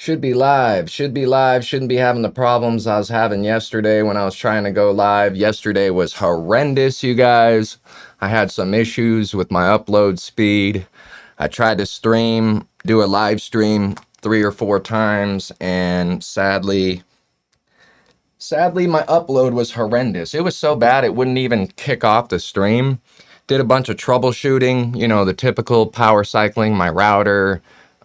Should be live. Should be live. Shouldn't be having the problems I was having yesterday when I was trying to go live. Yesterday was horrendous, you guys. I had some issues with my upload speed. I tried to do a live stream 3 or 4 times, and sadly, my upload was horrendous. It was so bad it wouldn't even kick off the stream. Did a bunch of troubleshooting, you know, the typical power cycling, my router,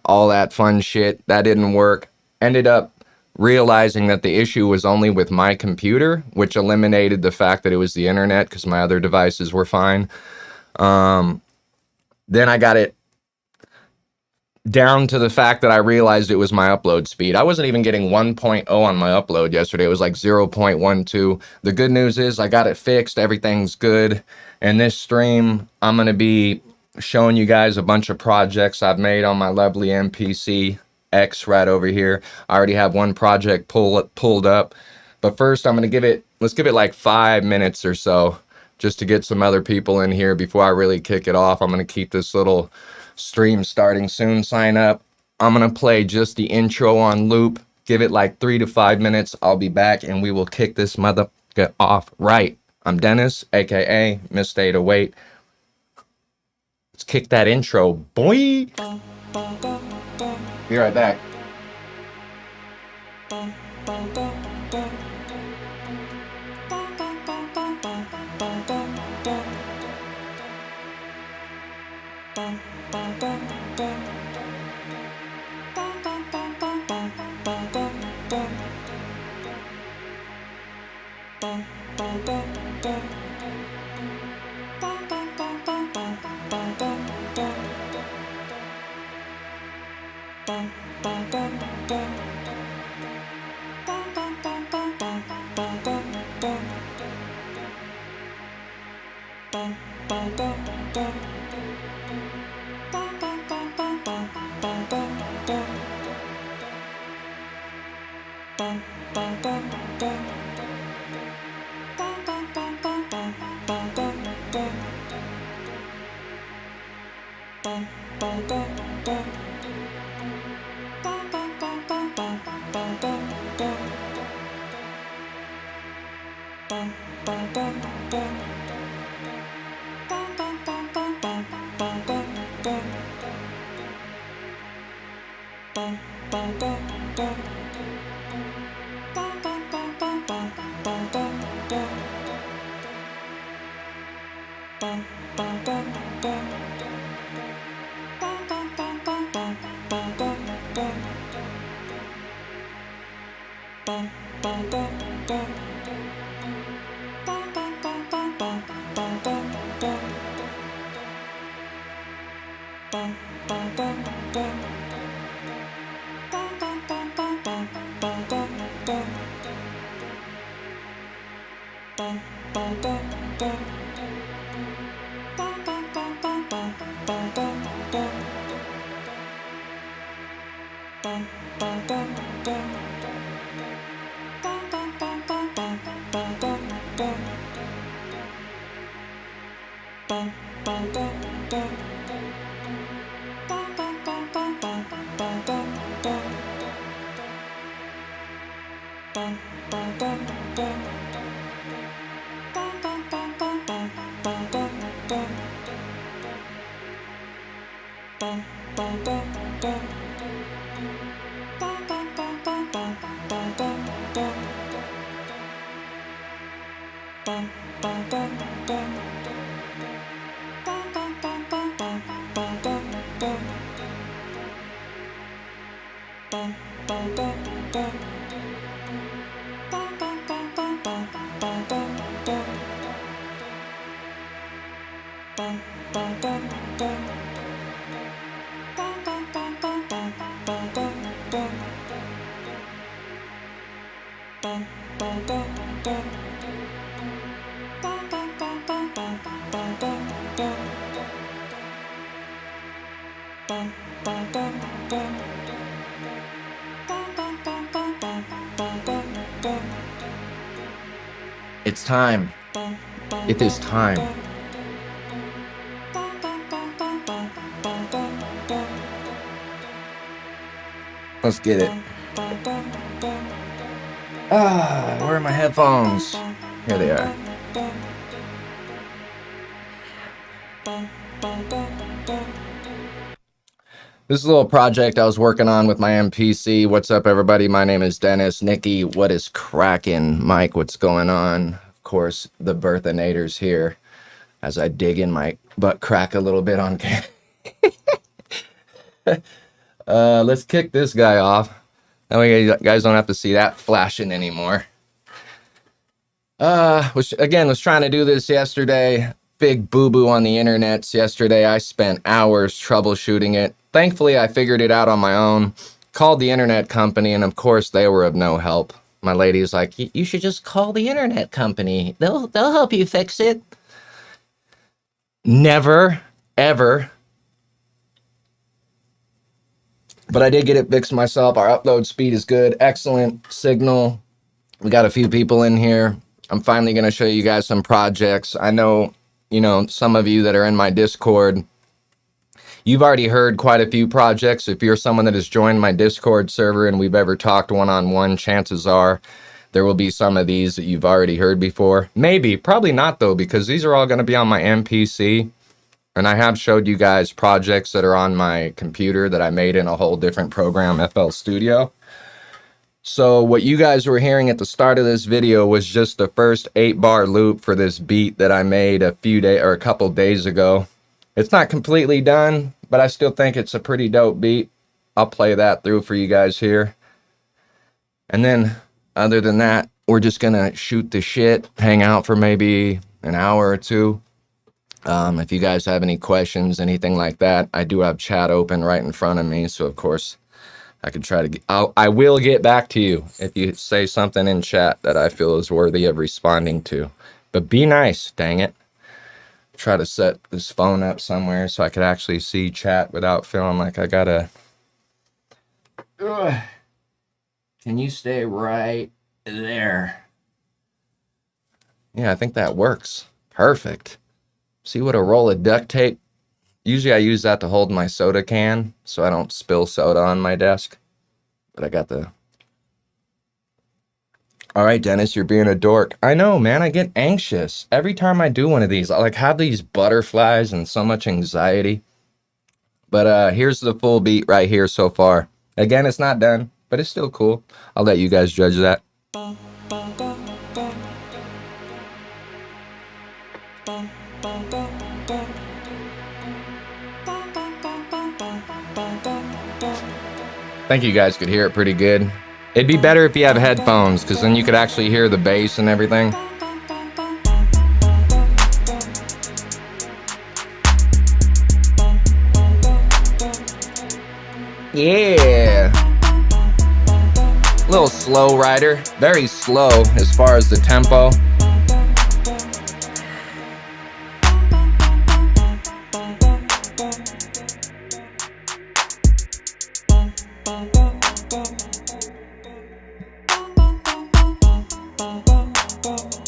all that fun shit. That didn't work. Ended up realizing that the issue was only with my computer, which eliminated the fact that it was the internet because my other devices were fine. Then I got it down to the fact that I realized it was my upload speed. I wasn't even getting 1.0 on my upload yesterday. It was like 0.12. The good news is I got it fixed. Everything's good. And this stream, I'm going to be showing you guys a bunch of projects I've made on my lovely MPC X right over here. I already have one project pulled up. But first, let's give it like 5 minutes or so just to get some other people in here before I really kick it off. I'm going to keep this little stream starting soon. Sign up. I'm going to play just the intro on loop. Give it like 3 to 5 minutes. I'll be back and we will kick this mother off right. I'm Dennis, aka Mista 808. Let's kick that intro, boy. Be right back. It's time. It is time. Let's get it. Ah, where are my headphones? Here they are. This is a little project I was working on with my MPC. What's up, everybody? My name is Dennis. Nikki, what is cracking? Mike, what's going on? Of course, the Birthinator's here as I dig in my butt crack a little bit on camera. Let's kick this guy off. That way you guys don't have to see that flashing anymore. Was trying to do this yesterday. Big boo-boo on the internet yesterday. I spent hours troubleshooting it. Thankfully, I figured it out on my own. Called the internet company, and of course, they were of no help. My lady's like, you should just call the internet company. They'll help you fix it. Never, ever. But I did get it fixed myself. Our upload speed is good. Excellent signal. We got a few people in here. I'm finally going to show you guys some projects. I know, some of you that are in my Discord, you've already heard quite a few projects. If you're someone that has joined my Discord server and we've ever talked one-on-one, chances are there will be some of these that you've already heard before. Maybe, probably not though, because these are all going to be on my MPC. And I have showed you guys projects that are on my computer that I made in a whole different program, FL Studio. So what you guys were hearing at the start of this video was just the first 8-bar loop for this beat that I made a couple days ago. It's not completely done, but I still think it's a pretty dope beat. I'll play that through for you guys here. And then, other than that, we're just gonna shoot the shit, hang out for maybe an hour or two. If you guys have any questions, anything like that, I do have chat open right in front of me, so of course, I can try to I will get back to you if you say something in chat that I feel is worthy of responding to. But be nice, dang it. Try to set this phone up somewhere so I could actually see chat without feeling like I gotta... Ugh. Can you stay right there? Yeah, I think that works. Perfect. See what a roll of duct tape? Usually I use that to hold my soda can so I don't spill soda on my desk. But I got the... All right, Dennis, you're being a dork. I know, man. I get anxious. Every time I do one of these, I have these butterflies and so much anxiety. But here's the full beat right here so far. Again, it's not done, but it's still cool. I'll let you guys judge that. I think you guys could hear it pretty good. It'd be better if you have headphones, because then you could actually hear the bass and everything. Yeah. Little slow rider. Very slow as far as the tempo.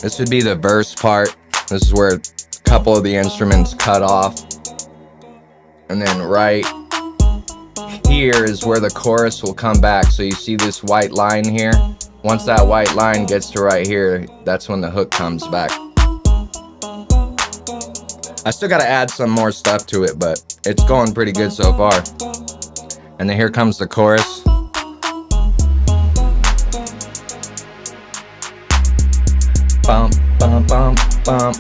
This would be the verse part. This is where a couple of the instruments cut off. And then right here is where the chorus will come back. So you see this white line here? Once that white line gets to right here, that's when the hook comes back. I still gotta add some more stuff to it, but it's going pretty good so far. And then here comes the chorus. Bump, bump, bump, bump.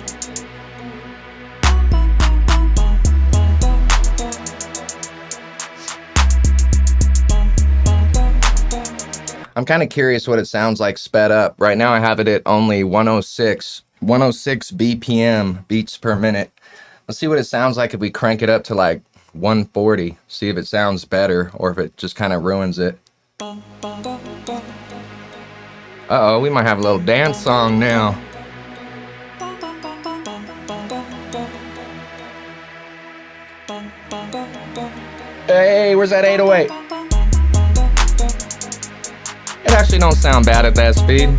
I'm kind of curious what it sounds like sped up. Right now I have it at only 106 BPM, beats per minute. Let's see what it sounds like if we crank it up to like 140. See if it sounds better or if it just kind of ruins it. Uh-oh, we might have a little dance song now. Hey, where's that 808? It actually don't sound bad at that speed.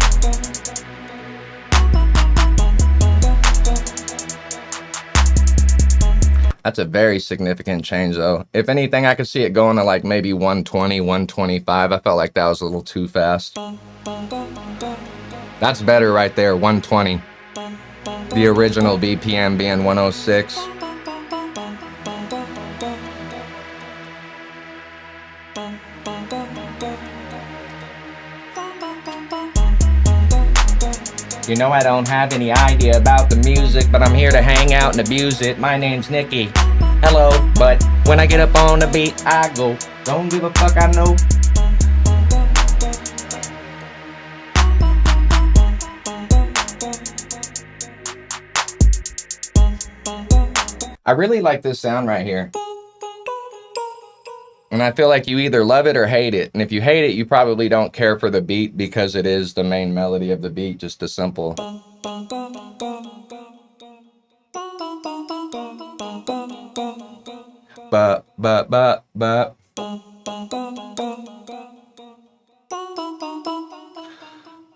That's a very significant change, though. If anything, I could see it going to like maybe 120, 125. I felt like that was a little too fast. That's better right there, 120. The original BPM being 106. You know I don't have any idea about the music, but I'm here to hang out and abuse it. My name's Nikki. Hello, but when I get up on the beat, I go. Don't give a fuck, I know. I really like this sound right here. And I feel like you either love it or hate it. And if you hate it, you probably don't care for the beat because it is the main melody of the beat, just a simple. But.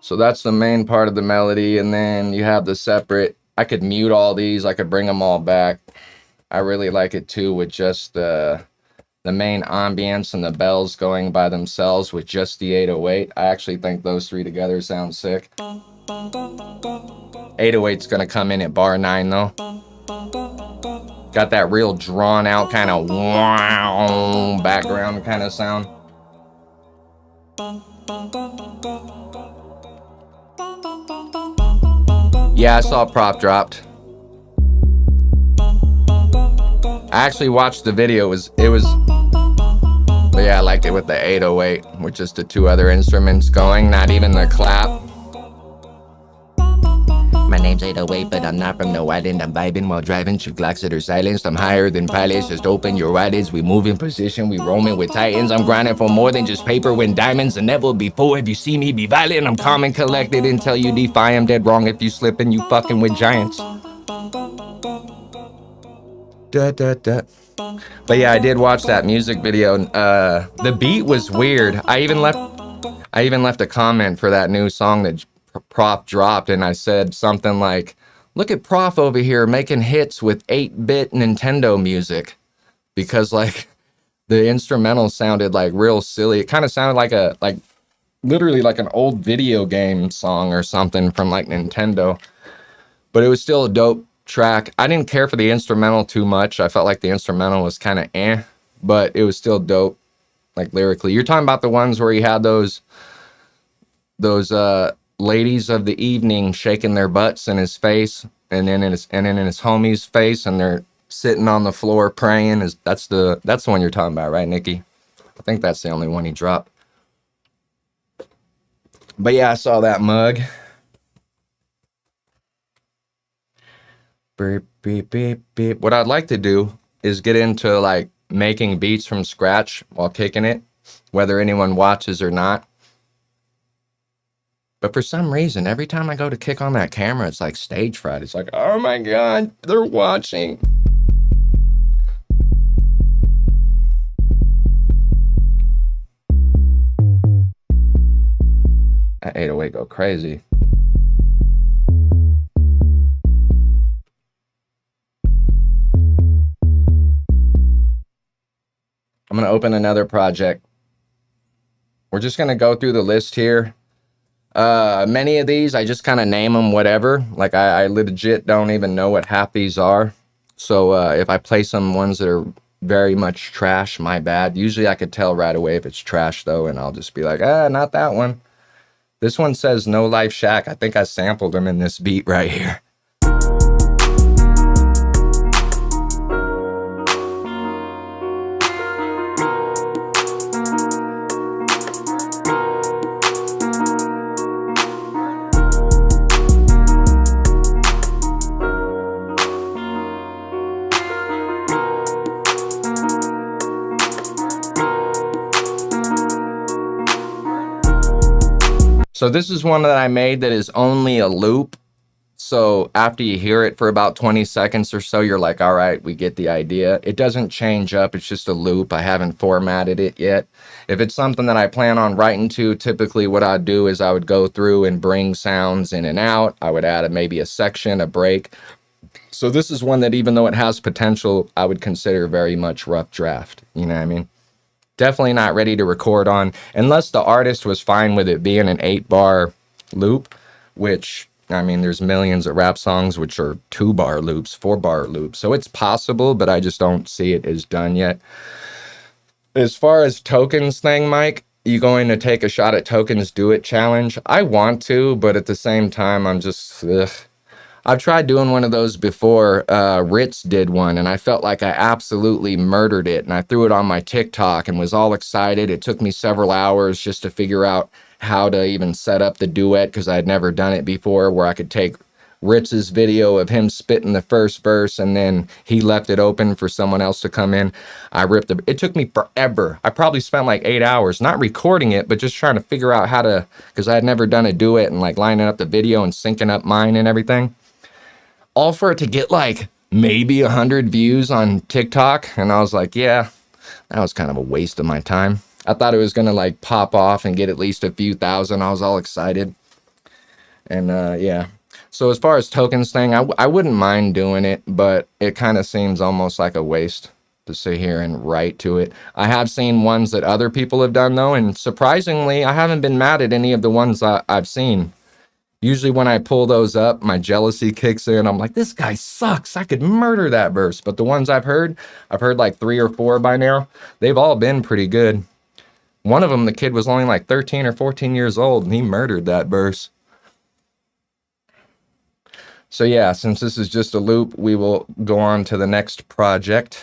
So that's the main part of the melody. And then you have the separate. I could mute all these. I could bring them all back. I really like it too with just the main ambience and the bells going by themselves with just the 808. I actually think those three together sound sick. 808's gonna come in at bar 9 though. Got that real drawn out kind of wow background kind of sound. Yeah, I saw prop dropped. I actually watched the video. But yeah, I liked it with the 808, with just the two other instruments going, not even the clap. My name's 808, but I'm not from no island. I'm vibing while driving, shoot Glocks that are silenced. I'm higher than pilots, just open your eyelids. We move in position, we roaming with titans. I'm grinding for more than just paper when diamonds and never before. If you see me be violent, I'm calm and collected until you defy. I'm dead wrong if you slipping, you fucking with giants. But yeah, I did watch that music video. The beat was weird. I even left a comment for that new song that Prof dropped, and I said something like, "Look at Prof over here making hits with 8-bit Nintendo music," because like the instrumental sounded like real silly. It kind of sounded like literally like an old video game song or something from like Nintendo. But it was still a dope track. I didn't care for the instrumental too much. I felt like the instrumental was kind of but it was still dope, like lyrically. You're talking about the ones where he had those ladies of the evening shaking their butts in his face, and then in his homie's face, and they're sitting on the floor praying. That's the one you're talking about, right, Nikki? I think that's the only one he dropped. But yeah, I saw that mug. Beep, beep, beep, beep. What I'd like to do is get into like making beats from scratch while kicking it, whether anyone watches or not. But for some reason, every time I go to kick on that camera, it's like stage fright. It's like, oh my God, they're watching. That 808 go crazy. I'm going to open another project. We're just going to go through the list here. Many of these, I just kind of name them whatever. Like I legit don't even know what half these are. So if I play some ones that are very much trash, my bad. Usually I could tell right away if it's trash though, and I'll just be like, not that one. This one says No Life Shack. I think I sampled him in this beat right here. So this is one that I made that is only a loop. So after you hear it for about 20 seconds or so, you're like, all right, we get the idea. It doesn't change up. It's just a loop. I haven't formatted it yet. If it's something that I plan on writing to, typically what I'd do is I would go through and bring sounds in and out. I would add maybe a section, a break, So this is one that, even though it has potential, I would consider very much rough draft. You know what I mean? Definitely not ready to record on, unless the artist was fine with it being an 8-bar loop, which, I mean, there's millions of rap songs which are 2-bar loops, 4-bar loops. So it's possible, but I just don't see it as done yet. As far as tokens thing, Mike, you going to take a shot at tokens do it challenge? I want to, but at the same time, I'm just, ugh. I've tried doing one of those before. Ritz did one, and I felt like I absolutely murdered it. And I threw it on my TikTok and was all excited. It took me several hours just to figure out how to even set up the duet, because I had never done it before, where I could take Ritz's video of him spitting the first verse, and then he left it open for someone else to come in. I ripped it. It took me forever. I probably spent like 8 hours, not recording it, but just trying to figure out how to, because I had never done a duet, and like lining up the video and syncing up mine and everything. All for it to get like maybe 100 views on TikTok. And I was like, yeah, that was kind of a waste of my time. I thought it was going to like pop off and get at least a few thousand. I was all excited. And yeah. So as far as tokens thing, I wouldn't mind doing it, but it kind of seems almost like a waste to sit here and write to it. I have seen ones that other people have done though. And surprisingly, I haven't been mad at any of the ones I've seen. Usually when I pull those up, my jealousy kicks in. I'm like, this guy sucks. I could murder that verse. But the ones I've heard like 3 or 4 by now. They've all been pretty good. One of them, the kid was only like 13 or 14 years old, and he murdered that verse. So yeah, since this is just a loop, we will go on to the next project.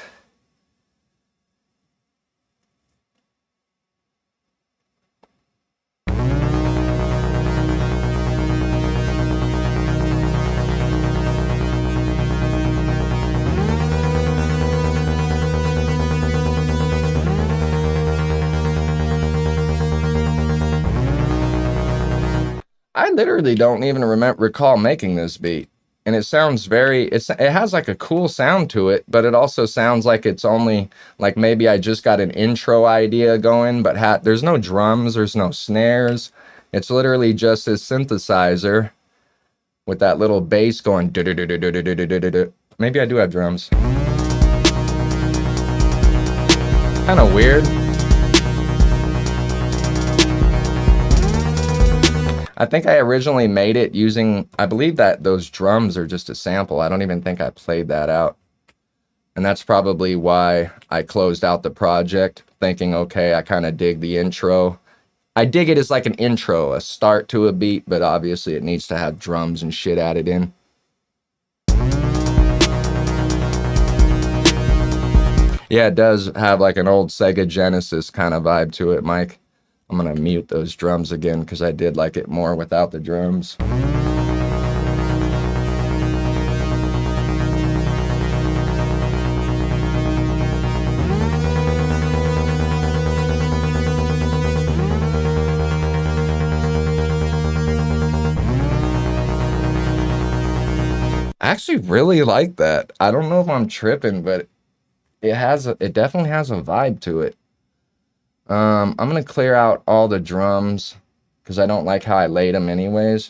I literally don't even recall making this beat, and it sounds it has like a cool sound to it, but it also sounds like it's only like maybe I just got an intro idea going, but there's no drums, there's no snares. It's literally just this synthesizer with that little bass going. Maybe I do have drums. Kind of weird. I think I originally made it using, I believe that those drums are just a sample. I don't even think I played that out. And that's probably why I closed out the project, thinking, okay, I kind of dig the intro. I dig it as like an intro, a start to a beat, but obviously it needs to have drums and shit added in. Yeah, it does have like an old Sega Genesis kind of vibe to it, Mike. I'm going to mute those drums again because I did like it more without the drums. I actually really like that. I don't know if I'm tripping, but it definitely has a vibe to it. I'm going to clear out all the drums because I don't like how I laid them anyways.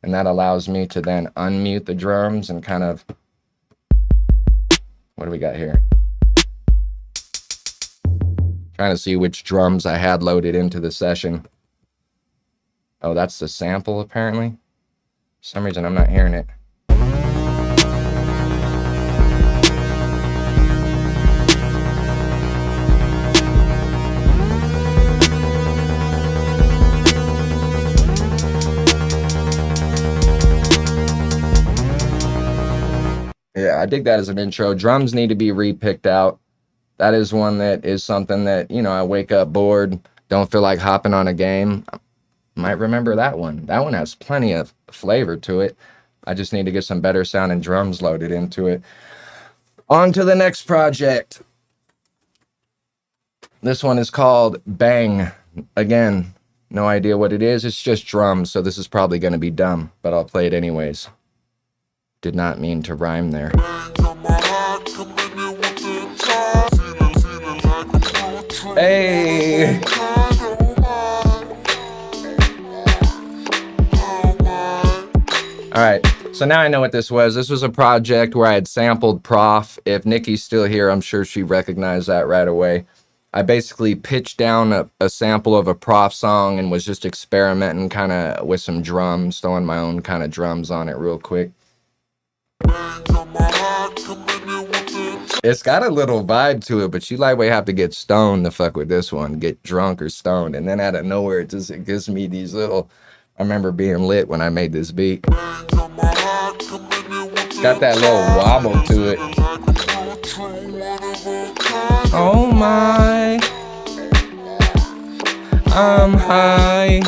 And that allows me to then unmute the drums and kind of... What do we got here? Trying to see which drums I had loaded into the session. Oh, that's the sample apparently. For some reason I'm not hearing it. Yeah, I dig that as an intro. Drums need to be re-picked out. That is one that is something that, you know, I wake up bored, don't feel like hopping on a game. Might remember that one. That one has plenty of flavor to it. I just need to get some better sounding drums loaded into it. On to the next project. This one is called Bang. Again, no idea what it is. It's just drums, so this is probably going to be dumb, but I'll play it anyways. Did not mean to rhyme there. Hey! Alright, so So now I know what this was. This was a project where I had sampled Prof. If Nikki's still here, I'm sure she recognized that right away. I basically pitched down a sample of a Prof song and was just experimenting kind of with some drums, throwing my own kind of drums on it real quick. It's got a little vibe to it, but you lightweight have to get stoned to fuck with this one, get drunk or stoned. And then out of nowhere, it gives me these little, I remember being lit when I made this beat. It's got that little wobble to it. Oh my, I'm high.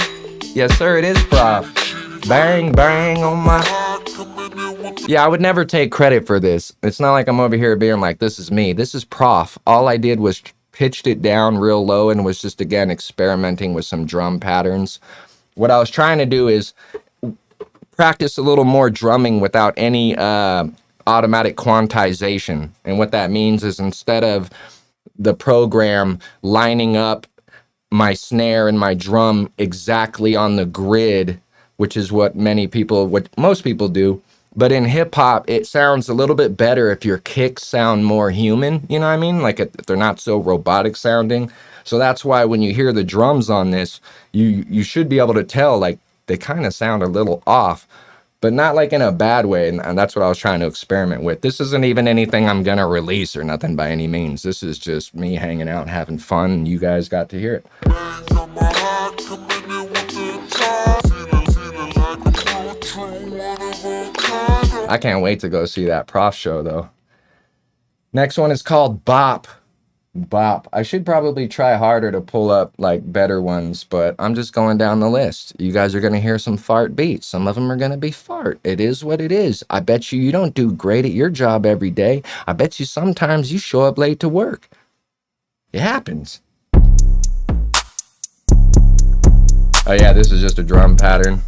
Yes sir, it is Prof. Bang, bang on my. Yeah, I would never take credit for this. It's not like I'm over here being like, this is me. This is Prof. All I did was pitched it down real low and was just, again, experimenting with some drum patterns. What I was trying to do is practice a little more drumming without any automatic quantization. And what that means is instead of the program lining up my snare and my drum exactly on the grid, which is what most people do. But in hip hop, it sounds a little bit better if your kicks sound more human, you know what I mean? Like if they're not so robotic sounding. So that's why when you hear the drums on this, you should be able to tell like they kind of sound a little off, but not like in a bad way. And that's what I was trying to experiment with. This isn't even anything I'm going to release or nothing by any means. This is just me hanging out and having fun, and you guys got to hear it. I can't wait to go see that Prof show though. Next one is called Bop. Bop. I should probably try harder to pull up like better ones, but I'm just going down the list. You guys are going to hear some fart beats. Some of them are going to be fart. It is what it is. I bet you don't do great at your job every day. I bet you sometimes you show up late to work. It happens. Oh yeah, this is just a drum pattern.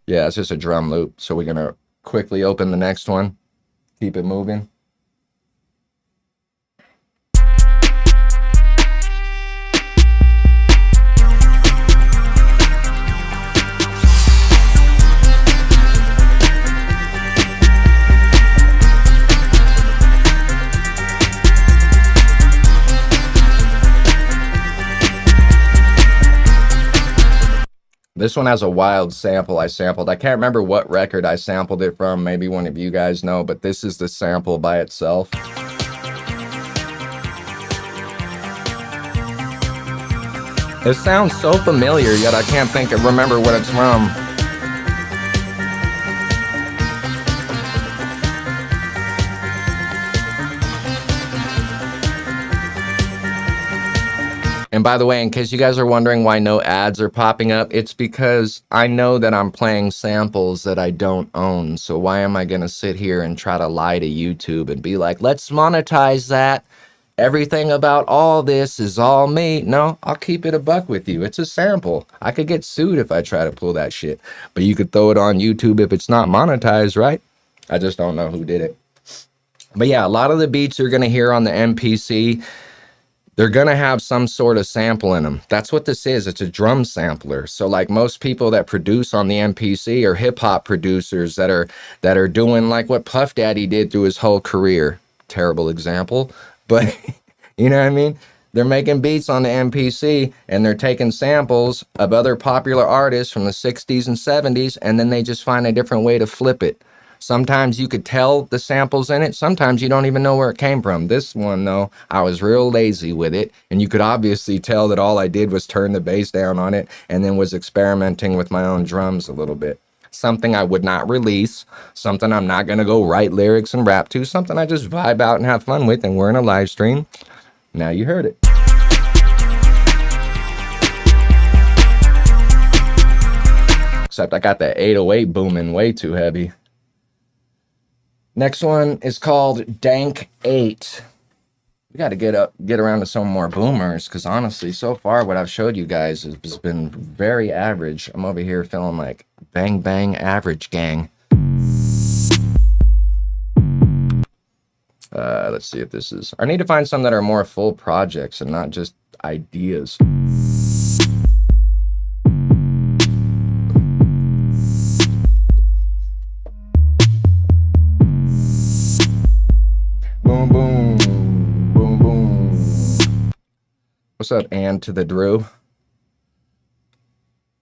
Yeah, it's just a drum loop. So we're going to quickly open the next one. Keep it moving. This one has a wild sample I sampled. I can't remember what record I sampled it from. Maybe one of you guys know, but this is the sample by itself. It sounds so familiar, yet I can't remember what it's from. And by the way, in case you guys are wondering why no ads are popping up, it's because I know that I'm playing samples that I don't own. So why am I going to sit here and try to lie to YouTube and be like, let's monetize that? Everything about all this is all me. No, I'll keep it a buck with you. It's a sample. I could get sued if I try to pull that shit. But you could throw it on YouTube if it's not monetized, right? I just don't know who did it. But yeah, a lot of the beats you're going to hear on the MPC, they're going to have some sort of sample in them. That's what this is. It's a drum sampler. So like most people that produce on the MPC are hip hop producers that are doing like what Puff Daddy did through his whole career. Terrible example, but you know what I mean? They're making beats on the MPC and they're taking samples of other popular artists from the 60s and 70s, and then they just find a different way to flip it. Sometimes you could tell the samples in it. Sometimes you don't even know where it came from. This one, though, I was real lazy with it. And you could obviously tell that all I did was turn the bass down on it and then was experimenting with my own drums a little bit. Something I would not release. Something I'm not going to go write lyrics and rap to. Something I just vibe out and have fun with. And we're in a live stream. Now you heard it. Except I got that 808 booming way too heavy. Next one is called Dank 8. We got to get around to some more boomers, because honestly, so far what I've showed you guys has been very average. I'm over here feeling like bang bang average gang. Let's see if this is. I need to find some that are more full projects and not just ideas. What's up, and to the Drew?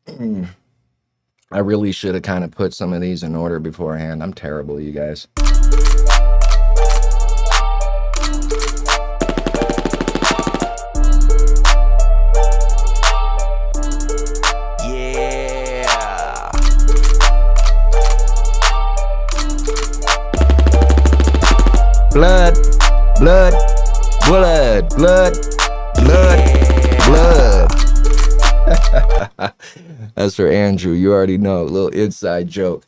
I really should have kind of put some of these in order beforehand. I'm terrible, you guys. Yeah. Blood, blood, blood, blood, blood, blood. That's for Andrew. You already know. A little inside joke.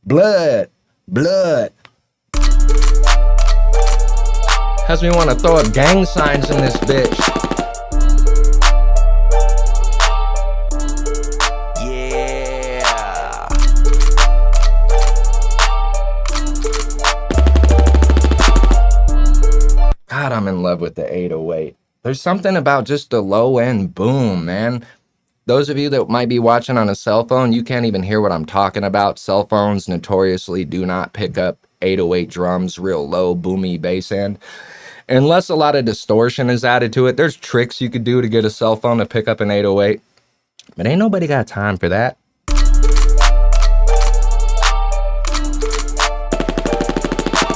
Blood, blood. Has me want to throw up gang signs in this bitch. Yeah. God, I'm in love with the 808. There's something about just the low end boom, man. Those of you that might be watching on a cell phone, you can't even hear what I'm talking about. Cell phones notoriously do not pick up 808 drums, real low, boomy bass end. Unless a lot of distortion is added to it. There's tricks you could do to get a cell phone to pick up an 808. But ain't nobody got time for that.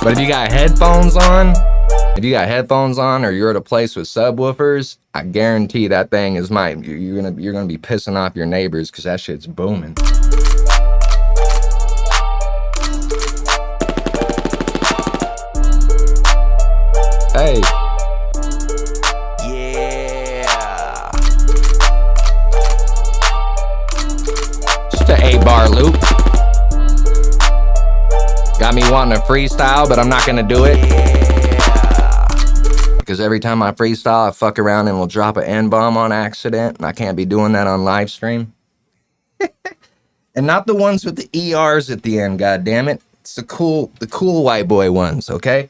But if you got headphones on, or you're at a place with subwoofers, I guarantee that thing is mine. You're gonna be pissing off your neighbors because that shit's booming. Hey. Yeah. Just an 8-bar loop. Got me wanting to freestyle, but I'm not gonna do it. Because every time I freestyle, I fuck around and will drop an N-bomb on accident, and I can't be doing that on live stream. And not the ones with the ERs at the end, goddammit. It's the cool white boy ones, okay?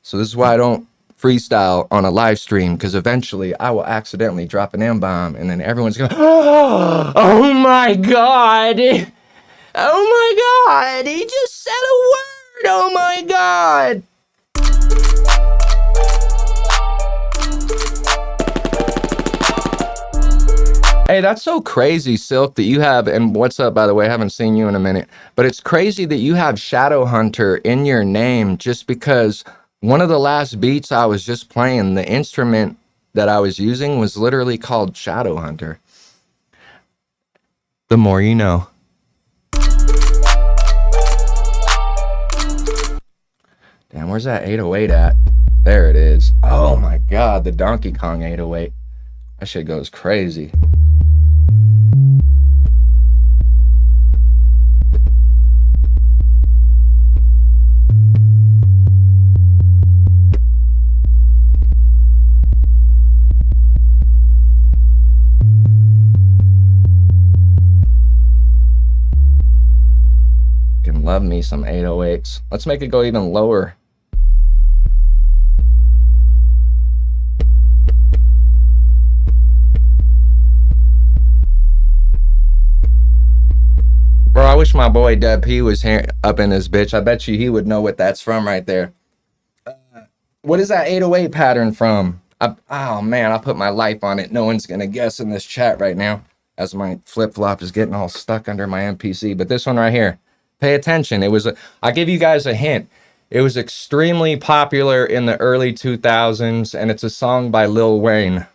So this is why I don't freestyle on a live stream, because eventually I will accidentally drop an M-bomb, and then everyone's going, oh my God. Oh my God, he just said a word, oh my God. Hey, that's so crazy, Silk, that you have, and what's up, by the way, I haven't seen you in a minute, but it's crazy that you have Shadow Hunter in your name just because one of the last beats I was just playing, the instrument that I was using was literally called Shadow Hunter. The more you know. Damn, where's that 808 at? There it is. Oh my God, the Donkey Kong 808. That shit goes crazy. Fucking love me some 808s. Let's make it go even lower. Bro, I wish my boy Deb P was here up in this bitch. I bet you he would know what that's from right there. What is that 808 pattern from? Oh man, I put my life on it. No one's gonna guess in this chat right now, as my flip-flop is getting all stuck under my MPC. But this one right here, pay attention. I'll give you guys a hint. It was extremely popular in the early 2000s, and it's a song by Lil Wayne.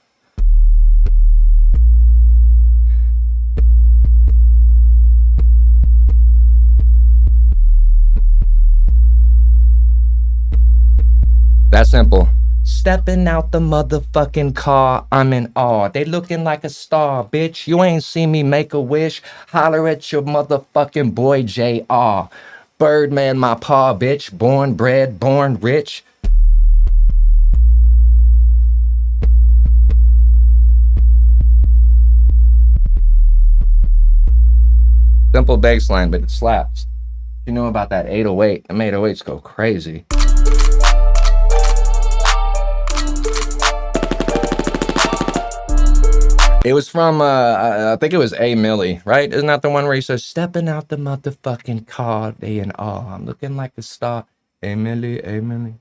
That simple. Stepping out the motherfucking car, I'm in awe. They looking like a star, bitch. You ain't seen me make a wish. Holler at your motherfucking boy J.R. Birdman, my paw, bitch. Born bred, born rich. Simple baseline, but it slaps. You know about that 808. Them 808s go crazy. It was from, I think it was A. Millie, right? Isn't that the one where he says, stepping out the motherfucking car, they and all. I'm looking like a star. A. Millie, A. Millie.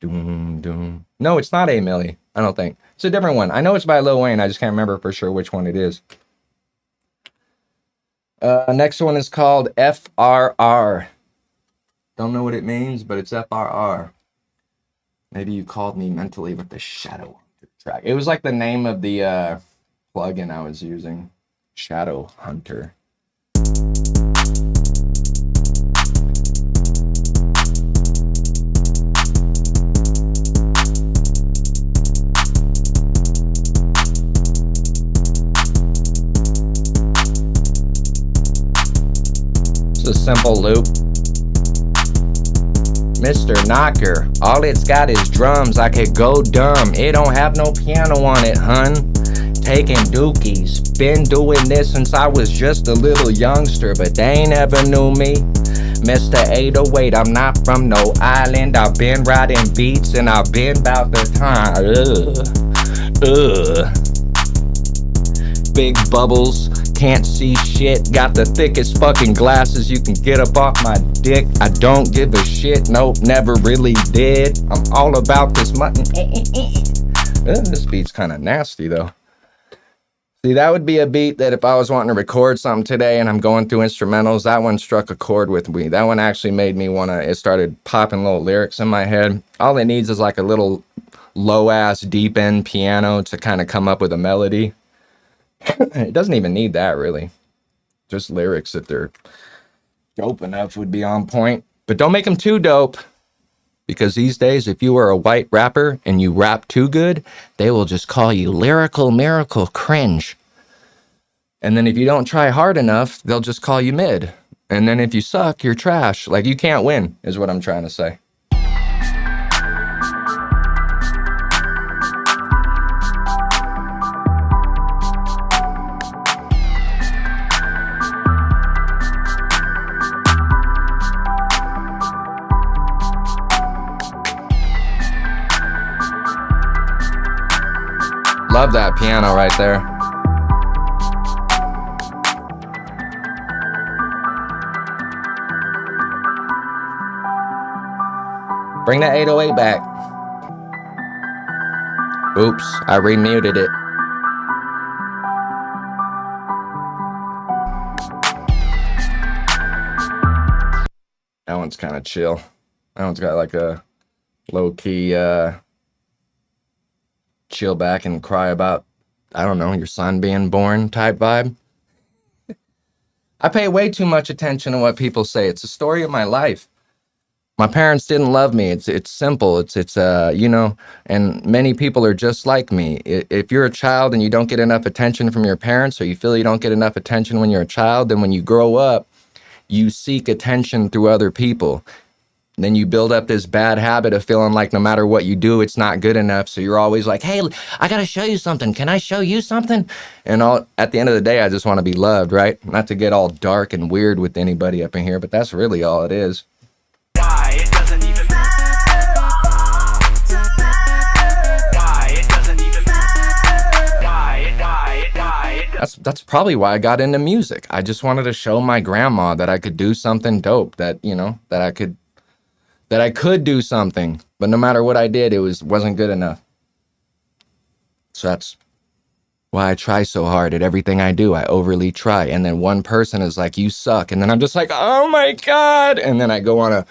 Doom, doom. No, it's not A Millie. I don't think. It's a different one. I know it's by Lil Wayne. I just can't remember for sure which one it is. Next one is called FRR. Don't know what it means, but it's FRR. Maybe you called me mentally with the Shadow Hunter track. It was like the name of the plugin I was using. Shadow Hunter. It's a simple loop. Mr. Knocker, all it's got is drums. I could go dumb. It don't have no piano on it, hun. Taking dookies. Been doing this since I was just a little youngster, but they ain't ever knew me. Mr. 808, I'm not from no island. I've been riding beats and I've been about the time. Big bubbles. Can't see shit, got the thickest fucking glasses you can get up off my dick. I don't give a shit, nope, never really did. I'm all about this mutton. This beat's kind of nasty though. See, that would be a beat that if I was wanting to record something today and I'm going through instrumentals, that one struck a chord with me. That one actually made me it started popping little lyrics in my head. All it needs is like a little low ass deep end piano to kind of come up with a melody. It doesn't even need that, really. Just lyrics, if they're dope enough, would be on point. But don't make them too dope. Because these days, if you are a white rapper and you rap too good, they will just call you lyrical miracle cringe. And then if you don't try hard enough, they'll just call you mid. And then if you suck, you're trash. Like, you can't win, is what I'm trying to say. Love that piano right there. Bring that 808 back. Oops, I remuted it. That one's kind of chill. That one's got like a low-key chill back and cry about, I don't know, your son being born type vibe. I pay way too much attention to what people say. It's a story of my life. My parents didn't love me. It's simple. It's you know, and many people are just like me. If you're a child and you don't get enough attention from your parents, or you feel you don't get enough attention when you're a child, then when you grow up, you seek attention through other people. Then you build up this bad habit of feeling like no matter what you do, it's not good enough. So you're always like, hey, I got to show you something. Can I show you something? And at the end of the day, I just want to be loved, right? Not to get all dark and weird with anybody up in here, but that's really all it is. Why it doesn't even matter. Why it doesn't even matter. Why. That's probably why I got into music. I just wanted to show my grandma that I could do something dope, that, you know, that I could do something, but no matter what I did, it wasn't good enough. So that's why I try so hard at everything I do. I overly try. And then one person is like, you suck. And then I'm just like, oh my God. And then I go on a,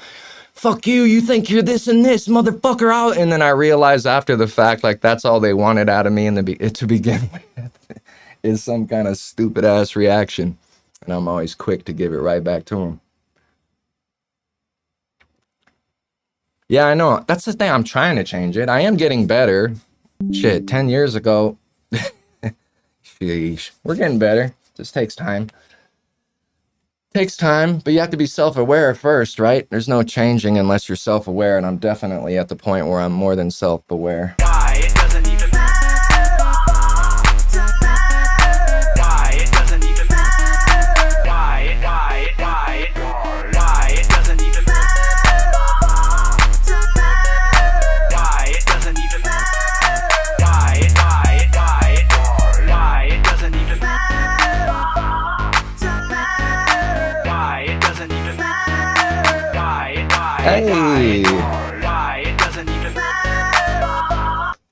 fuck you, you think you're this and this, motherfucker, out. And then I realize after the fact, like, that's all they wanted out of me to begin with, is some kind of stupid ass reaction. And I'm always quick to give it right back to them. Yeah, I know. That's the thing. I'm trying to change it. I am getting better. Shit, 10 years ago. Sheesh. We're getting better. Just takes time. Takes time, but you have to be self-aware first, right? There's no changing unless you're self-aware, and I'm definitely at the point where I'm more than self-aware. Why it doesn't even matter. Why it doesn't even matter. Why it doesn't even matter. Why it doesn't even matter. Why it doesn't even matter. Why it doesn't even matter. Hey! Why it doesn't even matter.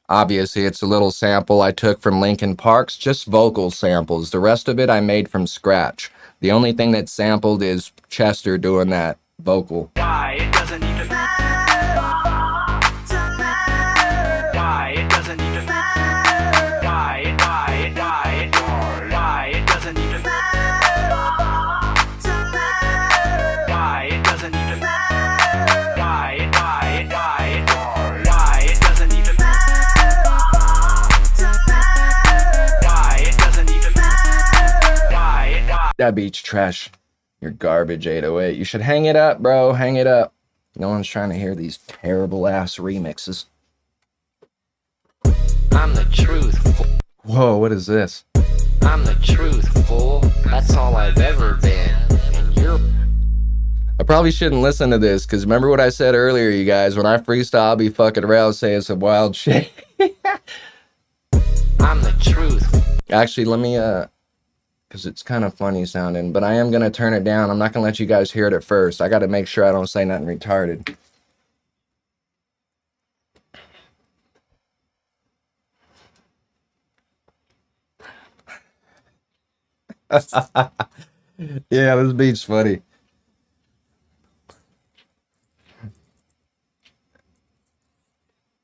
Obviously, it's a little sample I took from Linkin Park's, just vocal samples. The rest of it I made from scratch. The only thing that's sampled is Chester doing that vocal. Why it doesn't even matter. Why it doesn't even matter. Why it doesn't even matter. Why it doesn't even matter. Why it doesn't even matter. Why it doesn't even matter. Why That beat's trash. You're garbage, 808. You should hang it up, bro. Hang it up. No one's trying to hear these terrible ass remixes. I'm the truth. Whoa, what is this? I'm the truth, fool. That's all I've ever been. And you're I probably shouldn't listen to this, because remember what I said earlier, you guys? When I freestyle, I'll be fucking around saying some wild shit. I'm the truth. Actually, let me, because it's kind of funny sounding, but I am going to turn it down. I'm not going to let you guys hear it at first. I got to make sure I don't say nothing retarded. Yeah, this beat's funny.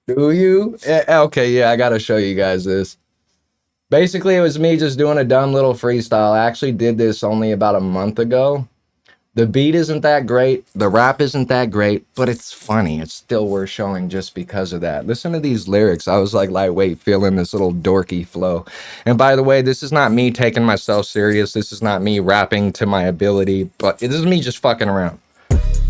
Do you? Okay, yeah, I gotta show you guys this. Basically, it was me just doing a dumb little freestyle. I actually did this only about a month ago. The beat isn't that great. The rap isn't that great, but it's funny. It's still worth showing just because of that. Listen to these lyrics. I was like lightweight, feeling this little dorky flow. And by the way, this is not me taking myself serious. This is not me rapping to my ability, but this is me just fucking around.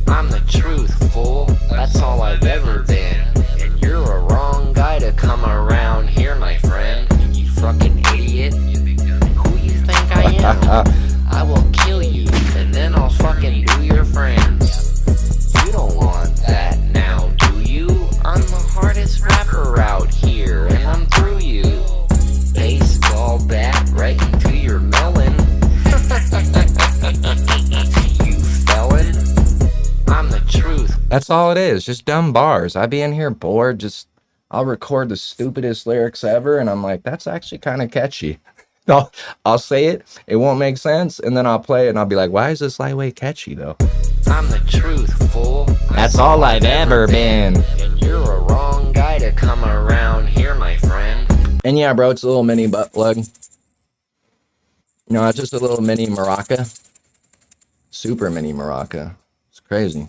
I'm the truth, fool. That's all I've ever been. And you're a wrong guy to come around here, my friend. You fucking idiot. Who you think I am? I will kill you, and then I'll fucking do your friends. You don't want that now, do you? I'm the hardest rapper out here, and I'm through you. Baseball bat right into your melon. You felon. I'm the truth. That's all it is, just dumb bars. I be in here bored, just I'll record the stupidest lyrics ever, and I'm like, that's actually kind of catchy. I'll say it, it won't make sense, and then I'll play it, and I'll be like, why is this lightweight catchy, though? I'm the truth, fool. That's all I've ever been. And you're a wrong guy to come around here, my friend. And yeah, bro, it's a little mini butt plug. You know, it's just a little mini maraca. Super mini maraca. It's crazy.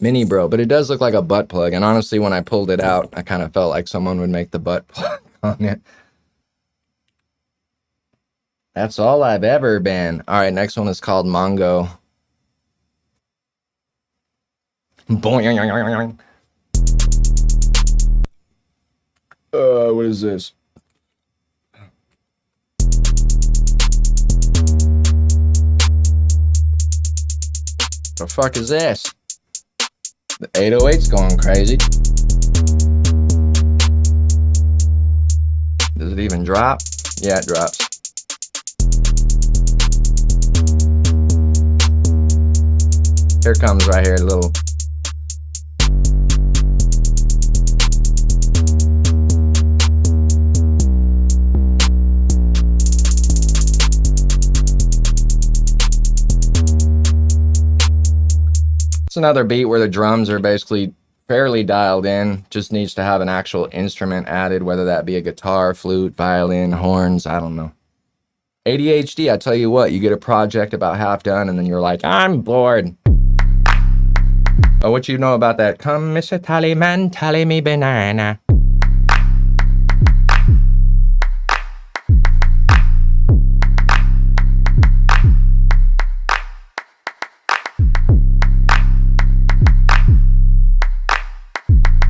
Mini, bro, but it does look like a butt plug, and honestly, when I pulled it out, I kind of felt like someone would make the butt plug on it. That's all I've ever been. All right, next one is called Mongo. Boing. What is this? The fuck is this? The 808's going crazy. Does it even drop? Yeah, it drops. Here comes right here, a little. It's another beat where the drums are basically fairly dialed in, just needs to have an actual instrument added, whether that be a guitar, flute, violin, horns, I don't know. ADHD, I tell you what, you get a project about half done and then you're like, I'm bored. Oh, what you know about that? Come, Mr. Tallyman, tally me banana.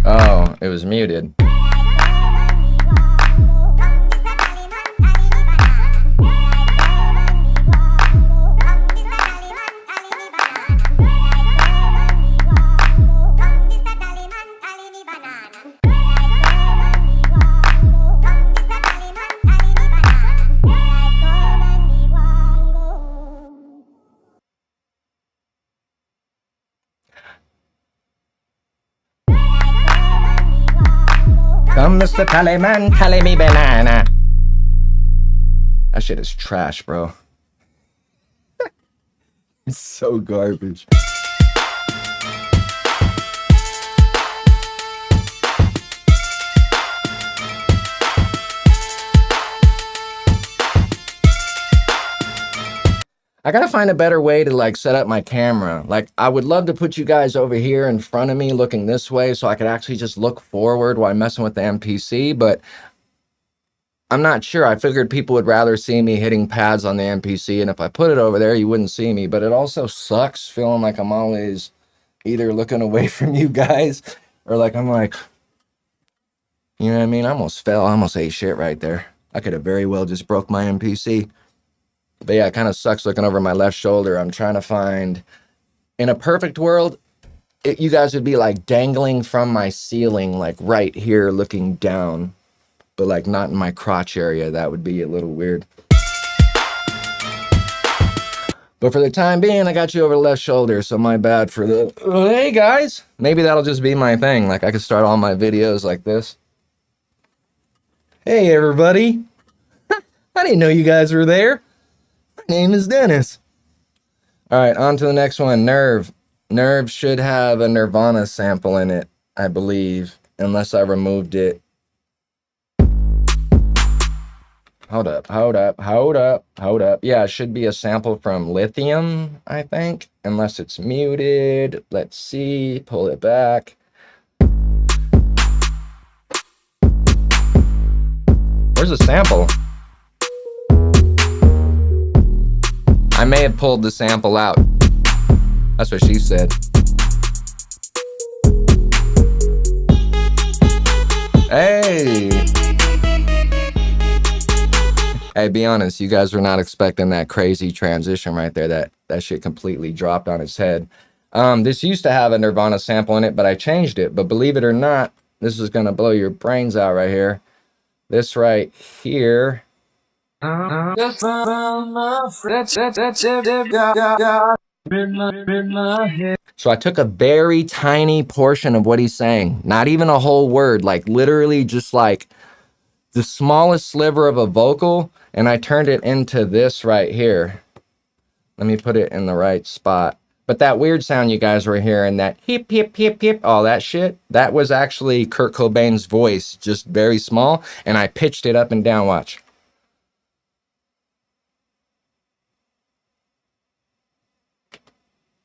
Oh, it was muted. Mr. Tallyman, tally me banana. That shit is trash, bro. It's so garbage. I gotta find a better way to like set up my camera. Like I would love to put you guys over here in front of me looking this way so I could actually just look forward while messing with the MPC, but I'm not sure. I figured people would rather see me hitting pads on the MPC, and if I put it over there, you wouldn't see me, but it also sucks feeling like I'm always either looking away from you guys or like I'm like, you know what I mean? I almost fell. I almost ate shit right there. I could have very well just broke my MPC. But yeah, it kind of sucks looking over my left shoulder. I'm trying to find, in a perfect world, you guys would be like dangling from my ceiling, like right here looking down, but like not in my crotch area. That would be a little weird. But for the time being, I got you over the left shoulder, so my bad for the, hey guys. Maybe that'll just be my thing. Like I could start all my videos like this. Hey everybody. I didn't know you guys were there. Name is Dennis. All right, on to the next one. Nerve. Nerve should have a Nirvana sample in it, I believe, unless I removed it. Hold up. Yeah, it should be a sample from Lithium, I think, unless it's muted. Let's see, pull it back. Where's the sample? I may have pulled the sample out. That's what she said. Hey! Hey, be honest, you guys were not expecting that crazy transition right there. That shit completely dropped on its head. This used to have a Nirvana sample in it, but I changed it. But believe it or not, this is gonna blow your brains out right here. This right here. So I took a very tiny portion of what he's saying, not even a whole word, like literally just like the smallest sliver of a vocal, and I turned it into this right here. Let me put it in the right spot. But that weird sound you guys were hearing, that hip, hip, hip, hip, all that shit, that was actually Kurt Cobain's voice, just very small, and I pitched it up and down, watch.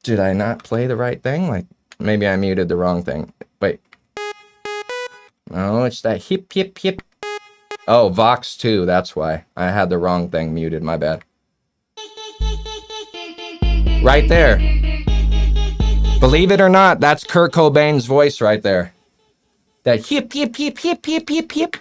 Did I not play the right thing? Like, maybe I muted the wrong thing. Wait. No, it's that hip, hip, hip. Oh, Vox 2, that's why. I had the wrong thing muted, my bad. Right there. Believe it or not, that's Kurt Cobain's voice right there. That hip, hip, hip, hip, hip, hip, hip.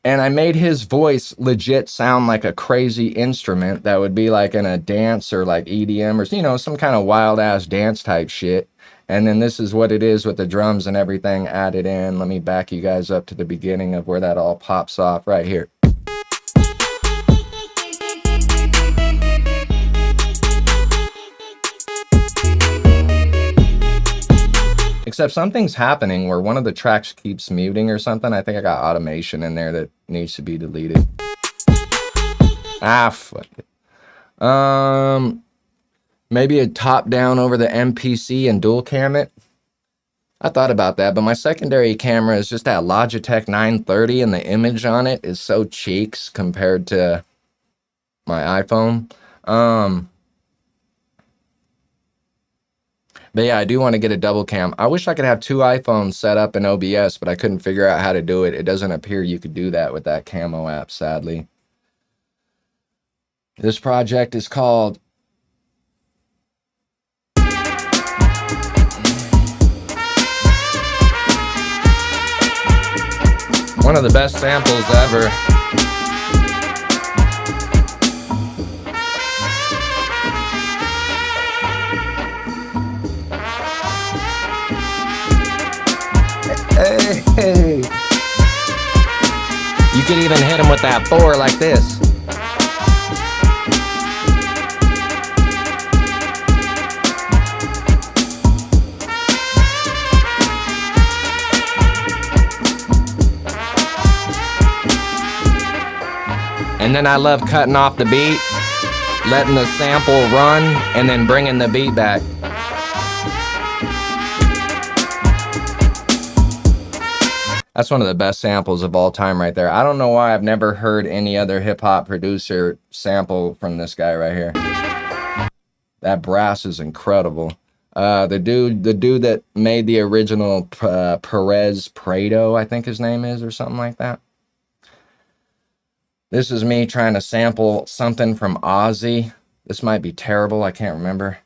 And I made his voice legit sound like a crazy instrument that would be like in a dance or like EDM or, you know, some kind of wild ass dance type shit. And then this is what it is with the drums and everything added in. Let me back you guys up to the beginning of where that all pops off right here. Except something's happening where one of the tracks keeps muting or something. I think I got automation in there that needs to be deleted. Ah, fuck it. Maybe a top down over the MPC and dual cam it. I thought about that, but my secondary camera is just that Logitech 930 and the image on it is so cheeks compared to my iPhone. But yeah, I do want to get a double cam. I wish I could have two iPhones set up in OBS, but I couldn't figure out how to do it. It doesn't appear you could do that with that camo app, sadly. This project is called one of the best samples ever. Hey. You could even hit him with that 4 like this. And then I love cutting off the beat, letting the sample run, and then bringing the beat back. That's one of the best samples of all time right there. I don't know why I've never heard any other hip-hop producer sample from this guy right here. That brass is incredible. The dude that made the original Perez Prado, I think his name is, or something like that. This is me trying to sample something from Ozzy. This might be terrible. I can't remember.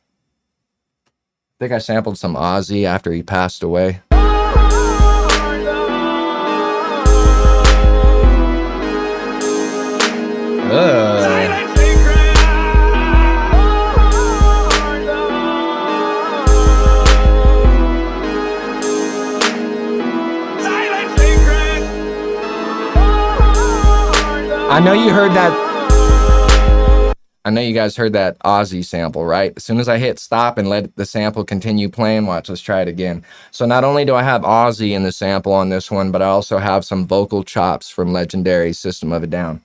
I think I sampled some Ozzy after he passed away. I know you heard that. I know you guys heard that Ozzy sample, right? As soon as I hit stop and let the sample continue playing, watch, let's try it again. So not only do I have Ozzy in the sample on this one, but I also have some vocal chops from legendary System of a Down.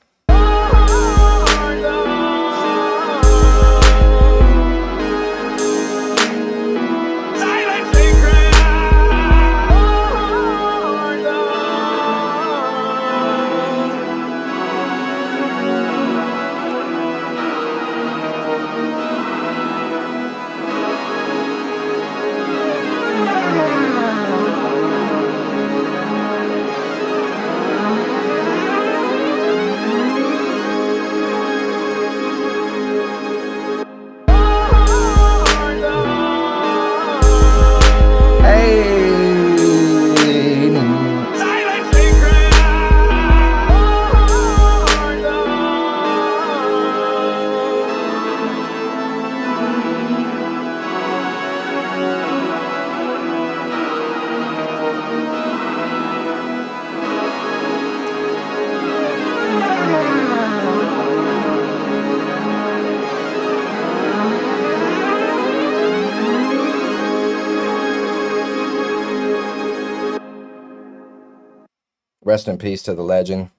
Rest in peace to the legend.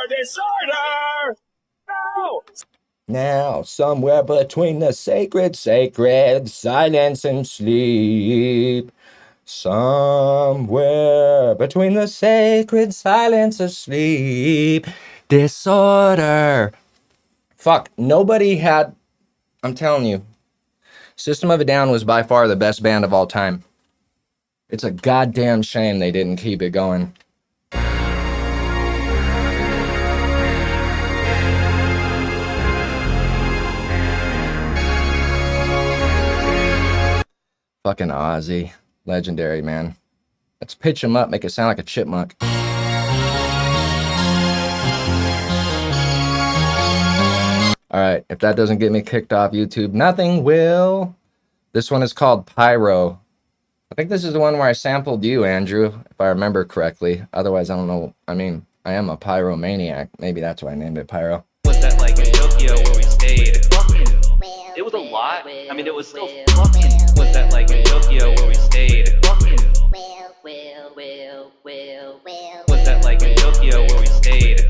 Disorder. No. Now, somewhere between the sacred, silence and sleep. Somewhere between the sacred silence of sleep. Disorder. Fuck, nobody had... I'm telling you, System of a Down was by far the best band of all time. It's a goddamn shame they didn't keep it going. Fucking Ozzy. Legendary, man. Let's pitch him up, make it sound like a chipmunk. Alright, if that doesn't get me kicked off YouTube, nothing will. This one is called Pyro. I think this is the one where I sampled you, Andrew, if I remember correctly. Otherwise, I don't know. I mean, I am a pyromaniac. Maybe that's why I named it Pyro. Was that like in Tokyo where we stayed? It was a lot. I mean, it was still fucking. Was that like in Tokyo where we stayed? Was that like in Tokyo where we stayed?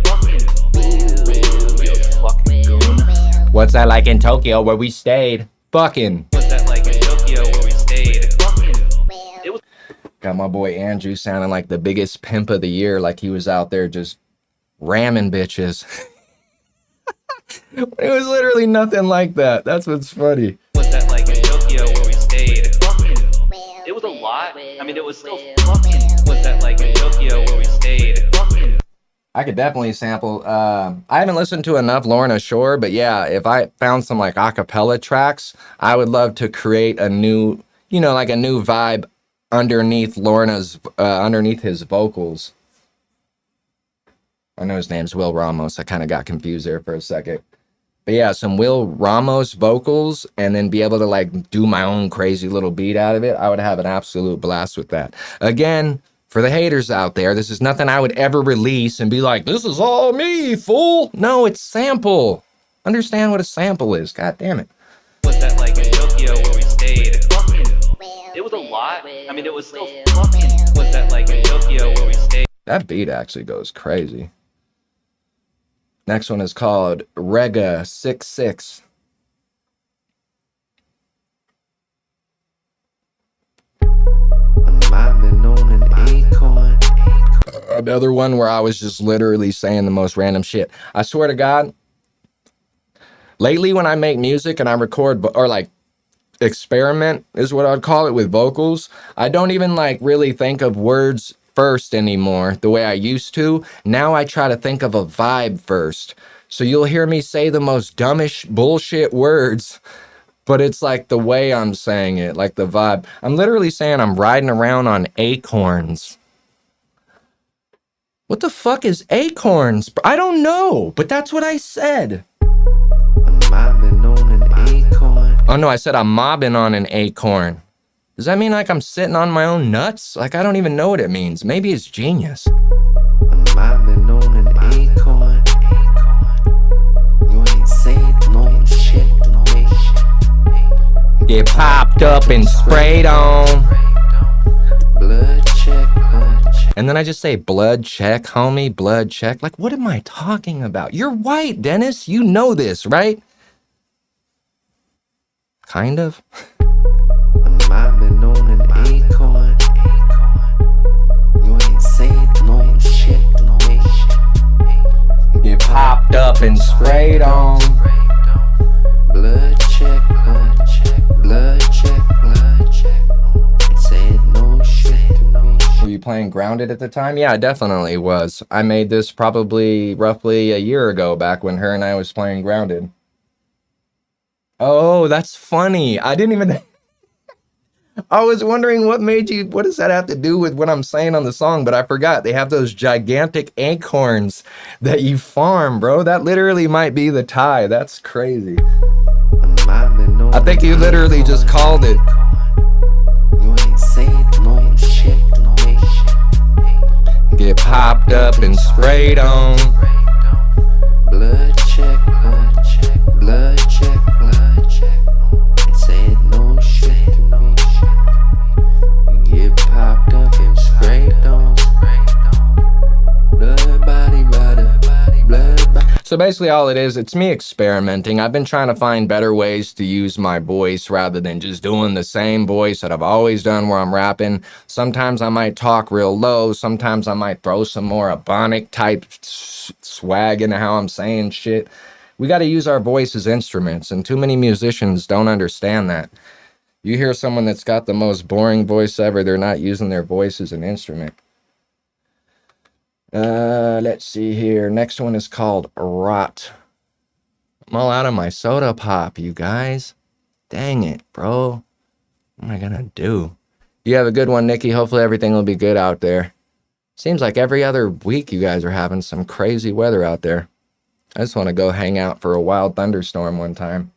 What's that like in Tokyo where we stayed? Fucking. Was that like in Tokyo where we stayed? It was. Got my boy Andrew sounding like the biggest pimp of the year, like he was out there just ramming bitches. It was literally nothing like that. That's what's funny. Was that like in Tokyo where we stayed? It was a lot. I mean, it was still fucking. Was that like in Tokyo where we stayed? I could definitely sample. I haven't listened to enough Lorna Shore, but yeah, if I found some like acapella tracks, I would love to create a new, you know, like a new vibe underneath Lorna's, underneath his vocals. I know his name's Will Ramos. I kind of got confused there for a second. But yeah, some Will Ramos vocals and then be able to like do my own crazy little beat out of it. I would have an absolute blast with that. Again, for the haters out there, this is nothing I would ever release and be like, this is all me, fool. No, it's sample. Understand what a sample is. God damn it. Was that like in Tokyo where we stayed? It was a lot. I mean, it was still fucking. Was that like in Tokyo where we stayed? That beat actually goes crazy. Next one is called Rega 66. Another one where I was just literally saying the most random shit. I swear to God, lately when I make music and I record, or like experiment is what I'd call it with vocals, I don't even like really think of words first anymore the way I used to. Now I try to think of a vibe first. So you'll hear me say the most dumbish bullshit words, but it's like the way I'm saying it, like the vibe. I'm literally saying I'm riding around on acorns. What the fuck is acorns? I don't know, but that's what I said. I'm mobbing on an acorn. Oh no, I said I'm mobbing on an acorn. Does that mean like I'm sitting on my own nuts? Like I don't even know what it means. Maybe it's genius. I'm mobbing on an acorn. You ain't said no shit, no shit. Get popped up and sprayed on. Blood check, blood check. And then I just say, blood check, homie, blood check. Like, what am I talking about? You're white, Dennis. You know this, right? Kind of. I'm mobbing on an acorn. You ain't said no shit, no shit. Get popped up and sprayed on. Blood check, blood check, blood check, blood check. Ain't said no shit to me. Were you playing Grounded at the time? Yeah, I definitely was. I made this probably roughly a year ago, back when her and I was playing Grounded. Oh, that's funny. I didn't even... I was wondering what does that have to do with what I'm saying on the song, but I forgot. They have those gigantic acorns that you farm, bro. That literally might be the tie. That's crazy. I'm mobbing on I think you literally just called it. You ain't said no shit, no shit. Get popped up and sprayed on. Blood check, blood check, blood check, blood check. Ain't said no shit to me. You get popped up and sprayed on. Blood body, blood body. So basically all it is, it's me experimenting. I've been trying to find better ways to use my voice rather than just doing the same voice that I've always done where I'm rapping. Sometimes I might talk real low. Sometimes I might throw some more ebonic type swag into how I'm saying shit. We got to use our voice as instruments, and too many musicians don't understand that. You hear someone that's got the most boring voice ever, they're not using their voice as an instrument. Let's see here. Next one is called Rot. I'm all out of my soda pop, you guys. Dang it, bro. What am I gonna do? You have a good one, Nikki. Hopefully everything will be good out there. Seems like every other week you guys are having some crazy weather out there. I just want to go hang out for a wild thunderstorm one time.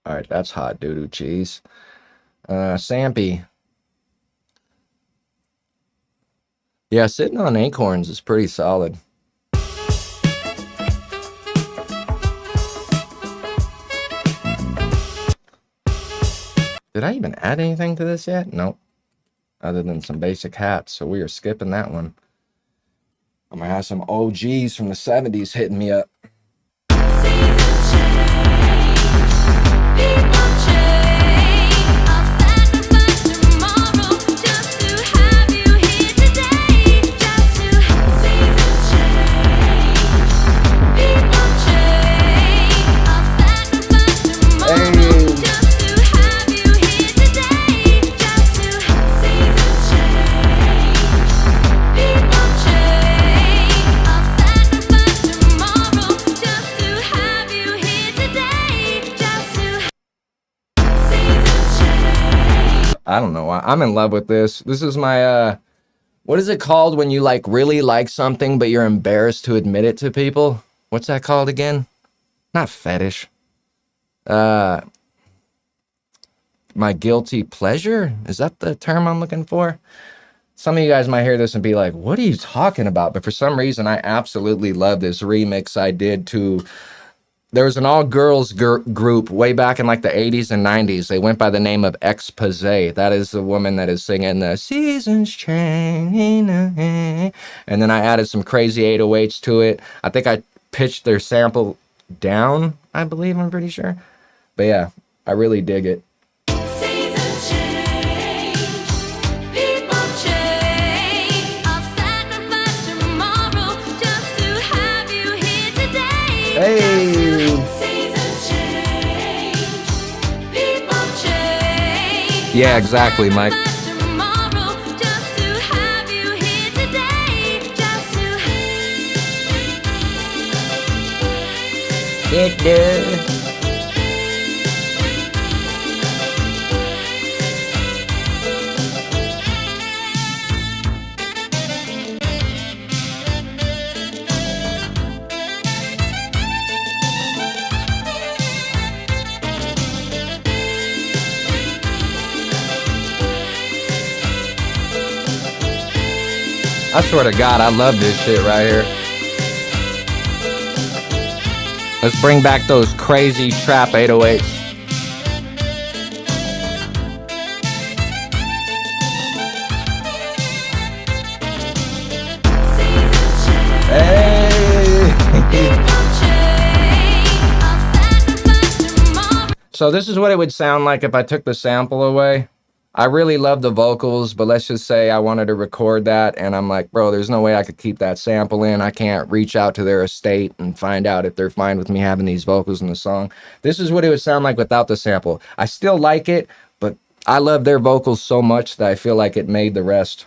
All right, that's hot doo-doo cheese. Sampy. Yeah, sitting on acorns is pretty solid. Did I even add anything to this yet? Nope. Other than some basic hats, so we are skipping that one. I'm gonna have some OGs from the 70s hitting me up. I don't know why. I'm in love with this. This is my, what is it called when you like really like something, but you're embarrassed to admit it to people? What's that called again? Not fetish. My guilty pleasure? Is that the term I'm looking for? Some of you guys might hear this and be like, what are you talking about? But for some reason, I absolutely love this remix I did to there was an all-girls group way back in like the 80s and 90s. They went by the name of Expose. That is the woman that is singing the seasons change. And then I added some crazy 808s to it. I think I pitched their sample down, I believe, I'm pretty sure. But yeah, I really dig it. Seasons change, people change. I'll sacrifice tomorrow just to have you here today. Hey! Seasons change, people change. Yeah, exactly, Mike. Tomorrow just to have you here today. Just to It does. I swear to God, I love this shit right here. Let's bring back those crazy trap 808s. Hey! So this is what it would sound like if I took the sample away. I really love the vocals, but let's just say I wanted to record that, and I'm like, bro, there's no way I could keep that sample in. I can't reach out to their estate and find out if they're fine with me having these vocals in the song. This is what it would sound like without the sample. I still like it, but I love their vocals so much that I feel like it made the rest.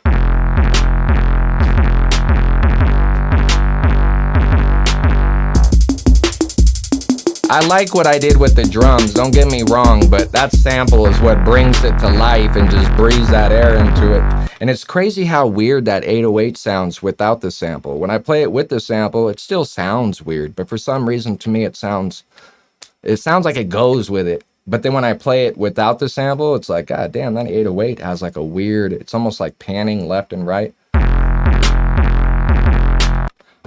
I like what I did with the drums, don't get me wrong, but that sample is what brings it to life and just breathes that air into it. And it's crazy how weird that 808 sounds without the sample. When I play it with the sample, it still sounds weird, but for some reason to me it sounds like it goes with it. But then when I play it without the sample, it's like, god damn, that 808 has like a weird, it's almost like panning left and right.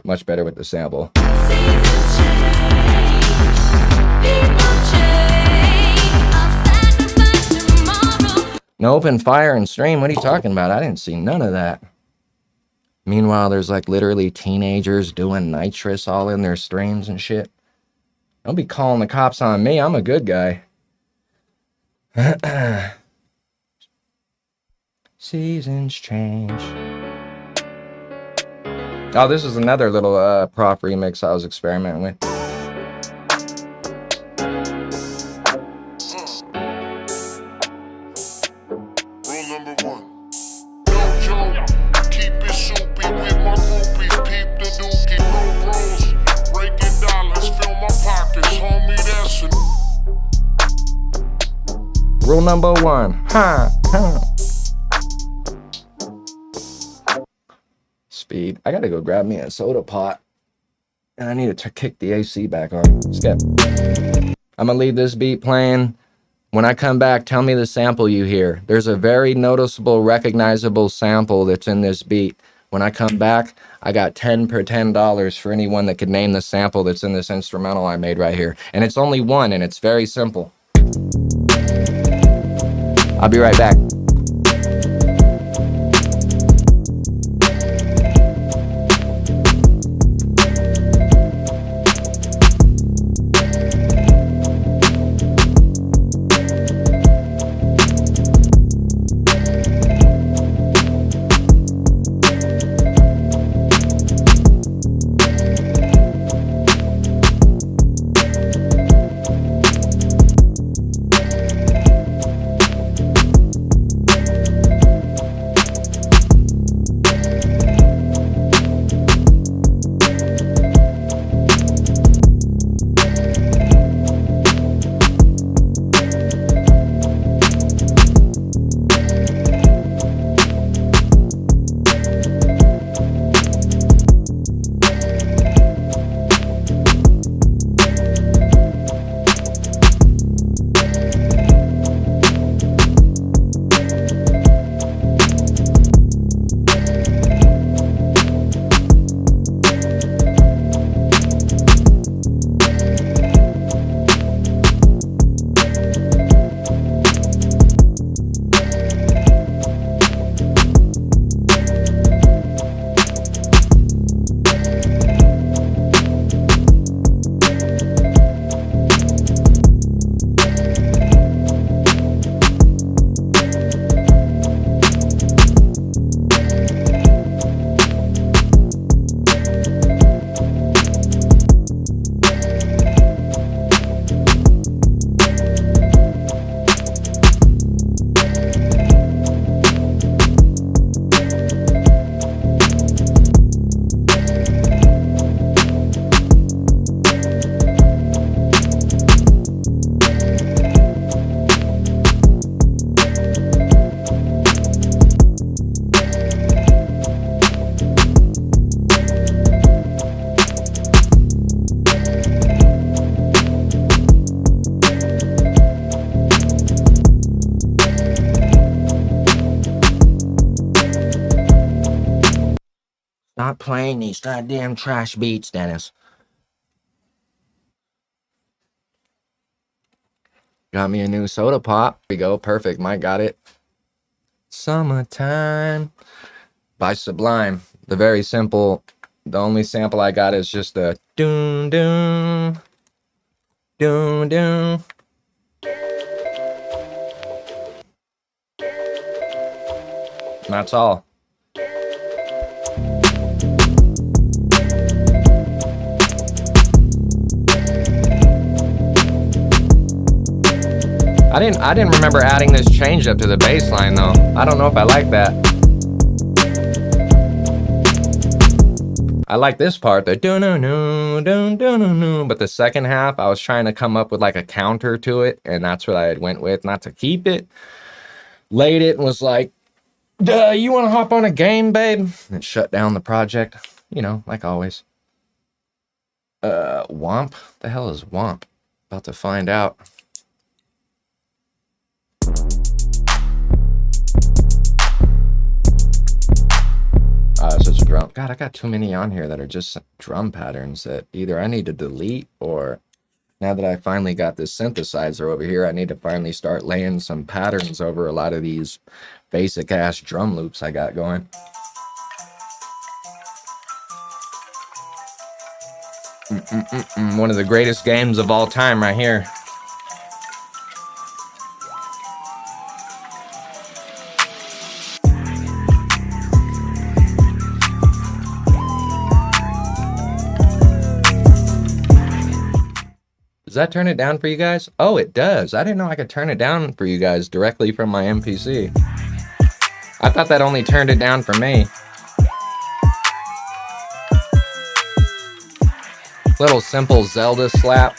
Much better with the sample. No open fire and stream. What are you talking about? I didn't see none of that. Meanwhile, there's like literally teenagers doing nitrous all in their streams and shit. Don't be calling the cops on me. I'm a good guy. Seasons change. Oh, this is another little prop remix I was experimenting with. Rule number one. Speed. I gotta go grab me a soda pot. And I need to kick the AC back on. Skip. I'm gonna leave this beat playing. When I come back, tell me the sample you hear. There's a very noticeable, recognizable sample that's in this beat. When I come back, I got 10 per $10 for anyone that could name the sample that's in this instrumental I made right here. And it's only one, and it's very simple. I'll be right back. Not playing these goddamn trash beats, Dennis. Got me a new soda pop. There we go. Perfect. Mike got it. Summertime by Sublime. The very simple. The only sample I got is just a doon doon doon doon. And that's all. I didn't remember adding this change up to the bass line though. I don't know if I like that. I like this part, the doo doo doo doo doo doo, but the second half I was trying to come up with like a counter to it, and that's what I went with, not to keep it. Laid it and was like, duh, you want to hop on a game, babe? And shut down the project, you know, like always. Womp? The hell is Womp? About to find out. It's just a drum. God, I got too many on here that are just drum patterns that either I need to delete, or now that I finally got this synthesizer over here, I need to finally start laying some patterns over a lot of these basic ass drum loops I got going. One of the greatest games of all time right here. Does that turn it down for you guys? Oh, it does. I didn't know I could turn it down for you guys directly from my MPC. I thought that only turned it down for me. Little simple Zelda slap.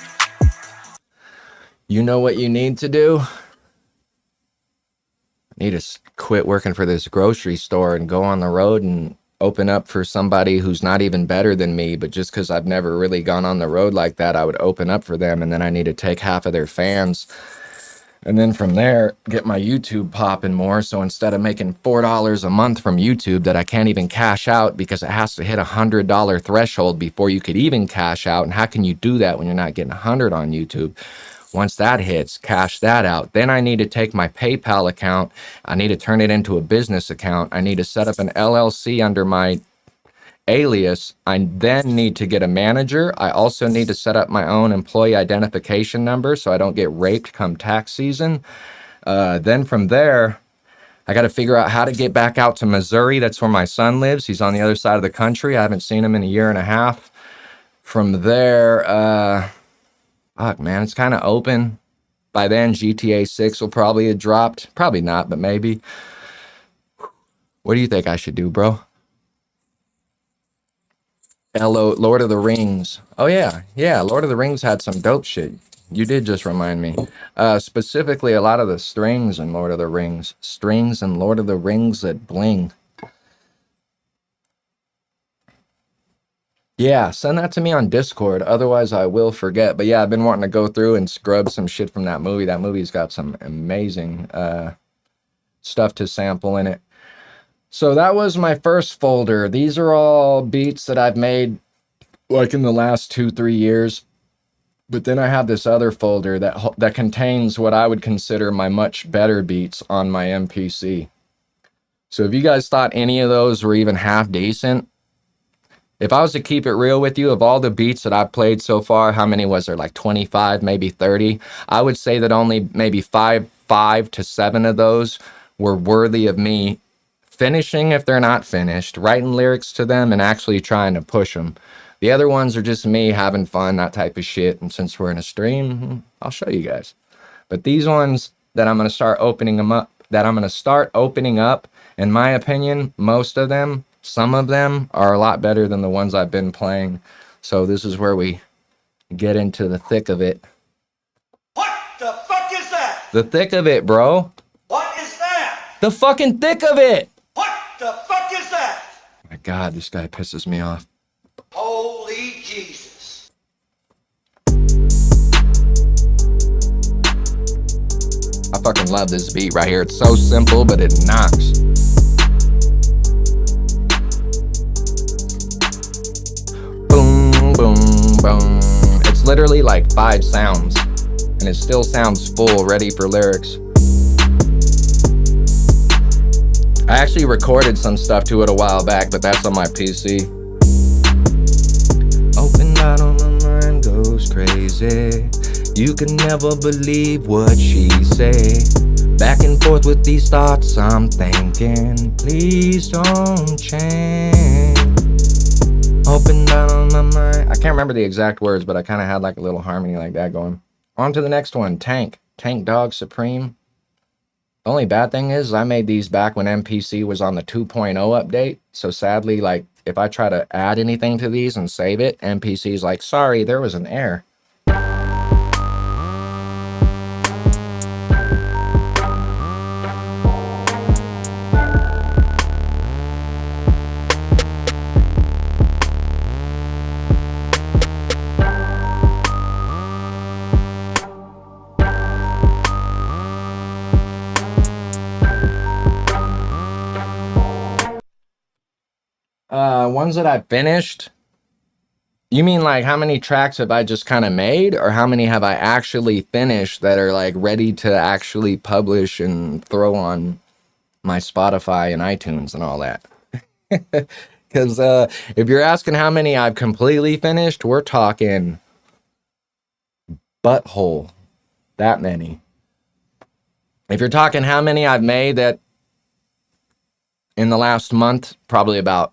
You know what you need to do? I need to quit working for this grocery store and go on the road and open up for somebody who's not even better than me, but just because I've never really gone on the road like that, I would open up for them, and then I need to take half of their fans, and then from there get my YouTube popping more. So instead of making $4 a month from YouTube that I can't even cash out because it has to hit $100 threshold before you could even cash out, and how can you do that when you're not getting 100 on YouTube? Once that hits, cash that out. Then I need to take my PayPal account. I need to turn it into a business account. I need to set up an LLC under my alias. I then need to get a manager. I also need to set up my own employee identification number so I don't get raped come tax season. Then from there, I got to figure out how to get back out to Missouri. That's where my son lives. He's on the other side of the country. I haven't seen him in a year and a half. From there, fuck, man, it's kind of open. By then, GTA 6 will probably have dropped. Probably not, but maybe. What do you think I should do, bro? Lord of the Rings. Oh, yeah. Yeah, Lord of the Rings had some dope shit. You did just remind me. Specifically, a lot of the strings in Lord of the Rings. Strings in Lord of the Rings that bling. Yeah, send that to me on Discord. Otherwise, I will forget. But yeah, I've been wanting to go through and scrub some shit from that movie. That movie's got some amazing stuff to sample in it. So that was my first folder. These are all beats that I've made like in the last 2-3 years. But then I have this other folder that contains what I would consider my much better beats on my MPC. So if you guys thought any of those were even half decent, if I was to keep it real with you, of all the beats that I've played so far, how many was there? Like 25, maybe 30? I would say that only maybe 5 to 7 of those were worthy of me finishing if they're not finished, writing lyrics to them, and actually trying to push them. The other ones are just me having fun, that type of shit. And since we're in a stream, I'll show you guys. But these ones that I'm going to start opening them up, in my opinion, most of them, some of them are a lot better than the ones I've been playing. So this is where we get into the thick of it. What the fuck is that? The thick of it, bro. What is that? The fucking thick of it. What the fuck is that? My God, this guy pisses me off. Holy Jesus. I fucking love this beat right here. It's so simple, but it knocks. boom. It's literally like 5 sounds, and it still sounds full, ready for lyrics. I actually recorded some stuff to it a while back, but that's on my PC. Open bottle, my mind goes crazy. You can never believe what she say. Back and forth with these thoughts, I'm thinking, please don't change. Open bottle, my mind. I can't remember the exact words, but I kind of had like a little harmony like that going. On to the next one, Tank Dog Supreme. The only bad thing is I made these back when MPC was on the 2.0 update. So sadly, like if I try to add anything to these and save it, MPC's like, sorry, there was an error. Ones that I finished. You mean like how many tracks have I just kind of made, or how many have I actually finished that are like ready to actually publish and throw on my Spotify and iTunes and all that? Because if you're asking how many I've completely finished, we're talking butthole, that many. If you're talking how many I've made that in the last month, probably about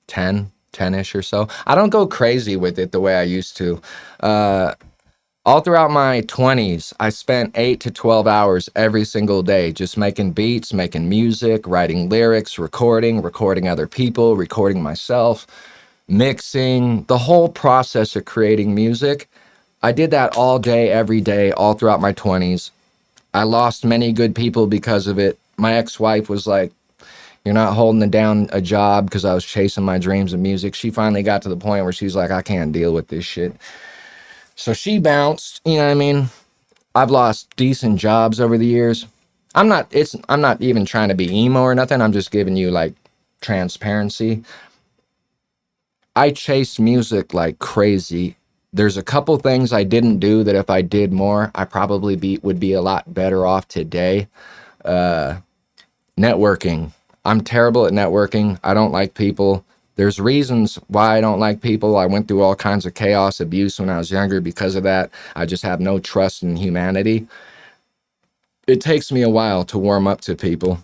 10-ish or so. I don't go crazy with it the way I used to. All throughout my 20s, I spent 8 to 12 hours every single day just making beats, making music, writing lyrics, recording other people, recording myself, mixing, the whole process of creating music. I did that all day, every day, all throughout my 20s. I lost many good people because of it. My ex-wife was like, you're not holding down a job, because I was chasing my dreams of music. She finally got to the point where she's like, I can't deal with this shit. So she bounced, you know what I mean? I've lost decent jobs over the years. I'm not even trying to be emo or nothing. I'm just giving you like transparency. I chased music like crazy. There's a couple things I didn't do that if I did more, I probably would be a lot better off today. Networking. I'm terrible at networking. I don't like people. There's reasons why I don't like people. I went through all kinds of chaos, abuse when I was younger because of that. I just have no trust in humanity. It takes me a while to warm up to people.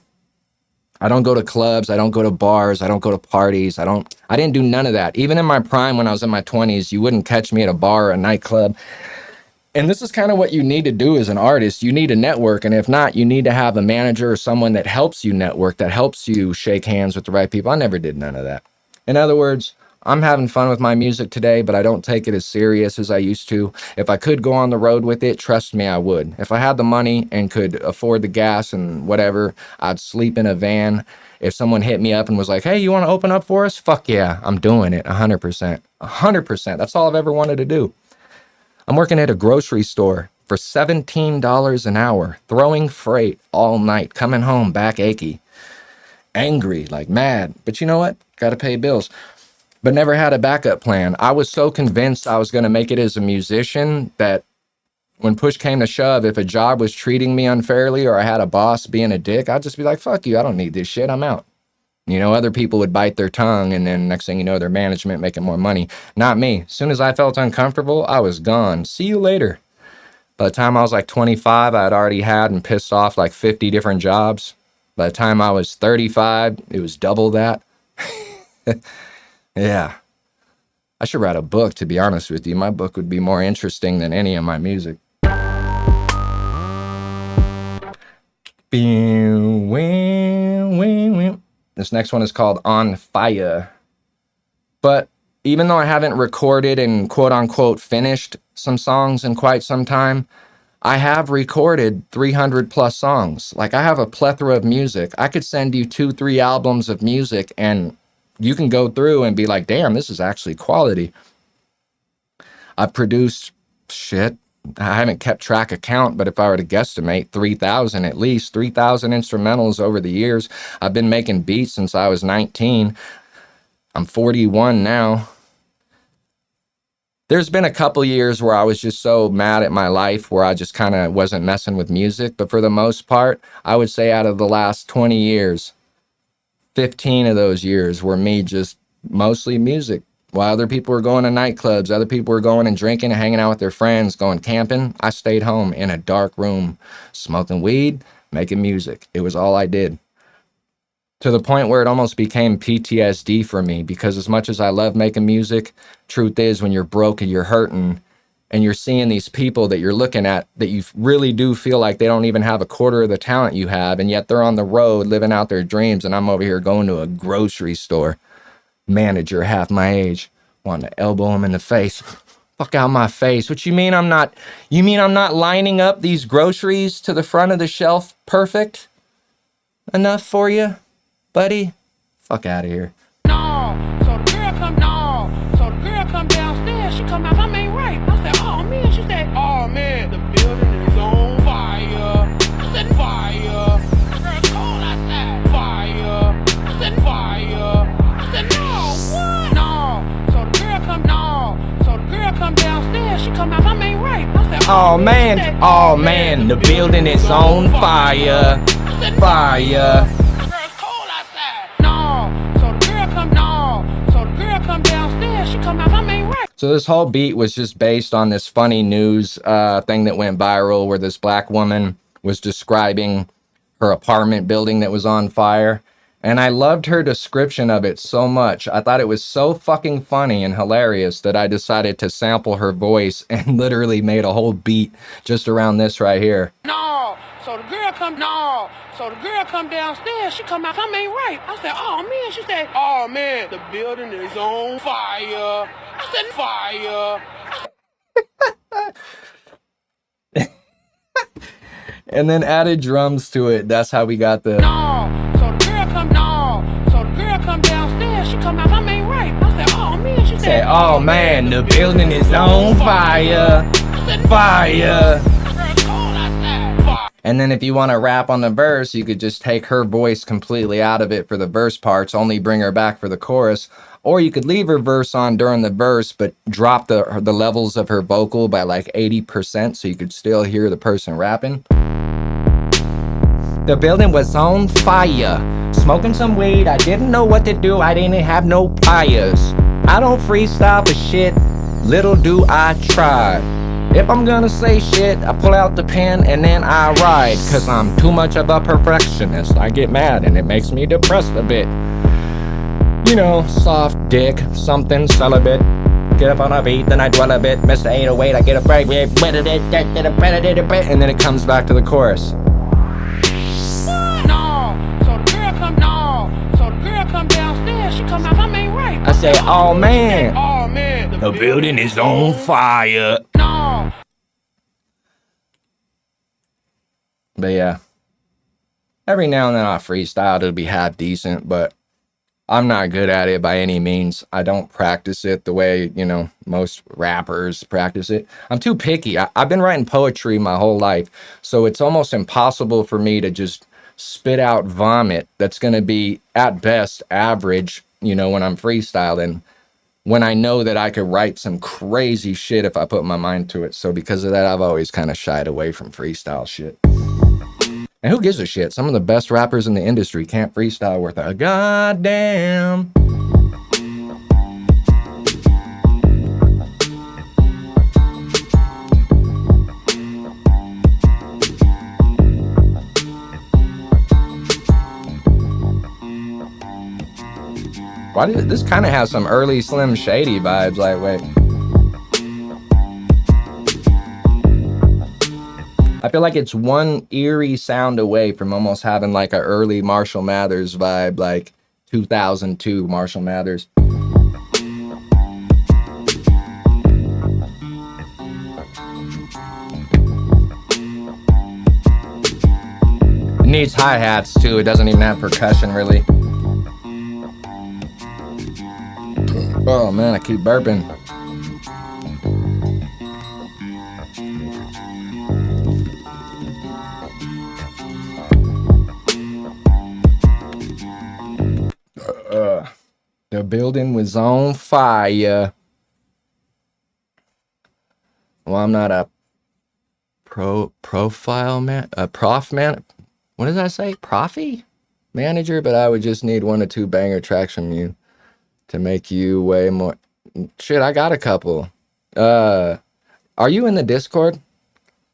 I don't go to clubs. I don't go to bars. I don't go to parties. I didn't do none of that. Even in my prime, when I was in my 20s, you wouldn't catch me at a bar or a nightclub. And this is kind of what you need to do as an artist. You need a network. And if not, you need to have a manager or someone that helps you network, that helps you shake hands with the right people. I never did none of that. In other words, I'm having fun with my music today, but I don't take it as serious as I used to. If I could go on the road with it, trust me, I would. If I had the money and could afford the gas and whatever, I'd sleep in a van. If someone hit me up and was like, hey, you want to open up for us? Fuck yeah, I'm doing it 100%. 100%. That's all I've ever wanted to do. I'm working at a grocery store for $17 an hour, throwing freight all night, coming home back achy, angry, like mad. But you know what? Got to pay bills. But never had a backup plan. I was so convinced I was going to make it as a musician that when push came to shove, if a job was treating me unfairly or I had a boss being a dick, I'd just be like, fuck you, I don't need this shit, I'm out. You know, other people would bite their tongue, and then next thing you know, their management making more money. Not me. As soon as I felt uncomfortable, I was gone. See you later. By the time I was like 25, I had already had and pissed off like 50 different jobs. By the time I was 35, it was double that. Yeah. I should write a book, to be honest with you. My book would be more interesting than any of my music. This next one is called On Fire. But even though I haven't recorded and quote unquote finished some songs in quite some time, I have recorded 300 plus songs. Like, I have a plethora of music. I could send you 2-3 albums of music and you can go through and be like, damn, this is actually quality. I've produced shit. I haven't kept track of count, but if I were to guesstimate, 3,000 at least, 3,000 instrumentals over the years. I've been making beats since I was 19. I'm 41 now. There's been a couple years where I was just so mad at my life where I just kind of wasn't messing with music. But for the most part, I would say out of the last 20 years, 15 of those years were me just mostly music. While other people were going to nightclubs, other people were going and drinking and hanging out with their friends, going camping, I stayed home in a dark room, smoking weed, making music. It was all I did. To the point where it almost became PTSD for me, because as much as I love making music, truth is when you're broke and you're hurting and you're seeing these people that you're looking at that you really do feel like they don't even have a quarter of the talent you have, and yet they're on the road living out their dreams, and I'm over here going to a grocery store, manager half my age, wanting to elbow him in the face. Fuck out my face. What you mean I'm not lining up these groceries to the front of the shelf perfect enough for you, buddy? Fuck out of here. No, so the girl come downstairs, she come out, I ain't right. I said, oh man, she said, oh man, the building is on fire. I said, fire. The girl's cold outside. Fire. I said, fire. I said, no, what? So the girl come downstairs, she come out, I ain't right. I said, Oh man, the building is on fire. Fire. So this whole beat was just based on this funny news thing that went viral where this black woman was describing her apartment building that was on fire. And I loved her description of it so much. I thought it was so fucking funny and hilarious that I decided to sample her voice and literally made a whole beat just around this right here. So the girl come downstairs, she come out, I ain't right. I said, oh man, she said, oh man, the building is on fire. I said, fire. And then added drums to it. That's how we got the... So the girl come downstairs, she come out, I ain't right. I said, oh man, she said, oh man, the building is on fire. Fire. And then if you want to rap on the verse, you could just take her voice completely out of it for the verse parts, only bring her back for the chorus. Or you could leave her verse on during the verse, but drop the levels of her vocal by like 80% so you could still hear the person rapping. The building was on fire. Smoking some weed, I didn't know what to do, I didn't have no pliers. I don't freestyle for shit, little do I try. If I'm gonna say shit, I pull out the pen and then I write. Cause I'm too much of a perfectionist. I get mad and it makes me depressed a bit. You know, soft dick, something celibate. Get up on a beat, then I dwell a bit. Mr. 808, I get a break, and then it comes back to the chorus. So the girl come downstairs, she come out, I ain't right. I say, oh man, the building is on fire. But yeah, every now and then I freestyle, it'll be half decent, but I'm not good at it by any means. I don't practice it the way, you know, most rappers practice it. I'm too picky. I've been writing poetry my whole life, so it's almost impossible for me to just spit out vomit that's going to be, at best, average, you know, when I'm freestyling, when I know that I could write some crazy shit if I put my mind to it. So because of that, I've always kind of shied away from freestyle shit. And who gives a shit? Some of the best rappers in the industry can't freestyle worth a goddamn. Why did this kind of have some early Slim Shady vibes? Like, wait. I feel like it's one eerie sound away from almost having like an early Marshall Mathers vibe, like 2002 Marshall Mathers. It needs hi-hats too. It doesn't even have percussion really. Oh man, I keep burping. The building was on fire. Well, I'm not a profile man, a prof man. What does that say? Profi manager, but I would just need 1 or 2 banger tracks from you to make you way more. Shit, I got a couple. Are you in the Discord?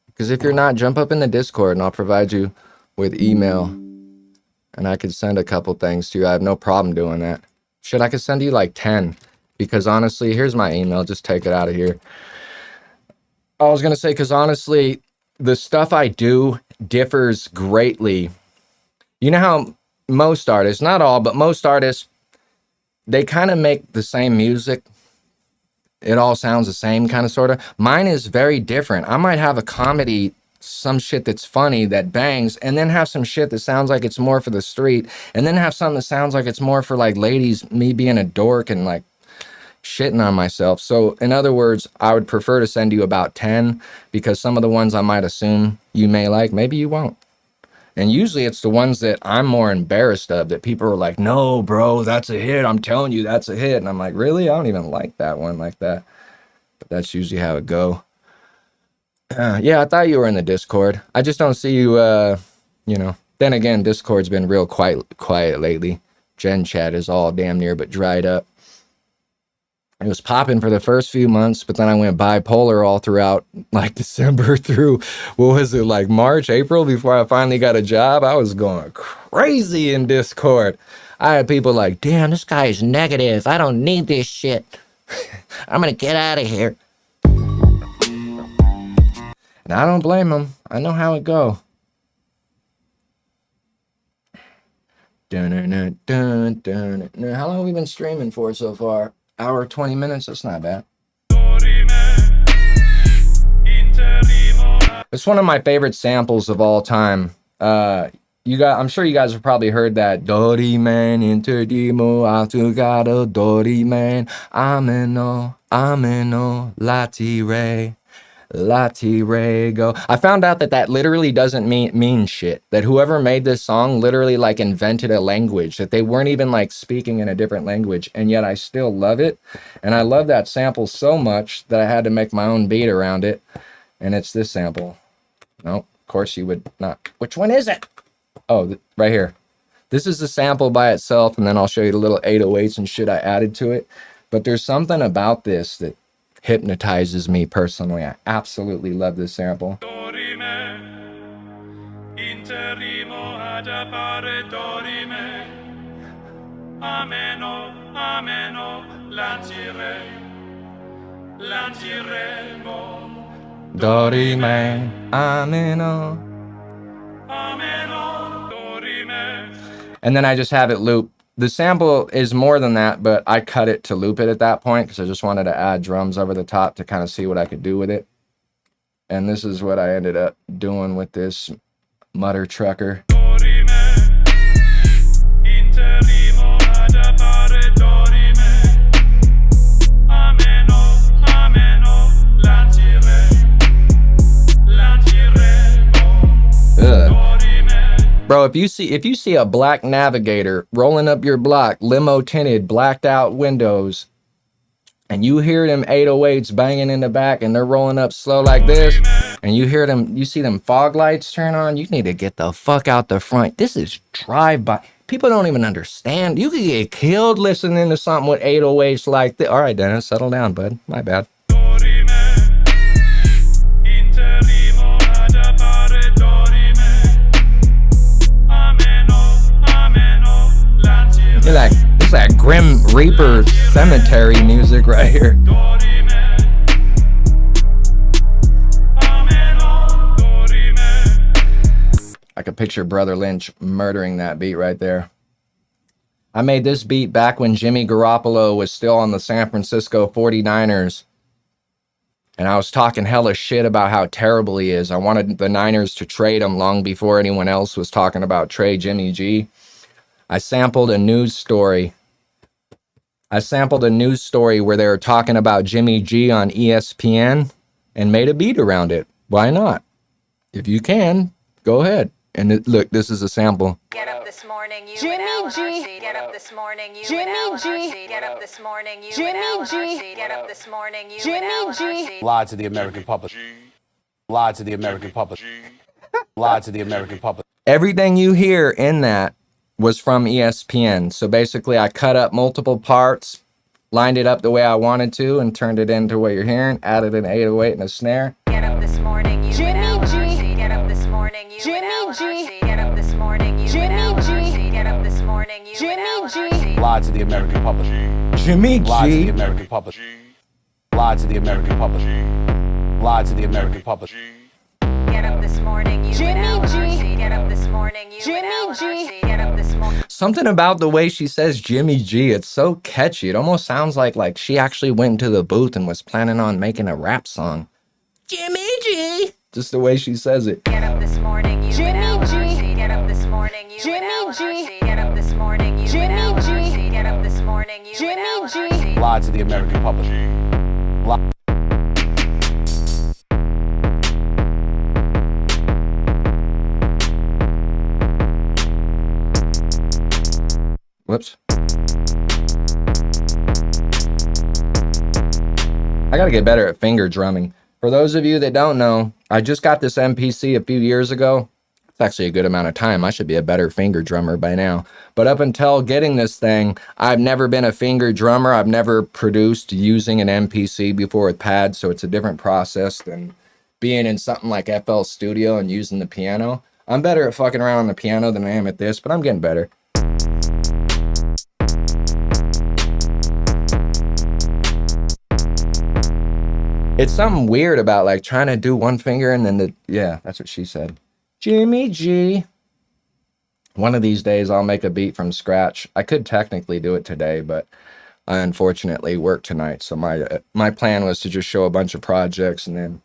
Because if you're not, jump up in the Discord and I'll provide you with email and I could send a couple things to you. I have no problem doing that. Shit, I could send you like 10 because honestly, here's my email. Just take it out of here. I was going to say, because honestly, the stuff I do differs greatly. You know how most artists, not all, but most artists, they kind of make the same music. It all sounds the same, kind of, sort of. Mine is very different. I might have a comedy, some shit that's funny, that bangs, and then have some shit that sounds like it's more for the street, and then have something that sounds like it's more for, like, ladies, me being a dork and, like, shitting on myself. So, in other words, I would prefer to send you about 10, because some of the ones I might assume you may like, maybe you won't. And usually it's the ones that I'm more embarrassed of, that people are like, no, bro, that's a hit. I'm telling you, that's a hit. And I'm like, really? I don't even like that one like that. But that's usually how it go. Yeah, I thought you were in the Discord. I just don't see you, you know. Then again, Discord's been real quiet lately. Gen chat is all damn near but dried up. It was popping for the first few months, but then I went bipolar all throughout, like December through, what was it, like March, April, before I finally got a job. I was going crazy in Discord. I had people like, damn, this guy is negative. I don't need this shit. I'm going to get out of here. And I don't blame him. I know how it go. Dun, dun, dun, dun, dun, dun. How long have we been streaming for so far? Hour, 20 minutes? That's not bad. It's one of my favorite samples of all time. I'm sure you guys have probably heard that. Doriman interdimo atugado Doriman ameno latire go. I found out that literally doesn't mean shit. That whoever made this song literally like invented a language, that they weren't even like speaking in a different language, and yet I still love it. And I love that sample so much that I had to make my own beat around it. And it's this sample. Nope, of course you would not. Which one is it? Oh, right here. This is the sample by itself, and then I'll show you the little 808s and shit I added to it. But there's something about this that hypnotizes me personally. I absolutely love this sample. Dorime, ameno. And then I just have it loop. The sample is more than that, but I cut it to loop it at that point because I just wanted to add drums over the top to kind of see what I could do with it. And this is what I ended up doing with this mutter trucker. Bro, if you see a black Navigator rolling up your block, limo tinted, blacked out windows, and you hear them 808s banging in the back and they're rolling up slow like this, and you see them fog lights turn on, you need to get the fuck out the front. This is drive-by. People don't even understand. You could get killed listening to something with 808s like this. All right, Dennis, settle down, bud. My bad. It's that Grim Reaper cemetery music right here. I could picture Brother Lynch murdering that beat right there. I made this beat back when Jimmy Garoppolo was still on the San Francisco 49ers. And I was talking hella shit about how terrible he is. I wanted the Niners to trade him long before anyone else was talking about trade Jimmy G. I sampled a news story. where they were talking about Jimmy G on ESPN and made a beat around it. Why not? If you can, go ahead. And look, this is a sample. Get up this morning, you Jimmy and Alan G. RC. Get up this morning, you Jimmy and Alan G. RC. Get up this morning, you Jimmy and Alan G. RC. Get up this morning, you Jimmy and Alan G. RC. Lied to the American public. Lied to the American public. Lied to the American public. Everything you hear in that was from ESPN. So basically, I cut up multiple parts, lined it up the way I wanted to, and turned it into what you're hearing. Added an 808 and a snare. Get up this morning, you Jimmy and Alan G. RC. Get up this morning, you Jimmy and Alan G. RC. Get up this morning, you Jimmy and Alan G. RC. Get up this morning, you Jimmy and Alan G. RC. Lied to the American public. Jimmy Lied to the G. American public. Lied to the American public. Lied to the American public. Get up this morning, you Jimmy and Alan G. RC. Get up this morning, you Jimmy and Alan G. RC. Get up this morning. Something about the way she says Jimmy G, it's so catchy. It almost sounds like she actually went into the booth and was planning on making a rap song. Jimmy G. Just the way she says it. Get up this morning, you Jimmy and Alan G. RC. Get up this morning, you Jimmy and Alan G. RC. Get up this morning, you Jimmy and Alan G. RC. Get up this morning, you Jimmy and Alan G. RC. Lied to the American public. Whoops. I gotta get better at finger drumming. For those of you that don't know, I just got this MPC a few years ago. It's actually a good amount of time. I should be a better finger drummer by now. But up until getting this thing, I've never been a finger drummer. I've never produced using an MPC before with pads, so it's a different process than being in something like FL Studio and using the piano. I'm better at fucking around on the piano than I am at this, but I'm getting better. It's something weird about like trying to do one finger and then yeah, that's what she said. Jimmy G. One of these days I'll make a beat from scratch. I could technically do it today, but I unfortunately work tonight. So my plan was to just show a bunch of projects and then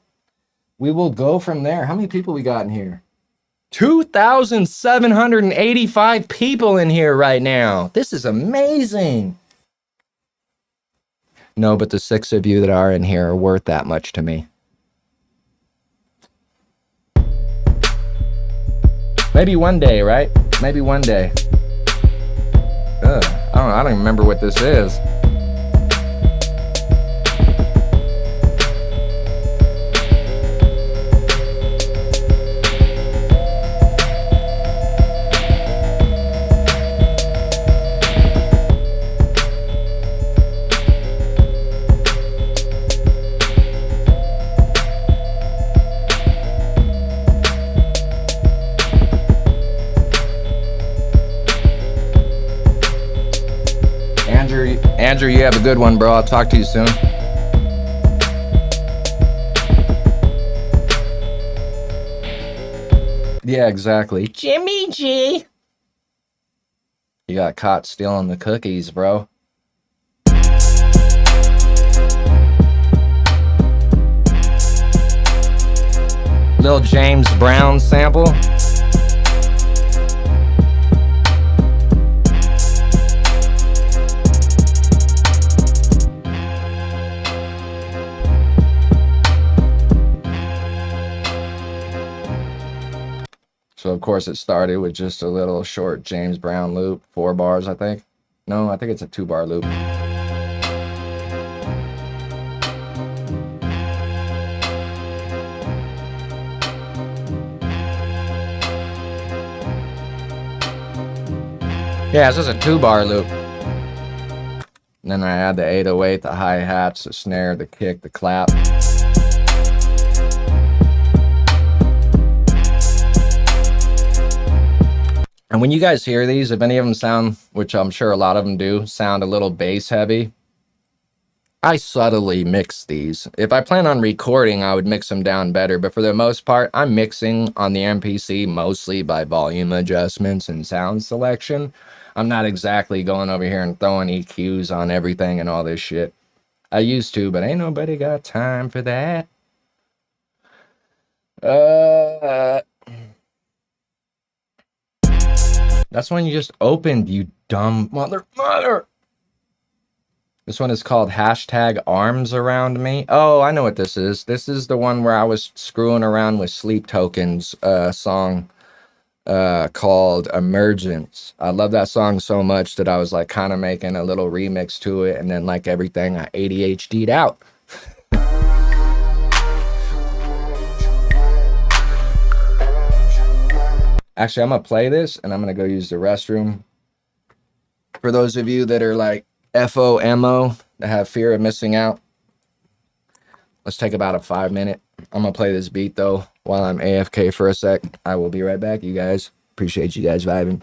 we will go from there. How many people we got in here? 2,785 people in here right now. This is amazing. No, but the 6 of you that are in here are worth that much to me. Maybe one day, right? Maybe one day. I don't even remember what this is. Andrew, you have a good one, bro. I'll talk to you soon. Yeah, exactly. Jimmy G. You got caught stealing the cookies, bro. Little James Brown sample. So of course it started with just a little short James Brown loop, 4 bars, I think. No, I think it's a 2-bar loop. Yeah, it's just a 2-bar loop. And then I add the 808, the hi-hats, the snare, the kick, the clap. And when you guys hear these, if any of them sound, which I'm sure a lot of them do, sound a little bass heavy, I subtly mix these. If I plan on recording, I would mix them down better. But for the most part, I'm mixing on the MPC mostly by volume adjustments and sound selection. I'm not exactly going over here and throwing EQs on everything and all this shit. I used to, but ain't nobody got time for that. That's one you just opened, you dumb mother. This one is called hashtag arms around me. Oh, I know what this is. This is the one where I was screwing around with Sleep Tokens song. called Emergence. I love that song so much that I was like kind of making a little remix to it, and then like everything I ADHD'd out. Actually, I'm gonna play this and I'm gonna go use the restroom. For those of you that are like FOMO, that have fear of missing out, let's take about a 5-minute. I'm gonna play this beat though while I'm AFK for a sec. I will be right back, you guys. Appreciate you guys vibing.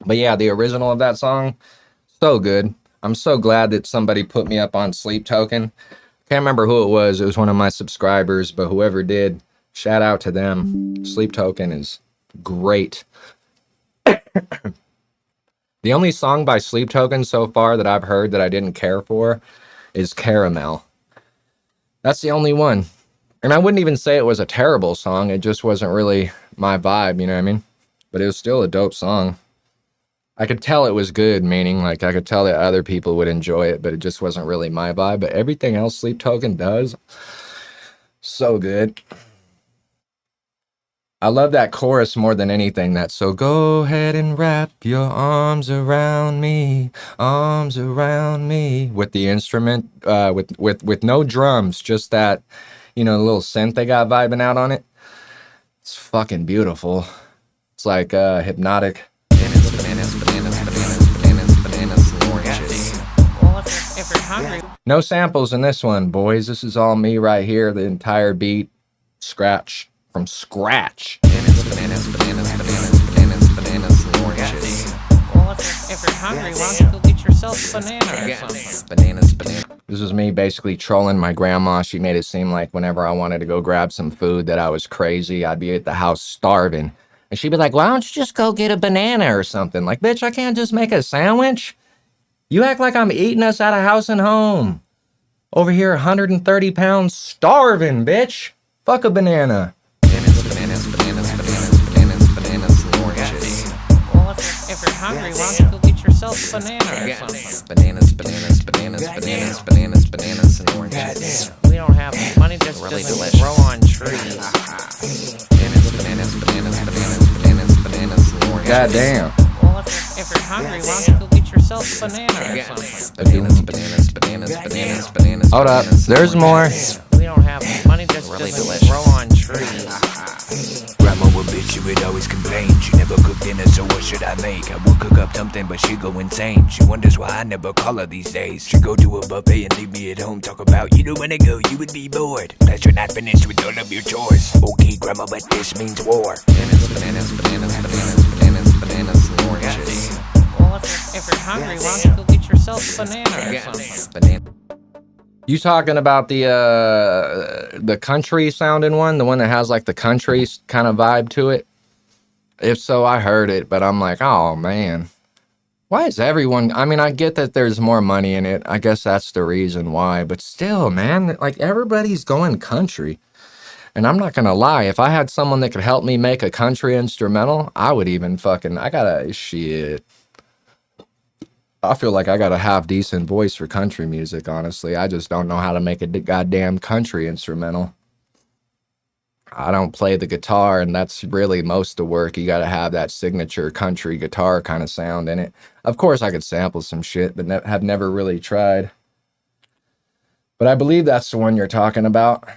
But yeah, the original of that song, so good. I'm so glad that somebody put me up on Sleep Token. Can't remember who it was. It was one of my subscribers, but whoever did, shout out to them. Sleep Token is great. The only song by Sleep Token so far that I've heard that I didn't care for is Caramel. That's the only one. And I wouldn't even say it was a terrible song. It just wasn't really my vibe, you know what I mean? But it was still a dope song. I could tell it was good, meaning like I could tell that other people would enjoy it, but it just wasn't really my vibe. But everything else Sleep Token does, so good. I love that chorus more than anything. That so go ahead and wrap your arms around me, with the instrument, with no drums, just that, you know, little synth they got vibing out on it. It's fucking beautiful. It's like hypnotic. Well, if you're hungry, No samples in this one, boys. This is all me right here. The entire beat, scratch from scratch. well, if you're hungry, why don't you go get yourself a banana or something? This is me basically trolling my grandma. She made it seem like whenever I wanted to go grab some food that I was crazy. I'd be at the house starving. And she'd be like, why don't you just go get a banana or something? Like, bitch, I can't just make a sandwich. You act like I'm eating us out of house and home. Over here, 130 pounds, starving, bitch. Fuck a banana. Well, if you're hungry, why don't you go get yourself a banana or something? We don't have money, just Really doesn't delicious. grow on trees. God damn. Well, if you're hungry, why don't you go get yourself a banana or something? Hold up, there's more. We don't have money, just doesn't grow on trees. Grandma would bitch, she would always complain. She never cooked dinner, so what should I make? I would cook up something, but she'd go insane. She wonders why I never call her these days. She'd go to a buffet and leave me at home. Talk about, you don't wanna go, you would be bored. Plus you're not finished with all of your chores. Okay, Grandma, but this means war. Well, if you're hungry, why don't you go get yourself a banana or something? You talking about the country sounding one, the one that has like the country kind of vibe to it? If so, I heard it, but I'm like, oh man, why is everyone? I mean, I get that there's more money in it. I guess that's the reason why, but still, man, like everybody's going country. And I'm not gonna lie, if I had someone that could help me make a country instrumental, I would even shit. I feel like I got a half decent voice for country music, honestly. I just don't know how to make a goddamn country instrumental. I don't play the guitar, and that's really most of the work. You gotta have that signature country guitar kind of sound in it. Of course, I could sample some shit, but have never really tried. But I believe that's the one you're talking about,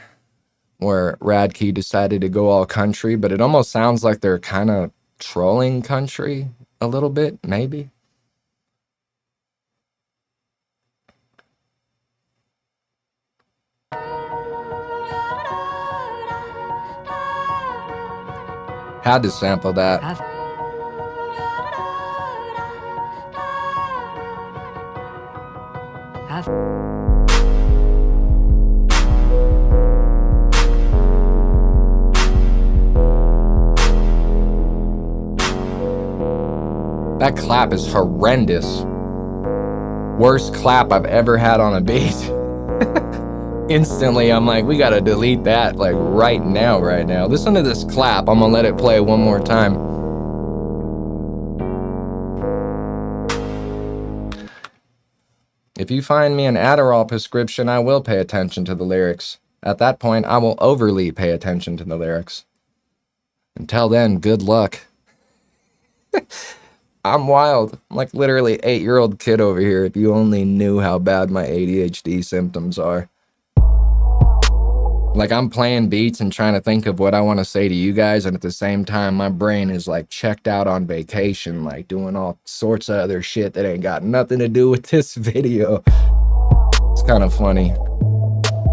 where Radke decided to go all country, but it almost sounds like they're kind of trolling country a little bit, maybe. Had to sample that. That clap is horrendous. Worst clap I've ever had on a beat. Instantly, I'm like, we gotta delete that, like right now. Listen to this clap. I'm gonna let it play one more time. If you find me an Adderall prescription, I will pay attention to the lyrics. At that point, I will overly pay attention to the lyrics. Until then, good luck. I'm wild. I'm like literally 8-year-old kid over here if you only knew how bad my ADHD symptoms are. Like, I'm playing beats and trying to think of what I want to say to you guys, and at the same time, my brain is like checked out on vacation, like doing all sorts of other shit that ain't got nothing to do with this video. It's kind of funny.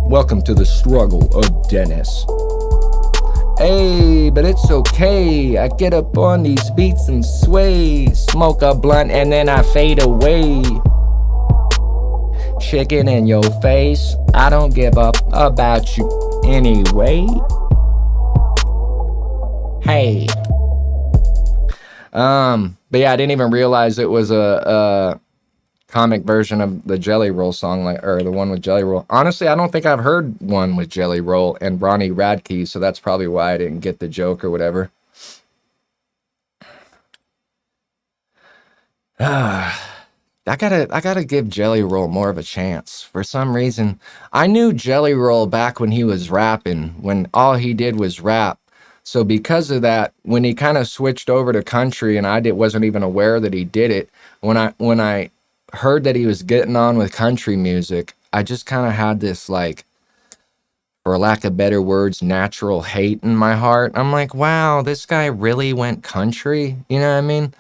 Welcome to the struggle of Dennis. Hey, but it's okay. I get up on these beats and sway, smoke a blunt and then I fade away. Chicken in your face, I don't give up about you anyway. Hey. But yeah, I didn't even realize it was a comic version of the Jelly Roll song, like, or the one with Jelly Roll. Honestly, I don't think I've heard one with Jelly Roll and Ronnie Radke, so that's probably why I didn't get the joke or whatever. I gotta give Jelly Roll more of a chance. For some reason, I knew Jelly Roll back when he was rapping, when all he did was rap. So because of that, when he kind of switched over to country, and wasn't even aware that he did it, when I heard that he was getting on with country music, I just kind of had this like for lack of better words, natural hate in my heart. I'm like, wow, this guy really went country. You know what I mean?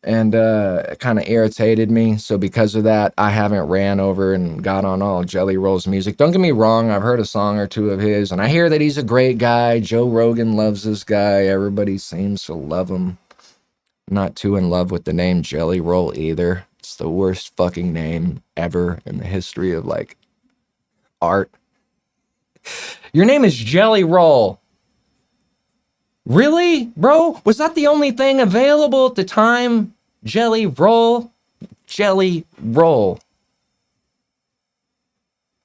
And it kind of irritated me. So because of that, I haven't ran over and got on all Jelly Roll's music. Don't get me wrong, I've heard a song or two of his, and I hear that he's a great guy. Joe Rogan loves this guy. Everybody seems to love him. Not too in love with the name Jelly Roll either. It's the worst fucking name ever in the history of, like, art. Your name is Jelly Roll. Really, bro? Was that the only thing available at the time? Jelly Roll? Jelly Roll.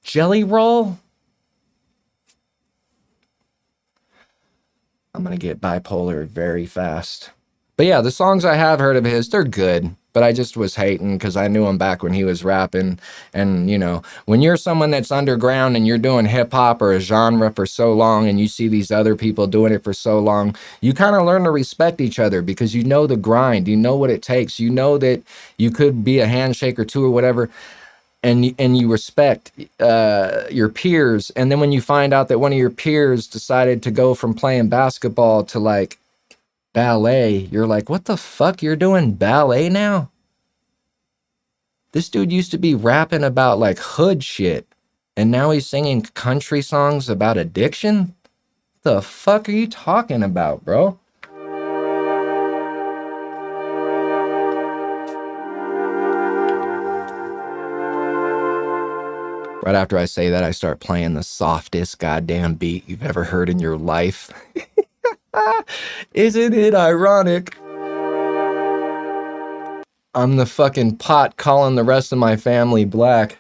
Jelly Roll? I'm gonna get bipolar very fast. But yeah, the songs I have heard of his, they're good. But I just was hating because I knew him back when he was rapping. And, you know, when you're someone that's underground and you're doing hip-hop or a genre for so long and you see these other people doing it for so long, you kind of learn to respect each other because you know the grind. You know what it takes. You know that you could be a handshake or two or whatever, and you respect your peers. And then when you find out that one of your peers decided to go from playing basketball to, like, ballet, you're like, what the fuck? You're doing ballet now? This dude used to be rapping about like hood shit, and now he's singing country songs about addiction? The fuck are you talking about, bro? Right after I say that, I start playing the softest goddamn beat you've ever heard in your life. Isn't it ironic? I'm the fucking pot calling the rest of my family black.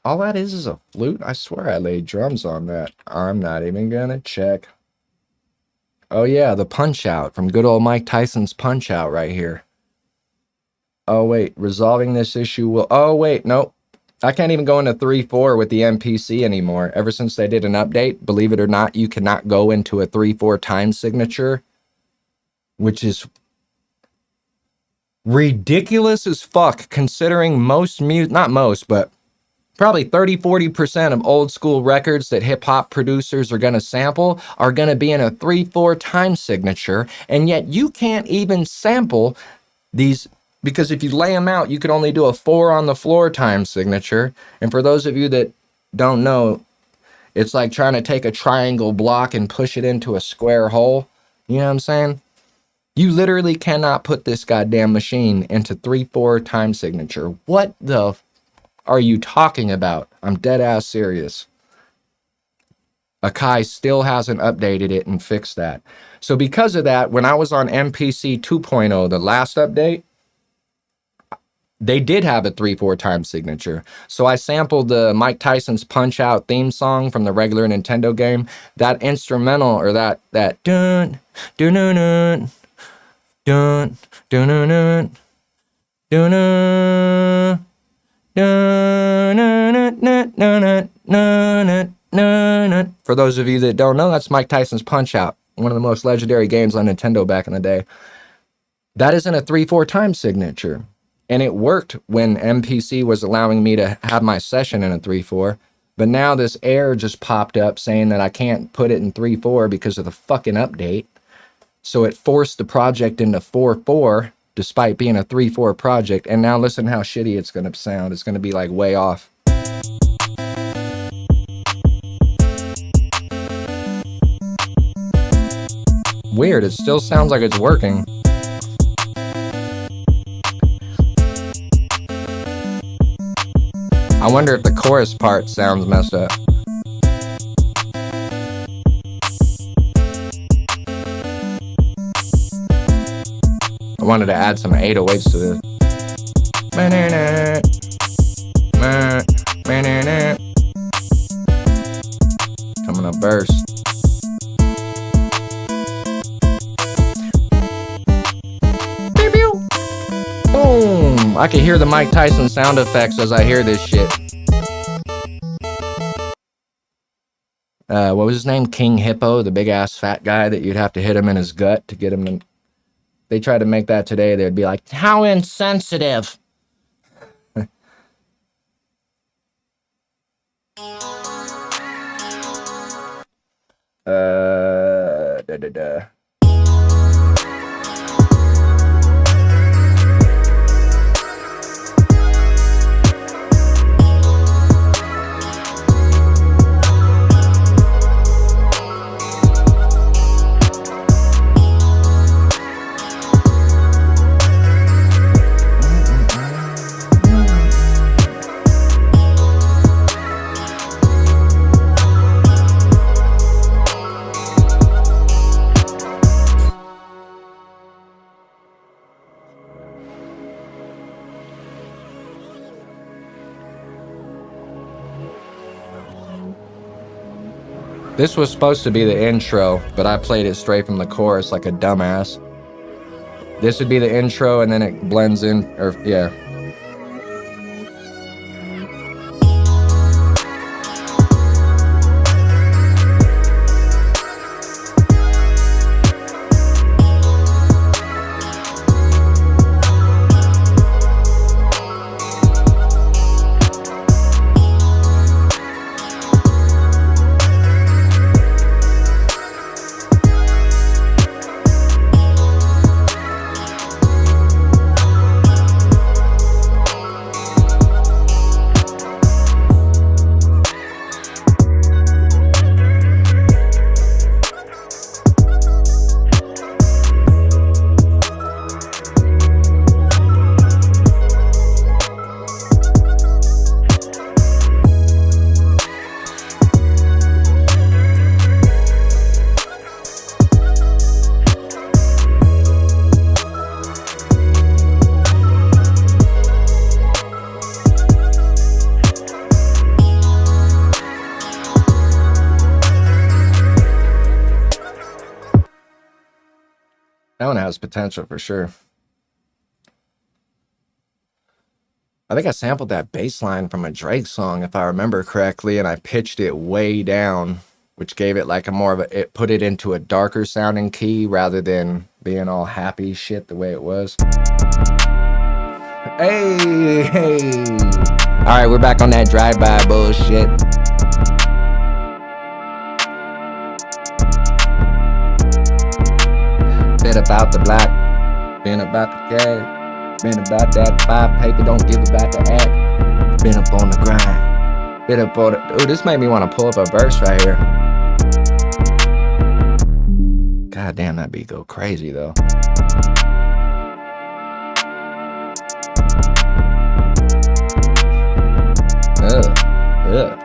All that is a flute? I swear I laid drums on that. I'm not even gonna check. Oh yeah, the Punch-Out from good old Mike Tyson's Punch-Out right here. Oh wait, resolving this issue will... Oh wait, nope. I can't even go into 3.4 with the MPC anymore. Ever since they did an update, believe it or not, you cannot go into a 3.4 time signature, which is ridiculous as fuck considering most music... Not most, but... probably 30-40% of old school records that hip-hop producers are going to sample are going to be in a 3/4 time signature, and yet you can't even sample these, because if you lay them out, you can only do a 4 on the floor time signature. And for those of you that don't know, it's like trying to take a triangle block and push it into a square hole. You know what I'm saying? You literally cannot put this goddamn machine into 3/4 time signature. What the are you talking about? I'm dead ass serious. Akai still hasn't updated it and fixed that. So because of that, when I was on MPC 2.0, the last update, they did have a 3/4 time signature. So I sampled the Mike Tyson's Punch-Out theme song from the regular Nintendo game. That instrumental, or that dun dun dun dun dun dun dun dun dun. For those of you that don't know, that's Mike Tyson's Punch-Out, one of the most legendary games on Nintendo back in the day. That isn't a 3/4 time signature, and it worked when MPC was allowing me to have my session in a 3/4, but now this error just popped up saying that I can't put it in 3/4 because of the fucking update, so it forced the project into 4/4, despite being a 3/4 project. And now listen how shitty it's going to sound. It's going to be like way off. Weird, it still sounds like it's working. I wonder if the chorus part sounds messed up. I wanted to add some 808s to this. Coming up burst. Boom! I can hear the Mike Tyson sound effects as I hear this shit. what was his name? King Hippo, the big ass fat guy that you'd have to hit him in his gut to get him to. They tried to make that today. They'd be like, how insensitive. Da da da. This was supposed to be the intro, but I played it straight from the chorus like a dumbass. This would be the intro, and then it blends in, or yeah. That one has potential for sure. I think I sampled that bass line from a Drake song, if I remember correctly, and I pitched it way down, which gave it like a more of a, it put it into a darker sounding key rather than being all happy shit the way it was. Hey, hey. All right, we're back on that drive-by bullshit. Been about the black, been about the cash, been about that five paper, don't give about the act. Been up on the grind, been up on the, ooh, this made me want to pull up a verse right here. God damn, that beat go crazy though. Ugh.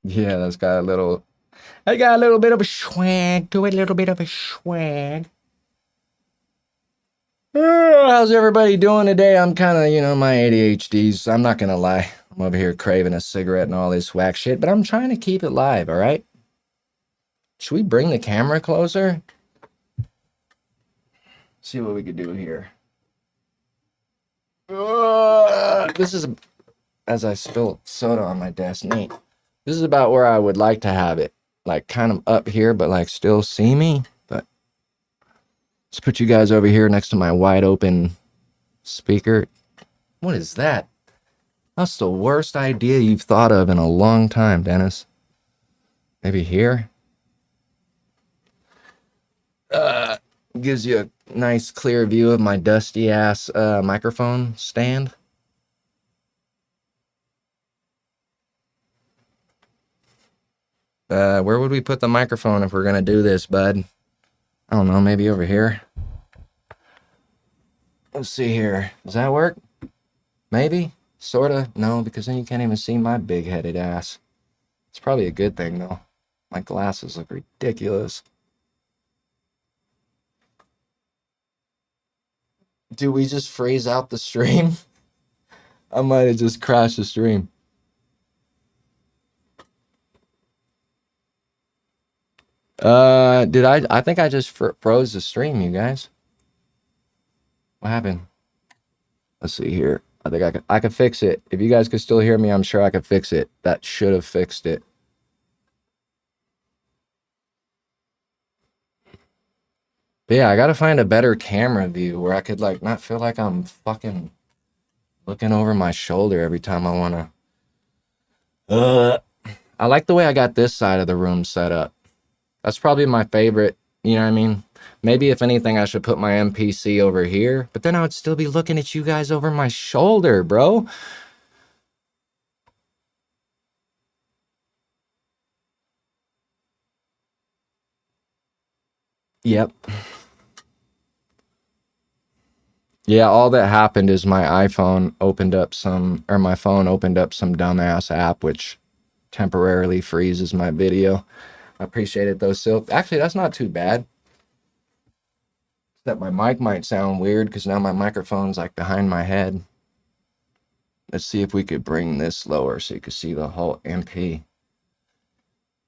Yeah, that's got a little, I got a little bit of a swag to it, a little bit of a swag. How's everybody doing today? I'm kind of, you know, my ADHD's, I'm not going to lie. I'm over here craving a cigarette and all this whack shit, but I'm trying to keep it live, all right? Should we bring the camera closer? See what we could do here. This is, as I spilled soda on my desk, neat. This is about where I would like to have it. Like kind of up here, but like still see me. But let's put you guys over here next to my wide open speaker. What is that? That's the worst idea you've thought of in a long time, Dennis. Maybe here? Gives you a nice clear view of my dusty ass microphone stand. Where would we put the microphone if we're gonna do this, bud? I don't know, maybe over here. Let's see here. Does that work? Maybe? Sorta? No, because then you can't even see my big-headed ass. It's probably a good thing, though. My glasses look ridiculous. Do we just freeze out the stream? I might have just crashed the stream. I think I just froze the stream, you guys. What happened? Let's see here. I think I could fix it. If you guys could still hear me, I'm sure I could fix it. That should have fixed it. But yeah, I gotta find a better camera view where I could like not feel like I'm fucking looking over my shoulder every time I wanna. I like the way I got this side of the room set up. That's probably my favorite, you know what I mean? Maybe if anything, I should put my MPC over here, but then I would still be looking at you guys over my shoulder, bro. Yep. Yeah, all that happened is my iPhone opened up some, or my phone opened up some dumbass app, which temporarily freezes my video. I appreciate it though, Silk. Actually, that's not too bad. Except my mic might sound weird because now my microphone's like behind my head. Let's see if we could bring this lower so you can see the whole MP.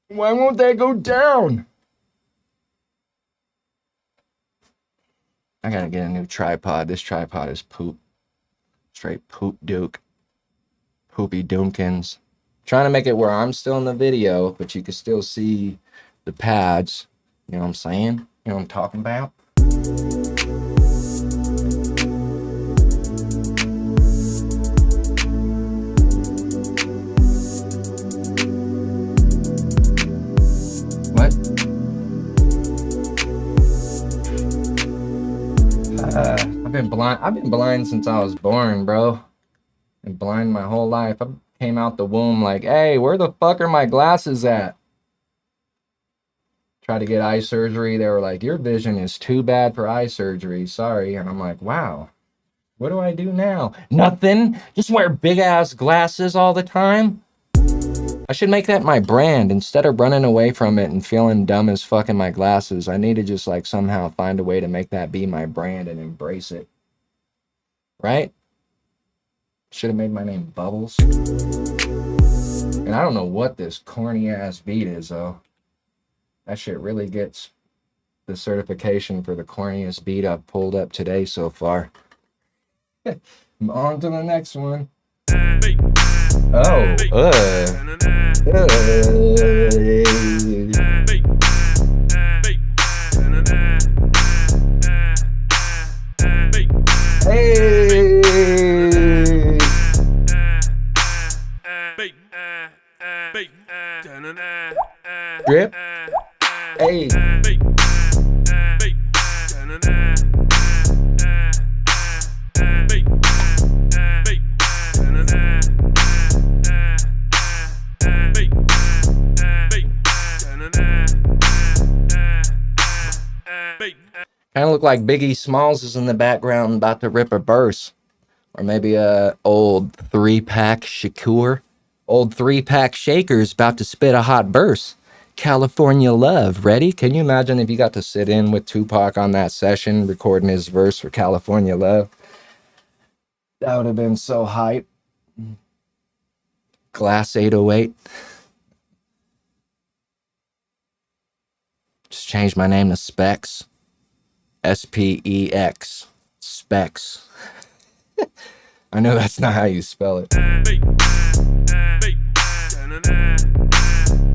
Why won't that go down? I gotta get a new tripod. This tripod is poop. Straight poop duke. Poopy doomkins. Trying to make it where I'm still in the video, but you can still see the pads. You know what I'm saying? You know what I'm talking about? What? I've been blind since I was born, bro. Been blind my whole life. I came out the womb like, hey, where the fuck are my glasses at? Tried to get eye surgery. They were like, your vision is too bad for eye surgery. Sorry. And I'm like, wow, what do I do now? Nothing. Just wear big ass glasses all the time. I should make that my brand. Instead of running away from it and feeling dumb as fuck in my glasses, I need to just like somehow find a way to make that be my brand and embrace it. Right? Should have made my name Bubbles. And I don't know what this corny ass beat is though. That shit really gets the certification for the corniest beat I've pulled up today so far. On to the next one. Oh, Hey. Drip. Hey. Kind of look like Biggie Smalls is in the background about to rip a verse. Or maybe a old 3-pack Shakur. Old 3-pack Shaker's about to spit a hot verse. California Love. Ready? Can you imagine if you got to sit in with Tupac on that session recording his verse for California Love? That would have been so hype. Glass 808. Just changed my name to Specs. SPEX. Specs. I know that's not how you spell it.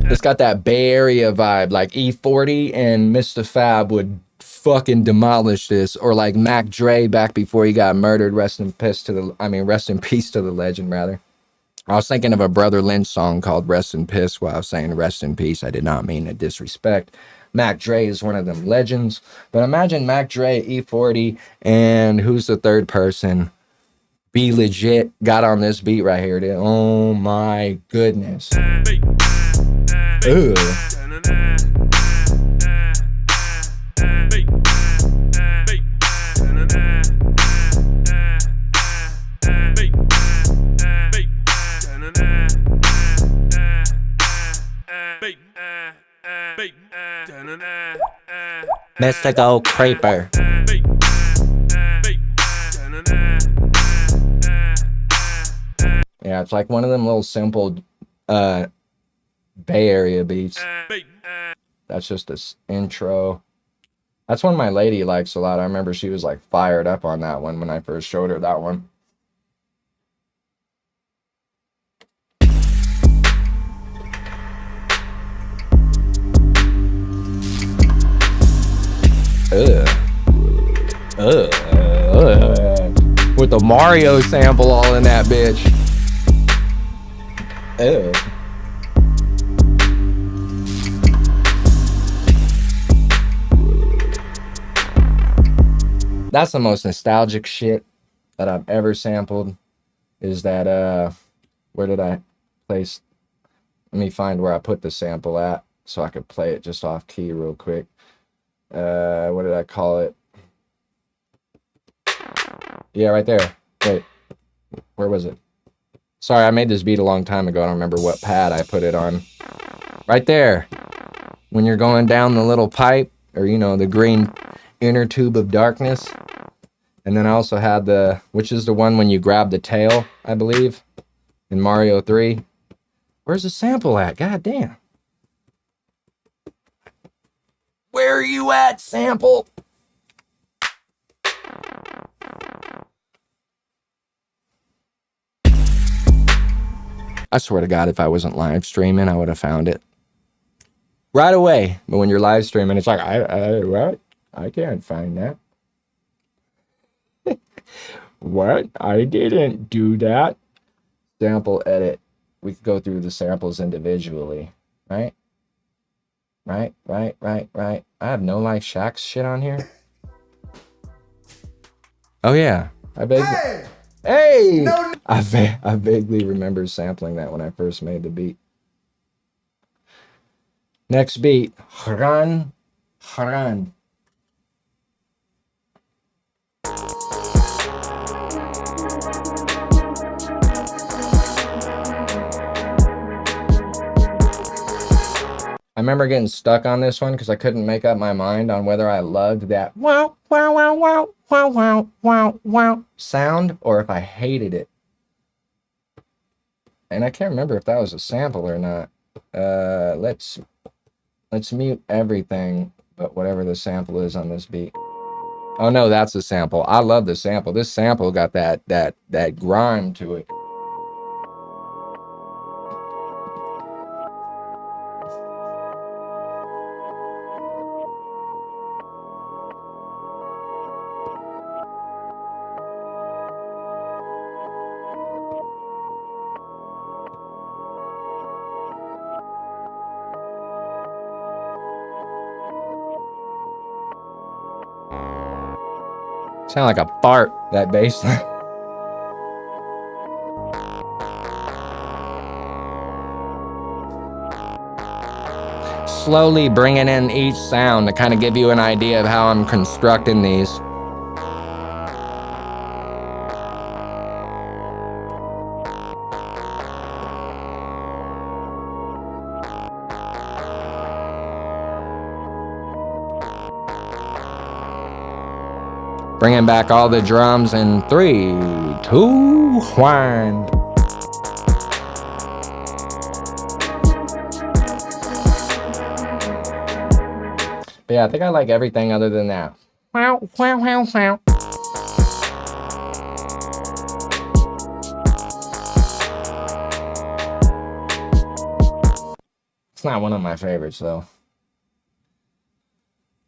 It's got that Bay Area vibe, like E40 and Mista Fab would fucking demolish this, or like Mac Dre back before he got murdered. Rest in peace to the legend, rather. I was thinking of a Brother Lynch song called Rest in Piss while I was saying rest in peace. I did not mean to disrespect. Mac Dre is one of them legends, but imagine Mac Dre, E40, and who's the third person? Be Legit got on this beat right here. Oh my goodness. Mystical Creeper. Yeah, it's like one of them little simple Bay Area beats. That's just this intro. That's one my lady likes a lot. I remember she was like fired up on that one when I first showed her that one. With the Mario sample all in that bitch. That's the most nostalgic shit that I've ever sampled. Is that where did I place? Let me find where I put the sample at so I could play it just off key real quick. What did I call it? Yeah, right there. Wait, where was it? Sorry, I made this beat a long time ago. I don't remember what pad I put it on. Right there. When you're going down the little pipe, or you know, the green inner tube of darkness. And then I also had the, which is the one when you grab the tail, I believe, in Mario 3. Where's the sample at? God damn. Where are you at, sample? I swear to God, if I wasn't live streaming, I would have found it right away. But when you're live streaming, it's like, what? I can't find that. What? I didn't do that. Sample edit. We could go through the samples individually, right? Right. I have no life Shaq's shit on here. Oh yeah, Hey! No. I vaguely remember sampling that when I first made the beat. Next beat, Haran. I remember getting stuck on this one because I couldn't make up my mind on whether I loved that wow, wow, wow, wow, wow, wow, wow, wow sound or if I hated it. And I can't remember if that was a sample or not. Let's mute everything but whatever the sample is on this beat. Oh no, that's a sample. I love the sample. This sample got that grime to it. Sound like a fart, that bass line. Slowly bringing in each sound to kind of give you an idea of how I'm constructing these. Bringing back all the drums in 3, 2, 1. But yeah, I think I like everything other than that. Wow, wow, wow, wow. It's not one of my favorites though.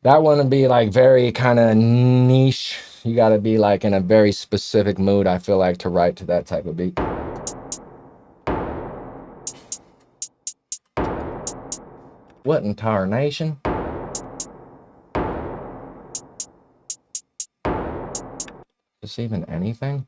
That one would be like very kind of niche. You got to be like in a very specific mood, I feel like, to write to that type of beat. What in tarnation? Is this even anything?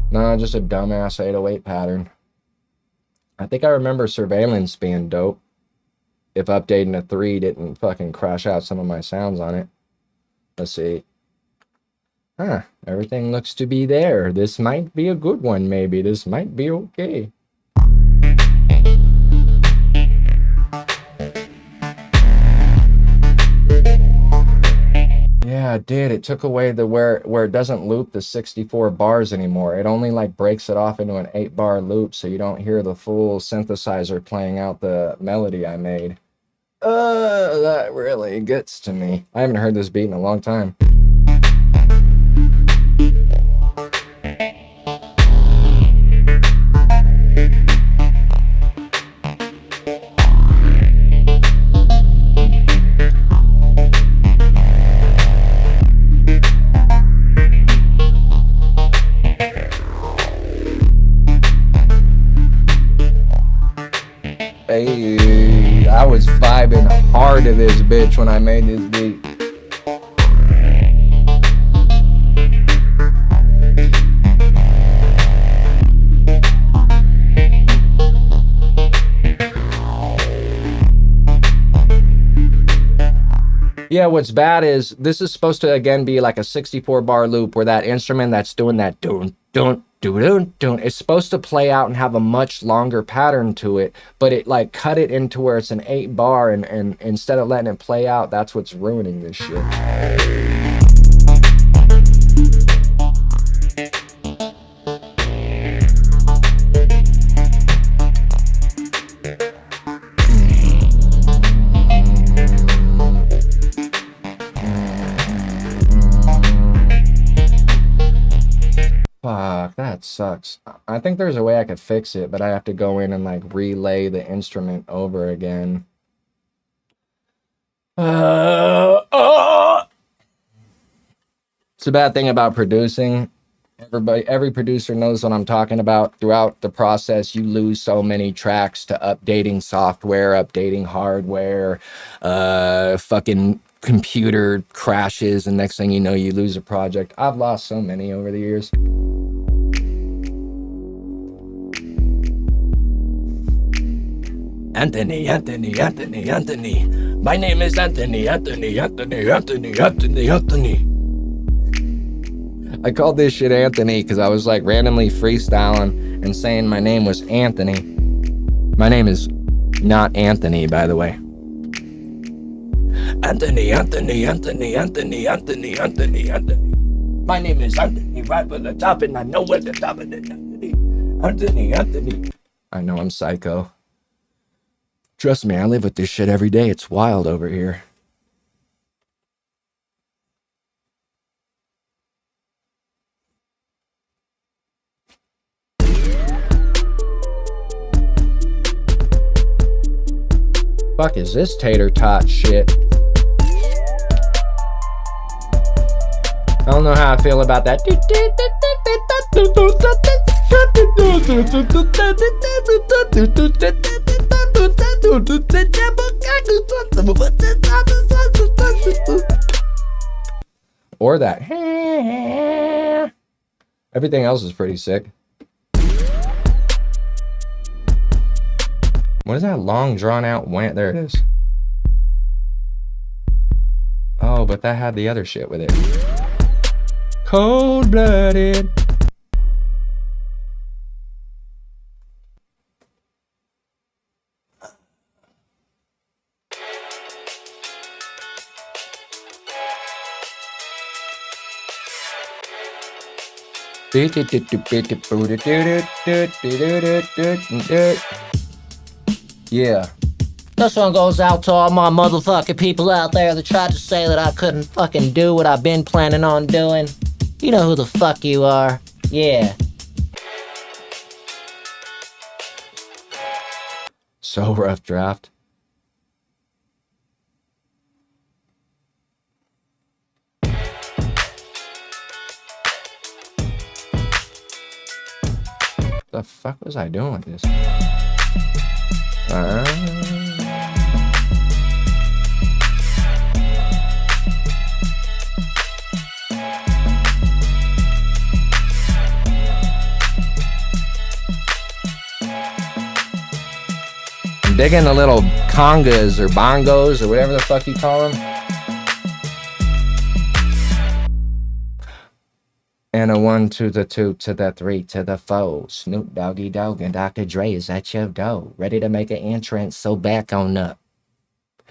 No, just a dumbass 808 pattern. I think I remember surveillance being dope. If updating a 3 didn't fucking crash out some of my sounds on it. Let's see. Huh, everything looks to be there. This might be a good one, maybe. This might be okay. Yeah, it did. It took away the where it doesn't loop the 64 bars anymore. It only like breaks it off into an 8-bar loop, so you don't hear the full synthesizer playing out the melody I made. That really gets to me. I haven't heard this beat in a long time. Hey, I was vibing hard to this bitch when I made this beat. Yeah, what's bad is this is supposed to again be like a 64-bar loop where that instrument that's doing that dun dun dun dun, it's supposed to play out and have a much longer pattern to it, but it like cut it into where it's an 8-bar, and instead of letting it play out, that's what's ruining this shit. Fuck, that sucks. I think there's a way I could fix it, but I have to go in and like relay the instrument over again. It's a bad thing about producing. Every producer knows what I'm talking about. Throughout the process, you lose so many tracks to updating software, updating hardware, fucking computer crashes, and next thing you know, you lose a project. I've lost so many over the years. Anthony. My name is Anthony. I called this shit Anthony because I was like randomly freestyling and saying my name was Anthony. My name is not Anthony, by the way. Anthony. My name is Anthony, right for the top, and I know where the top of the Anthony. I know I'm psycho. Trust me, I live with this shit every day. It's wild over here. Fuck is this tater tot shit? I don't know how I feel about that. Or that. Everything else is pretty sick. What is that long drawn out went? There it is. Oh, but that had the other shit with it. Cold-blooded. Yeah. This one goes out to all my motherfucking people out there that tried to say that I couldn't fucking do what I've been planning on doing. You know who the fuck you are. Yeah. So rough draft. The fuck was I doing with this? digging the little congas or bongos or whatever the fuck you call them. And a 1 to the 2 to the 3 to the 4. Snoop Doggy Dogg and Dr. Dre is at your door, ready to make an entrance, so back on up.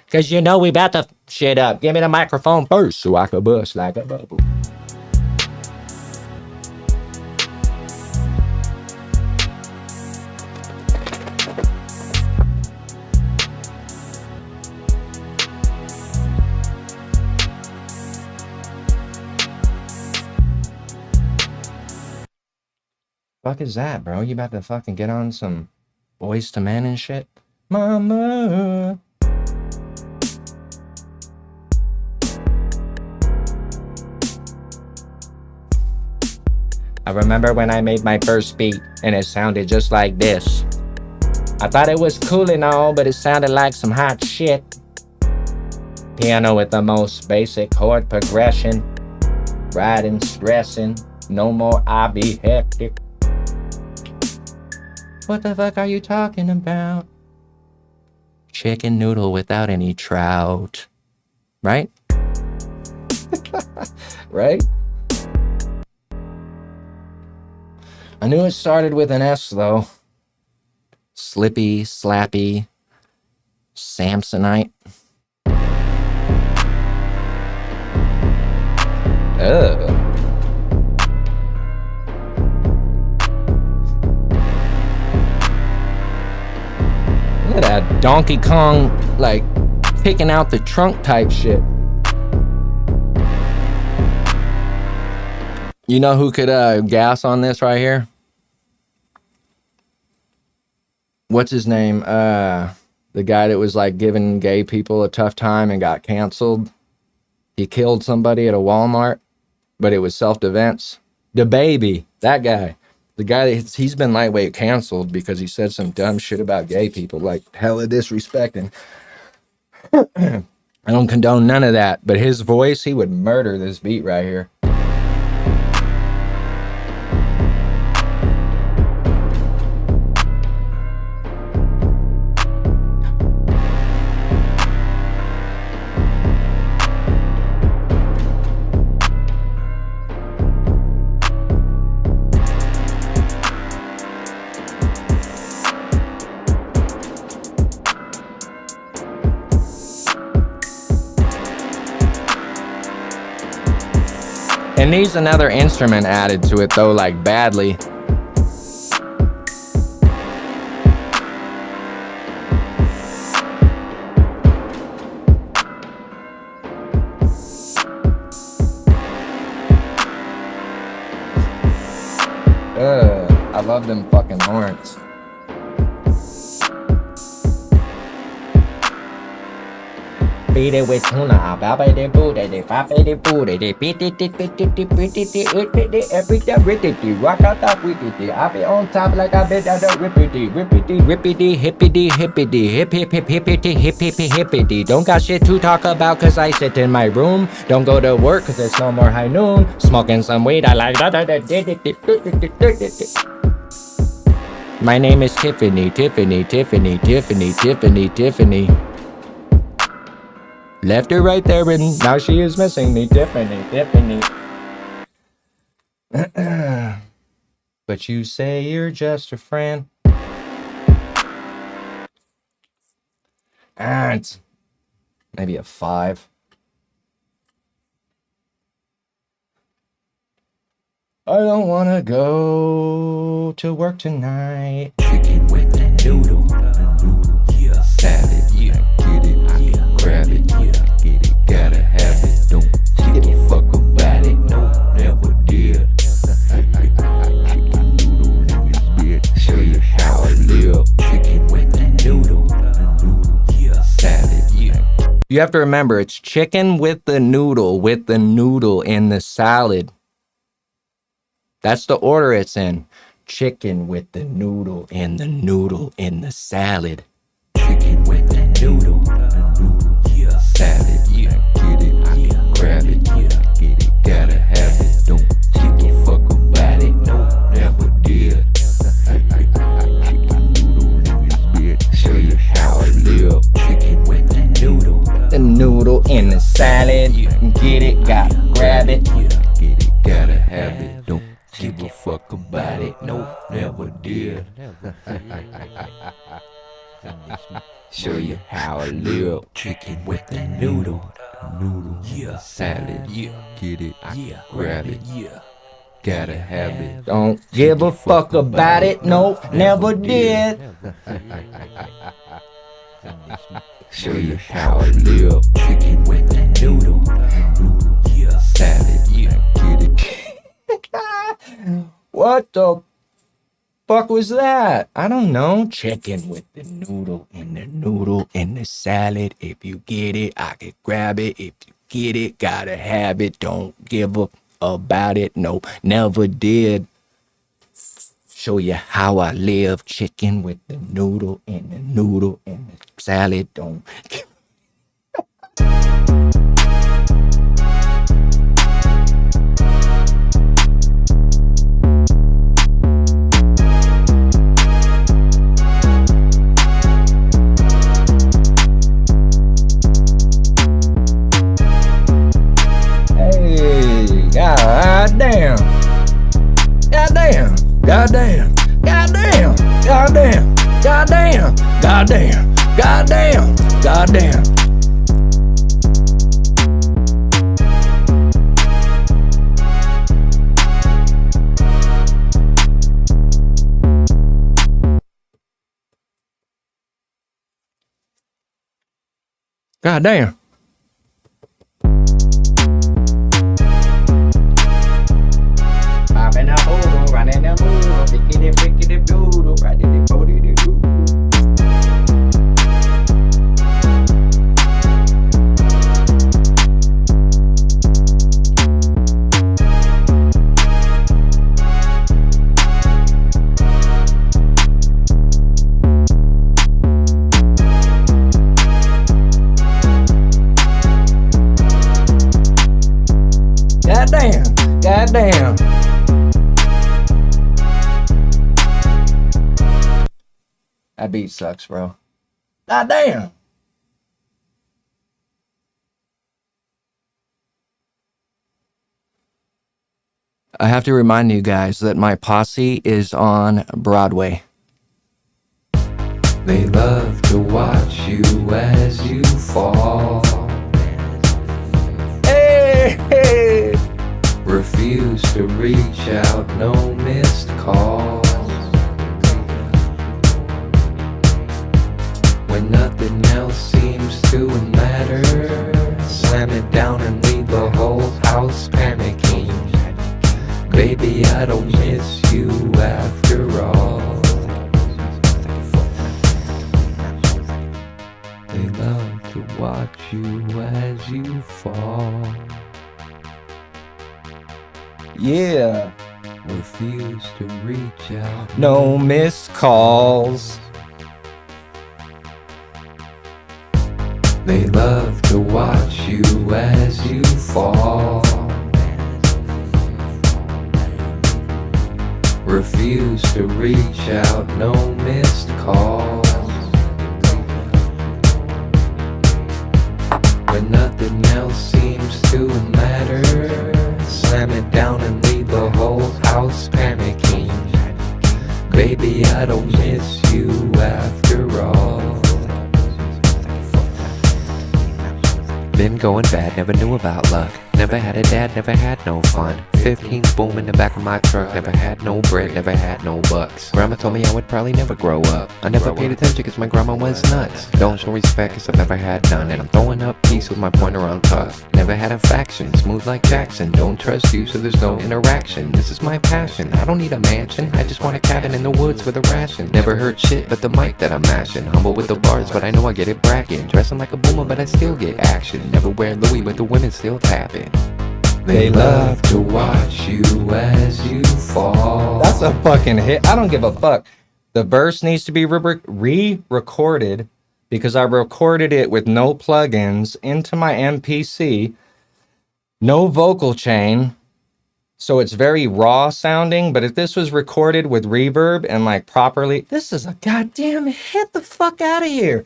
Cause you know we about to shit up. Give me the microphone first so I can bust like a bubble. Fuck is that, bro? You about to fucking get on some Boys to Men and shit? Mama. I remember when I made my first beat and it sounded just like this. I thought it was cool and all, but it sounded like some hot shit. Piano with the most basic chord progression. Riding, stressing, no more I be hectic. What the fuck are you talking about? Chicken noodle without any trout. Right? Right? I knew it started with an S though. Slippy, slappy, Samsonite. Ugh. Look at that Donkey Kong, like, picking out the trunk type shit. You know who could gas on this right here? What's his name? The guy that was like giving gay people a tough time and got canceled. He killed somebody at a Walmart, but it was self-defense. The baby, that guy. The guy that he's been lightweight canceled because he said some dumb shit about gay people, like hella disrespecting. I don't condone none of that, but his voice, he would murder this beat right here. It needs another instrument added to it though, like badly. I love them fucking horns. Beat it with tuna, baba de booty, de papa de booty, de beat it, every time rippity, rock out that wickedy. I be on top like I bet out the rippity, hippity, hip hippity. Don't got shit to talk about cause I sit in my room. Don't go to work cause it's no more high noon. Smoking some weed, I like that. My name is Tiffany. Left her right there and now she is missing me. Tiffany. But you say you're just a friend. It's maybe a 5. I don't wanna go to work tonight. Chicken with the noodle. Yeah. Salad. Yeah. Get it. Yeah. Grab it. Yeah. Get it. Gotta have it. Don't give a fuck about it. No, never did. Chicken noodle in this bitch. Show you how I live. Chicken with the noodle. Yeah. Salad. Yeah. You have to remember, it's chicken with the noodle in the salad. That's the order it's in. Chicken with the noodle in the salad. Chicken with the noodle. Yeah. Salad. Yeah. Get it. Yeah. Grab it. Yeah. Get it. Gotta have it. Don't give a fuck about it. No, never did. Chicken noodle in this bitch. Show you how I in the salad. Get it, gotta grab it. Get it, gotta have it. Don't give a fuck about it. No, never did. Show you how I live. Chicken with the noodle. Yeah. Salad. Yeah. Get it. Yeah. Grab it. Yeah. Gotta have it. Don't give a fuck about it. Nope, never did. Show you how I live. Chicken with the noodle. Yeah. Salad. Yeah. Get it. What the fuck was that? I don't know. Chicken with the noodle in the salad. If you get it, I can grab it. If you get it, gotta have it. Don't give a about it. Nope, never did. Show you how I live. Chicken with the noodle in the salad. Don't. God damn. God damn. God damn. God damn. God damn. God damn. God damn. God damn. God damn. God damn. Popping a boodle, running a boodle, pickety doodle, riding the booty doo. God damn, god damn. That beat sucks, bro. God damn. I have to remind you guys that my posse is on Broadway. They love to watch you as you fall. Hey, hey. Refuse to reach out, no missed calls. When nothing else seems to matter, slam it down and leave the whole house panicking. Baby, I don't miss you after all. They love to watch you as you fall. Yeah. Refuse to reach out. No missed calls. They love to watch you as you fall. Refuse to reach out, no missed calls. When nothing else seems to matter, slam it down and leave the whole house panicking. Baby, I don't miss you after all. Been going bad, never knew about luck. Never had a dad, never had no fun. 15 boom in the back of my truck. Never had no bread, never had no bucks. Grandma told me I would probably never grow up. I never paid attention cause my grandma was nuts. Don't show respect cause I've never had none. And I'm throwing up peace with my pointer on tough. Never had a faction, smooth like Jackson. Don't trust you so there's no interaction. This is my passion, I don't need a mansion. I just want a cabin in the woods with a ration. Never heard shit but the mic that I'm mashing. Humble with the bars but I know I get it bragging. Dressing like a boomer but I still get action. Never wear Louis but the women still tapping. They love to watch you as you fall. That's a fucking hit. I don't give a fuck. The verse needs to be re-recorded because I recorded it with no plugins into my MPC. No vocal chain. So it's very raw sounding. But if this was recorded with reverb and like properly, this is a goddamn hit. The fuck out of here.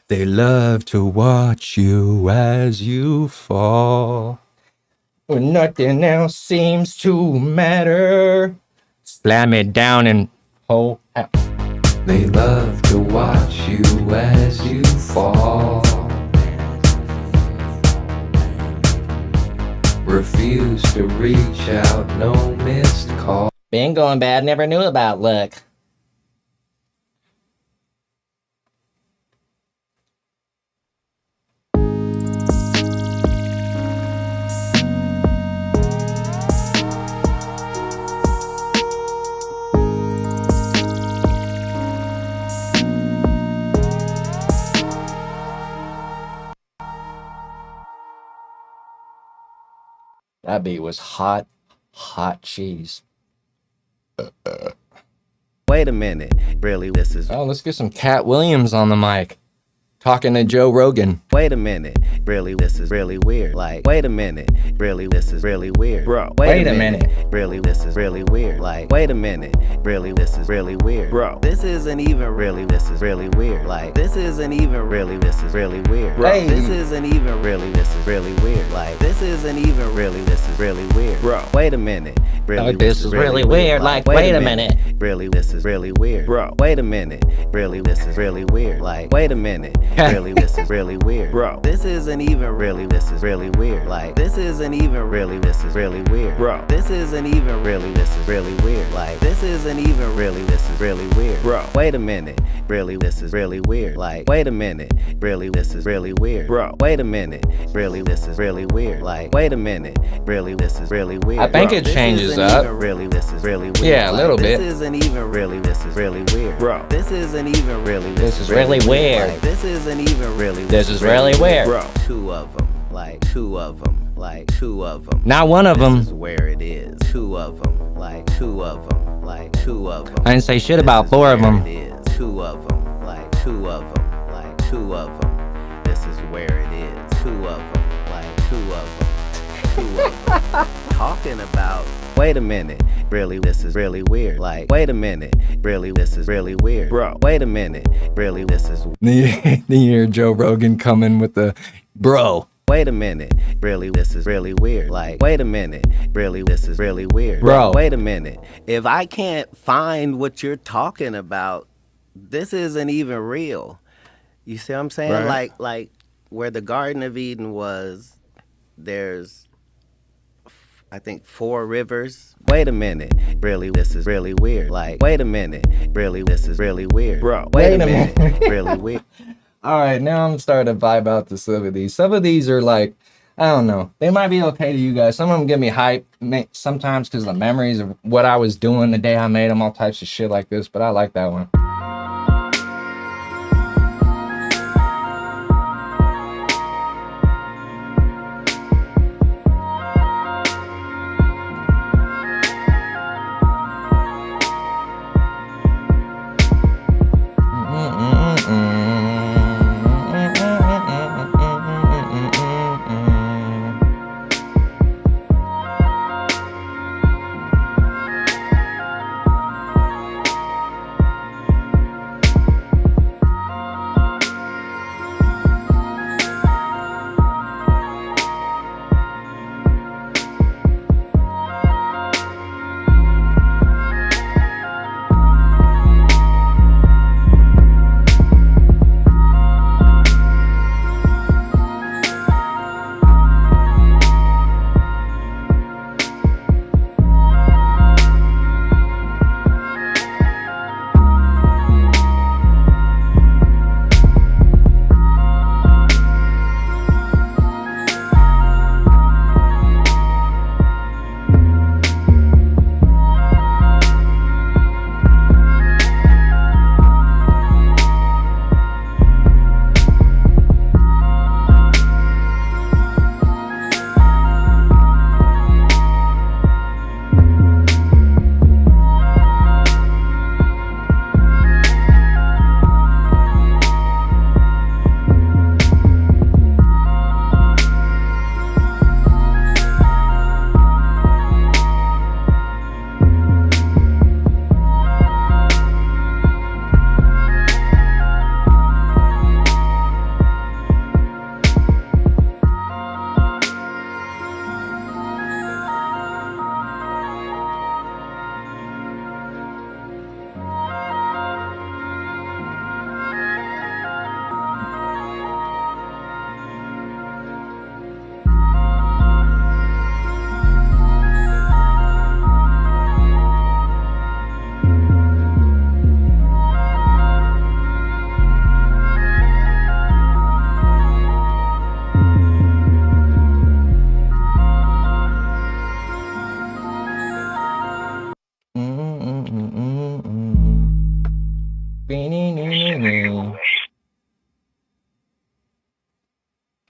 They love to watch you as you fall. When nothing else seems to matter. Slam it down and hold out. They love to watch you as you fall. Refuse to reach out, no missed call. Been going bad, never knew about luck. That beat was hot, hot cheese. Wait a minute, really, this is... Oh, let's get some Cat Williams on the mic. Talking to Joe Rogan. Wait a minute, really, this is really weird. Like, wait a minute, really, this is really weird. Bro, wait a minute. Really, this is really weird. Like, wait a minute, really, this is really weird. Bro, this isn't even really, this is really weird. Like, this isn't even really, this is really weird. Bro, Hey. this isn't even really, this is really weird. Like, this isn't even really, this is really weird. Bro, wait a minute, really, Like, this is really weird. Like, wait a minute. Really, this is really weird. Bro, wait a minute, really, this is really weird. Like, wait a minute, really, this is really weird. Bro, this isn't even really, this is really weird. Like, this isn't even really, this is really weird. Bro, this isn't even really, this is really weird. Like, this isn't even really, this is really weird. Bro, wait a minute, really, this is really weird. Like, wait a minute, really, this is really weird. Bro, wait a minute, really, this is really weird. Like, wait a minute, really, this is really weird. I think Bro, it this changes isn't up. even really, this is really weird. Yeah, a little Like, bit. This isn't even really, this is really weird. Bro, this isn't even really, This is really weird. Like, this isn't even really, This is really weird. Bro, two of them, like two of them, like two of them. Not one of This is them. where it is. Two of them, like two of them, like two of them. I didn't say shit about 4 of them. It is. Two of them, like two of them, like two of them. This is where it is. Two of them, like two of them, two of them. Talking about. Wait a minute, really, this is really weird. Like, wait a minute, really, this is really weird. Bro, wait a minute, really, this is. You hear Joe Rogan coming with the bro. Wait a minute, really, this is really weird. Like, wait a minute, really, this is really weird. Bro. Wait a minute. If I can't find what you're talking about, this isn't even real. You see what I'm saying? Right. Like where the Garden of Eden was, there's, I think, 4 rivers. Wait a minute, really, this is really weird. Like, wait a minute, really, this is really weird. Bro, wait a minute, really weird. All right, now I'm starting to vibe out to some of these. Some of these are like, I don't know. They might be okay to you guys. Some of them give me hype sometimes because of the memories of what I was doing the day I made them, all types of shit like this. But I like that one.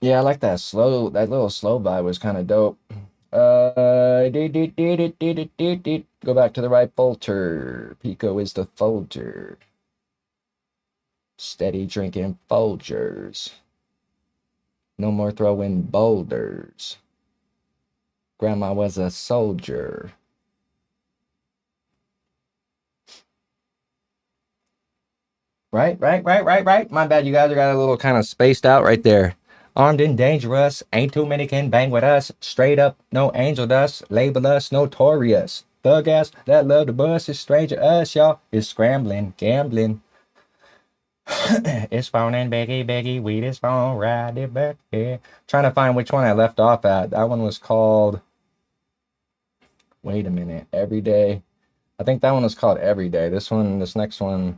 Yeah, I like that slow. That little slow vibe was kind of dope. Go back to the right folder. Pico is the folder. Steady drinking Folgers. No more throwing boulders. Grandma was a soldier. Right. My bad, you guys got a little kind of spaced out right there. Armed and dangerous, ain't too many can bang with us. Straight up, no angel dust, label us notorious. Thug ass that love the bus is stranger us, y'all. Is scrambling, gambling. It's phoning, Beggy, weed is phone, ride it back, yeah. Trying to find which one I left off at. That one was called, wait a minute, Every Day. I think that one was called Every Day. This next one,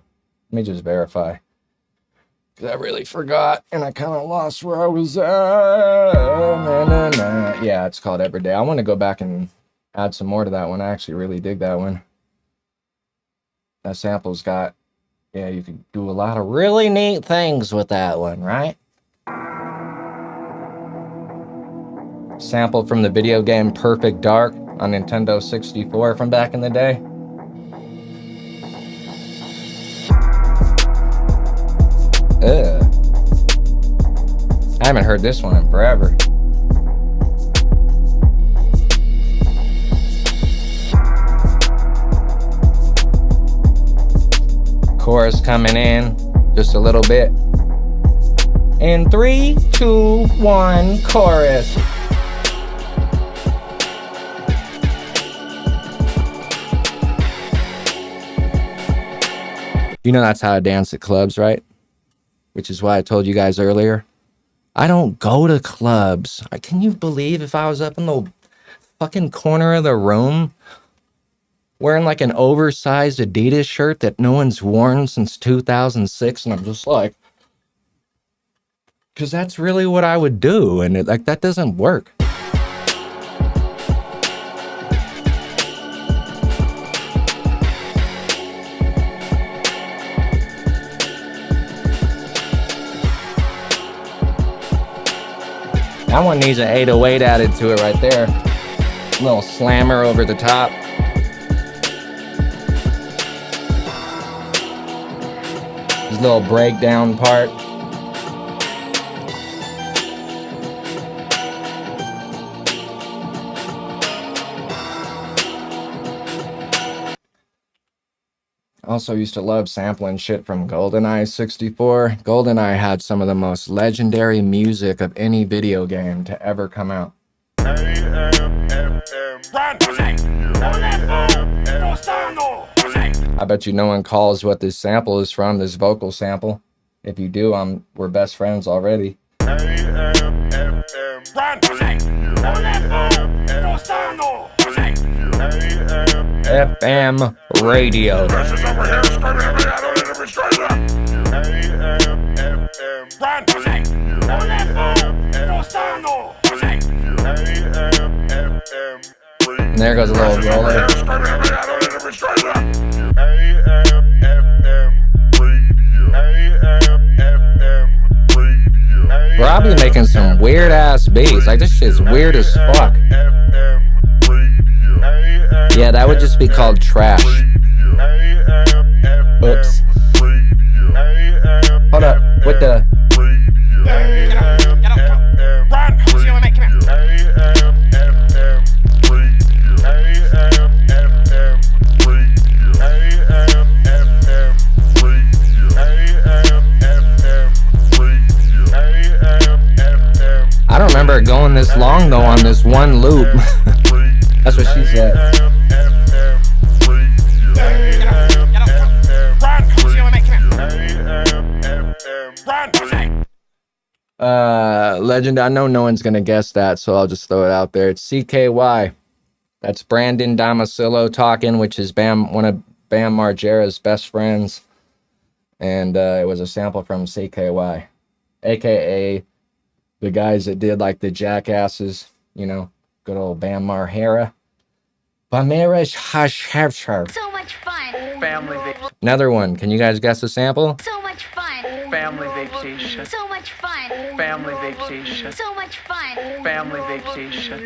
let me just verify. Because I really forgot, and I kind of lost where I was at. Yeah, it's called Every Day. I want to go back and add some more to that one. I actually really dig that one. That sample's got, yeah, you could do a lot of really neat things with that one, right? Sample from the video game Perfect Dark on Nintendo 64 from back in the day. I haven't heard this one in forever. Chorus coming in just a little bit. In 3, 2, 1, chorus. You know that's how I dance at clubs, right? Which is why I told you guys earlier. I don't go to clubs. Can you believe if I was up in the fucking corner of the room wearing like an oversized Adidas shirt that no one's worn since 2006, and I'm just like, because that's really what I would do, and that doesn't work. That one needs an 808 added to it right there. A little slammer over the top. This little breakdown part. Also used to love sampling shit from GoldenEye 64. GoldenEye had some of the most legendary music of any video game to ever come out. I bet you no one calls what this sample is from, this vocal sample. If you do, we're best friends already. FM radio. And there goes a little roller. Bro, I'll be making some weird ass beats. Like, this shit's weird as fuck. Yeah, that would just be called trash. Oops. Hold up. What the? I don't remember it going this long though on this one loop. That's what she said. Legend, I know no one's gonna guess that, so I'll just throw it out there. It's CKY. That's Brandon Damasilo talking, which is one of Bam Margera's best friends. And it was a sample from CKY, aka the guys that did like the Jackasses, you know, good old Bam Margera. So much fun. Family vacation. Another one. Can you guys guess the sample? So much fun. Family vacation. So much fun. Family vacation. So much fun. Family vacation.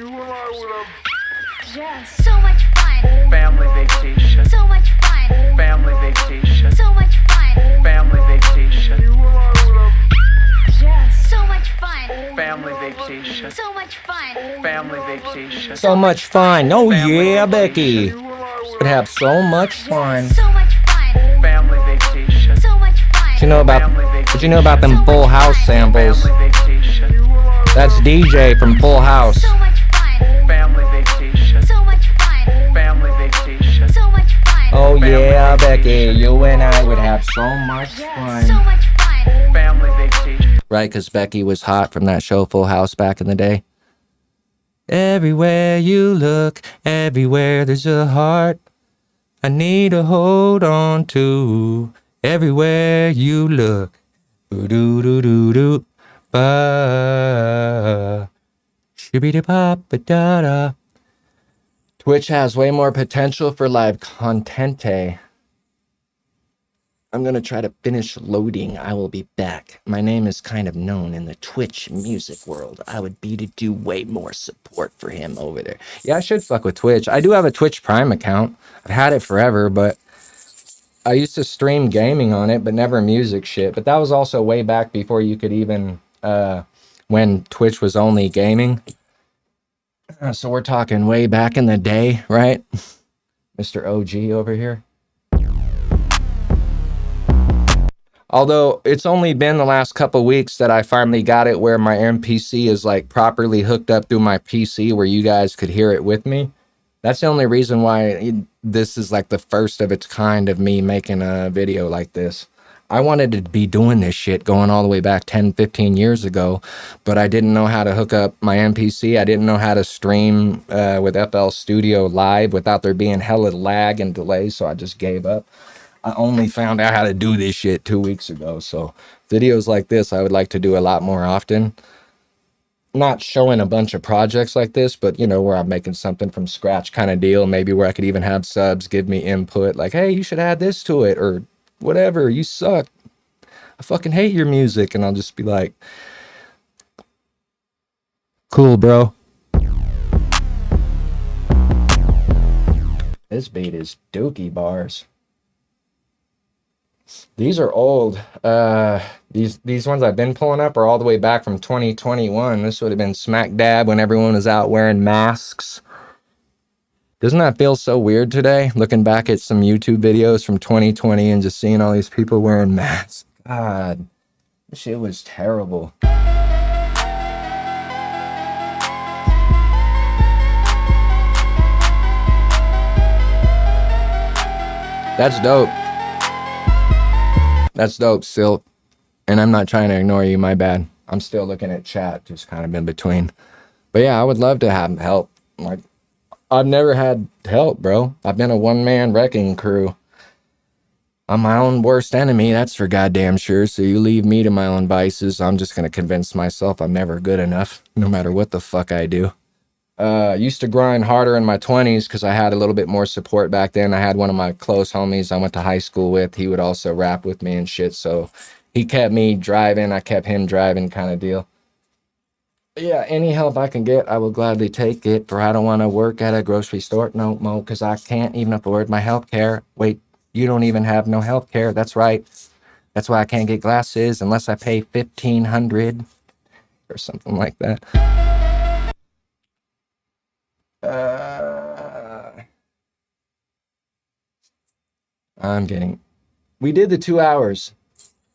Just so much fun. Family vacation. So much fun. Family vacation. So much fun. Family vacation. Just so much fun. Family vacation. So much fun. Family vacation. So much fun. Oh Family yeah, vacation. Becky. Would have so much fun. So much fun. Family vacation. So much fun. What you know about? What you know about them Full House samples? Family vacation. That's DJ from Full House. So much fun. Family vacation. So much fun. Family vacation. So much fun. Oh yeah, Family Becky. vacation. You and I would have so much So fun. much fun. Family vacation. Right, because Becky was hot from that show Full House back in the day. Everywhere you look, everywhere there's a heart I need to hold on to. Everywhere you look. Doo-doo-doo-doo-doo. Ba. Shibidi-bop-ba-da-da. Twitch has way more potential for live content. I'm going to try to finish loading. I will be back. My name is kind of known in the Twitch music world. I would be to do way more support for him over there. Yeah, I should fuck with Twitch. I do have a Twitch Prime account. I've had it forever, but I used to stream gaming on it, but never music shit. But that was also way back before you could even, when Twitch was only gaming. So we're talking way back in the day, right? Mr. OG over here. Although it's only been the last couple weeks that I finally got it where my MPC is like properly hooked up through my PC where you guys could hear it with me. That's the only reason why this is like the first of its kind of me making a video like this. I wanted to be doing this shit going all the way back 10, 15 years ago, but I didn't know how to hook up my MPC. I didn't know how to stream with FL Studio Live without there being hella lag and delay, so I just gave up. I only found out how to do this shit 2 weeks ago. So videos like this, I would like to do a lot more often. Not showing a bunch of projects like this, but you know, where I'm making something from scratch kind of deal. Maybe where I could even have subs give me input like, hey, you should add this to it or whatever. You suck. I fucking hate your music. And I'll just be like, cool, bro. This beat is dookie bars. These are old. These ones I've been pulling up are all the way back from 2021. This would have been smack dab when everyone was out wearing masks. Doesn't that feel so weird today? Looking back at some YouTube videos from 2020 and just seeing all these people wearing masks. God, this shit was terrible. That's dope. That's dope, Silk. And I'm not trying to ignore you, my bad. I'm still looking at chat, just kind of in between. But yeah, I would love to have help. Like, I've never had help, bro. I've been a one-man wrecking crew. I'm my own worst enemy, that's for goddamn sure. So you leave me to my own vices, I'm just going to convince myself I'm never good enough, no matter what the fuck I do. Used to grind harder in my 20s because I had a little bit more support back then. I had one of my close homies I went to high school with. He would also rap with me and shit. So he kept me driving. I kept him driving kind of deal. But yeah, any help I can get, I will gladly take it. For I don't want to work at a grocery store no more because I can't even afford my health care. Wait, you don't even have no health care. That's right. That's why I can't get glasses unless I pay $1,500 or something like that. We did the 2 hours,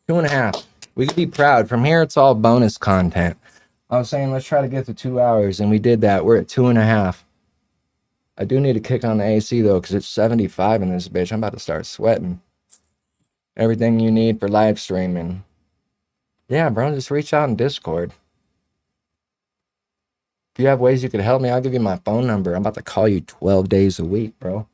2.5. We could be proud. From here, it's all bonus content. I was saying, let's try to get to 2 hours, and we did that. We're at 2.5. I do need to kick on the AC, though, because it's 75 in this bitch. I'm about to start sweating. Everything you need for live streaming. Yeah, bro, just reach out in Discord. If you have ways you could help me, I'll give you my phone number. I'm about to call you 12 days a week, bro.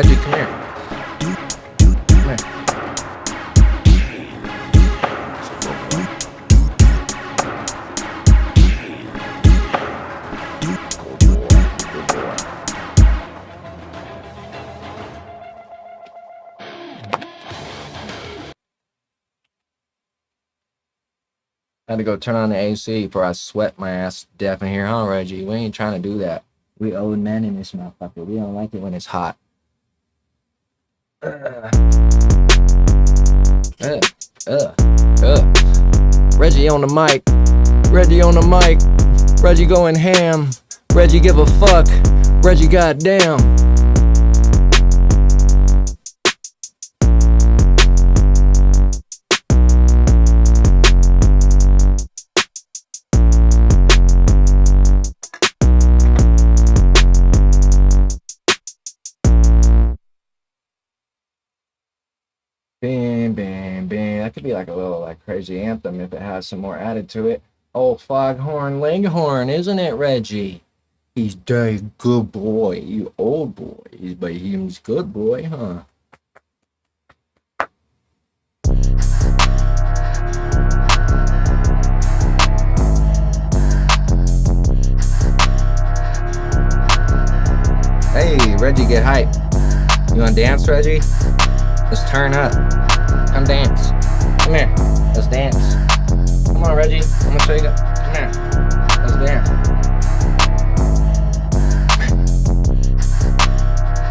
Reggie, come here. Come here. Had to go turn on the AC before I sweat my ass to death in here, huh, Reggie? We ain't trying to do that. We old men in this motherfucker. We don't like it when it's hot. Reggie on the mic. Reggie on the mic. Reggie going ham. Reggie give a fuck. Reggie goddamn. Bam, bam, bam. That could be like a little like crazy anthem if it has some more added to it. Old foghorn leghorn, isn't it, Reggie? He's a good boy. You old boy. But he's good boy, huh? Hey, Reggie, get hype. You wanna dance, Reggie? Let's turn up. Come dance. Come here. Let's dance. Come on, Reggie. I'm gonna show you. Come here. Let's dance.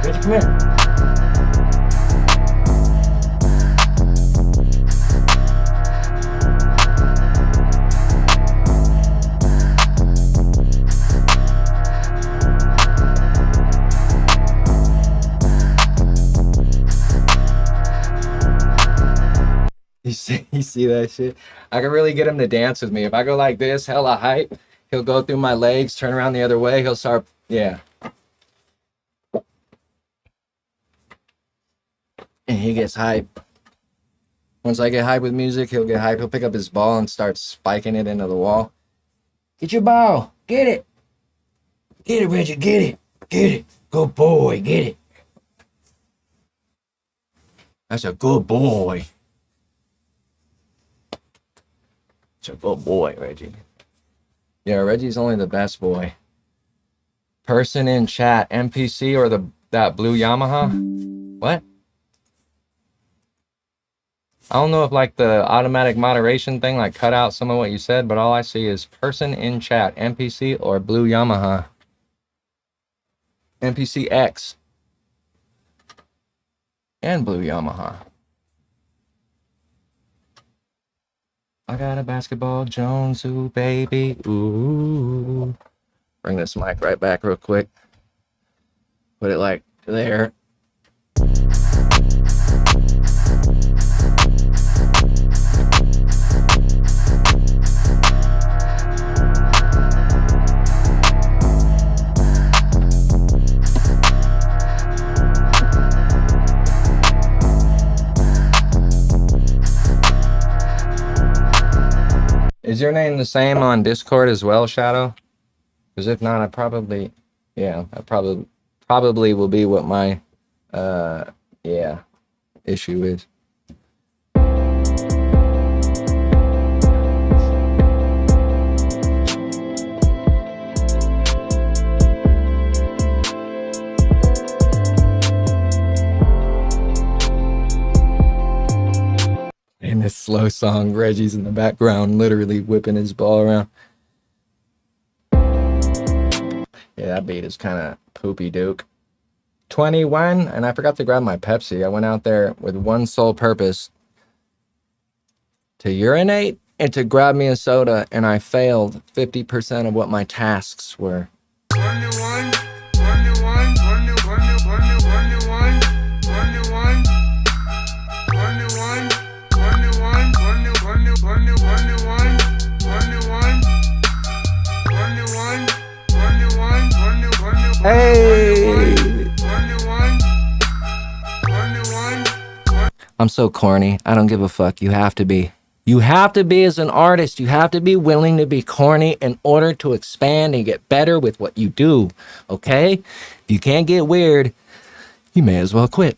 Reggie, come here. You see that shit? I can really get him to dance with me. If I go like this, hella hype, he'll go through my legs, turn around the other way, he'll start, yeah. And he gets hype. Once I get hype with music, he'll get hype. He'll pick up his ball and start spiking it into the wall. Get your ball. Get it. Get it, Reggie. Get it. Get it. Good boy. Get it. That's a good boy. It's a good boy, Reggie. Yeah, Reggie's only the best boy. Person in chat, MPC or that blue Yamaha? What? I don't know if like the automatic moderation thing like cut out some of what you said, but all I see is person in chat, MPC or blue Yamaha. MPC X. And blue Yamaha. I got a basketball Jones, ooh, baby, ooh. Bring this mic right back real quick. Put it like there. Is your name the same on Discord as well, Shadow? Because if not, I probably, yeah, I probably will be what my, yeah, issue is. In this slow song, Reggie's in the background, literally whipping his ball around. Yeah, that beat is kind of poopy duke. 21, and I forgot to grab my Pepsi. I went out there with one sole purpose, to urinate and to grab me a soda, and I failed 50% of what my tasks were. Hey! I'm so corny. I don't give a fuck. You have to be. You have to be as an artist. You have to be willing to be corny in order to expand and get better with what you do. Okay? If you can't get weird, you may as well quit.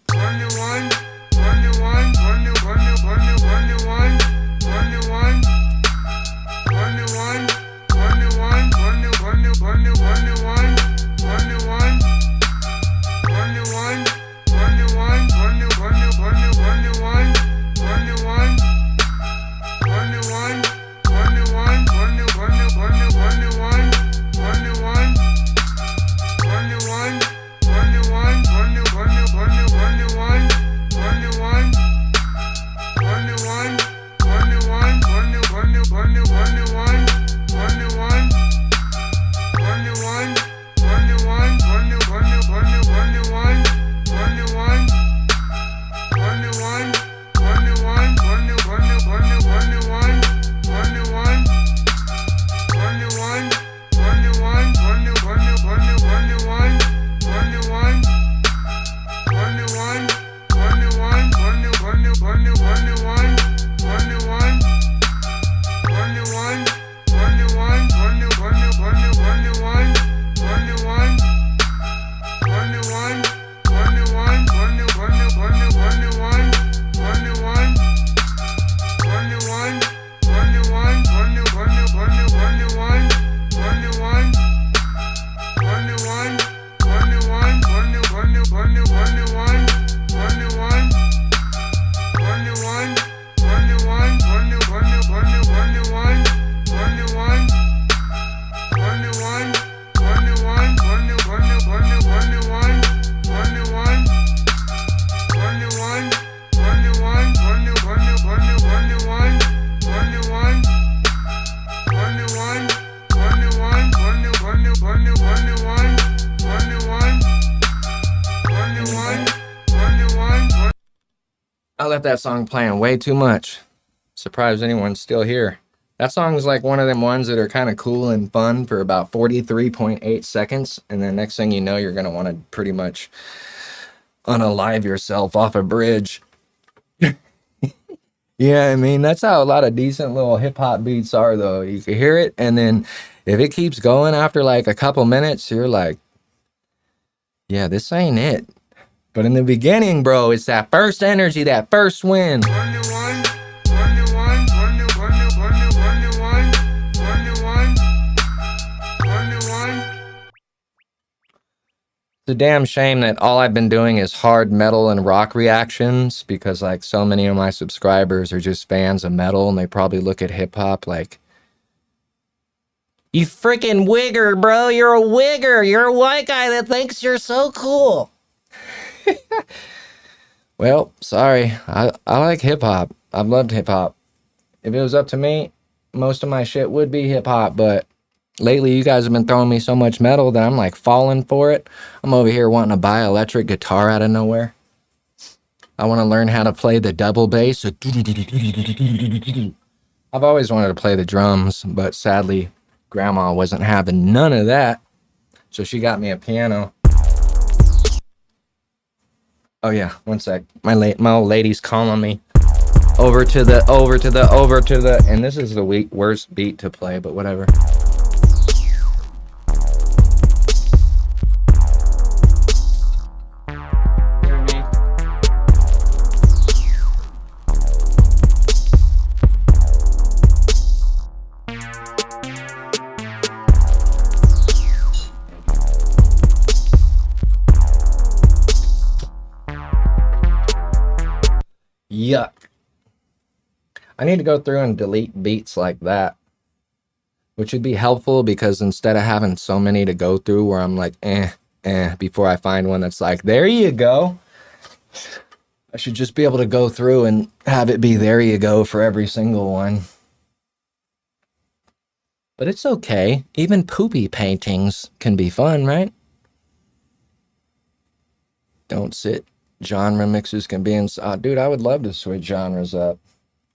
I left that song playing way too much. Surprised anyone's still here. That song is like one of them ones that are kind of cool and fun for about 43.8 seconds. And then next thing you know, you're going to want to pretty much unalive yourself off a bridge. Yeah, I mean, that's how a lot of decent little hip hop beats are, though. You can hear it, and then if it keeps going after like a couple minutes, you're like, yeah, this ain't it. But in the beginning, bro, it's that first energy, that first win. It's a damn shame that all I've been doing is hard metal and rock reactions, because like so many of my subscribers are just fans of metal, and they probably look at hip hop like, you freaking wigger, bro. You're a wigger. You're a white guy that thinks you're so cool. Well, sorry. I like hip hop. I've loved hip hop. If it was up to me, most of my shit would be hip hop, but lately you guys have been throwing me so much metal that I'm like falling for it. I'm over here wanting to buy an electric guitar out of nowhere. I want to learn how to play the double bass. I've always wanted to play the drums, but sadly, Grandma wasn't having none of that. So she got me a piano. Oh yeah, one sec. My old lady's calling me. Over to the, and this is the worst beat to play, but whatever. Yuck. I need to go through and delete beats like that, which would be helpful, because instead of having so many to go through where I'm like, before I find one that's like, there you go, I should just be able to go through and have it be there you go for every single one. But it's okay. Even poopy paintings can be fun, right? Don't sit. Genre mixes can be dude, I would love to switch genres up.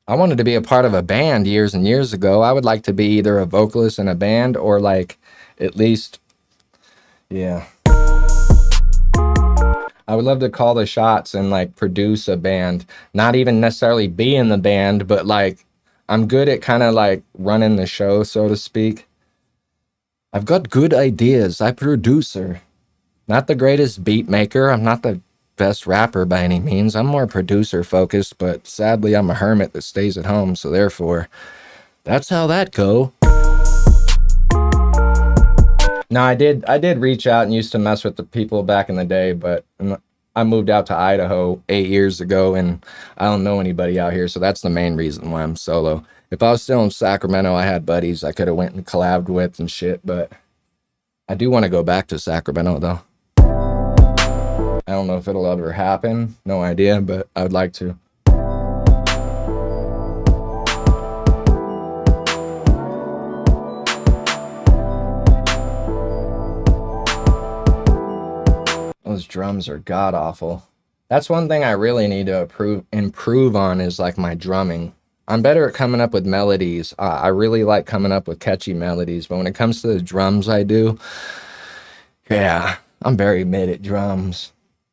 I wanted to be a part of a band years and years ago. I would like to be either a vocalist in a band or like at least, yeah. I would love to call the shots and like produce a band. Not even necessarily be in the band, but like I'm good at kind of like running the show, so to speak. I've got good ideas. I'm a producer. Not the greatest beat maker. I'm not the best rapper by any means. I'm more producer focused, but sadly I'm a hermit that stays at home, so therefore that's how that go. No, I did reach out and used to mess with the people back in the day, but I moved out to Idaho 8 years ago and I don't know anybody out here, so that's the main reason why I'm solo. If I was still in Sacramento, I had buddies I could have went and collabed with and shit, but I do want to go back to Sacramento though. I don't know if it'll ever happen, no idea, but I would like to. Those drums are god awful. That's one thing I really need to improve on is like my drumming. I'm better at coming up with melodies. I really like coming up with catchy melodies, but when it comes to the drums I do, yeah, I'm very mid at drums.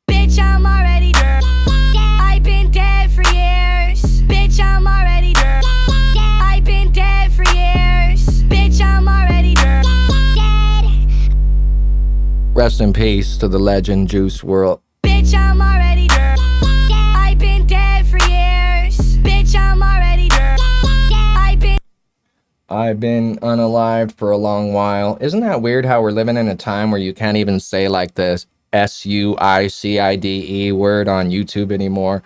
Bitch, I'm already dead. I've been dead for years. Bitch, I'm already dead. I've been dead for years. Bitch, I'm already dead. Rest in peace to the legend Juice WRLD. Bitch, I'm already dead. I've been dead for years. Bitch, I'm already dead. I've been unalived for a long while. Isn't that weird how we're living in a time where you can't even say like the SUICIDE word on YouTube anymore?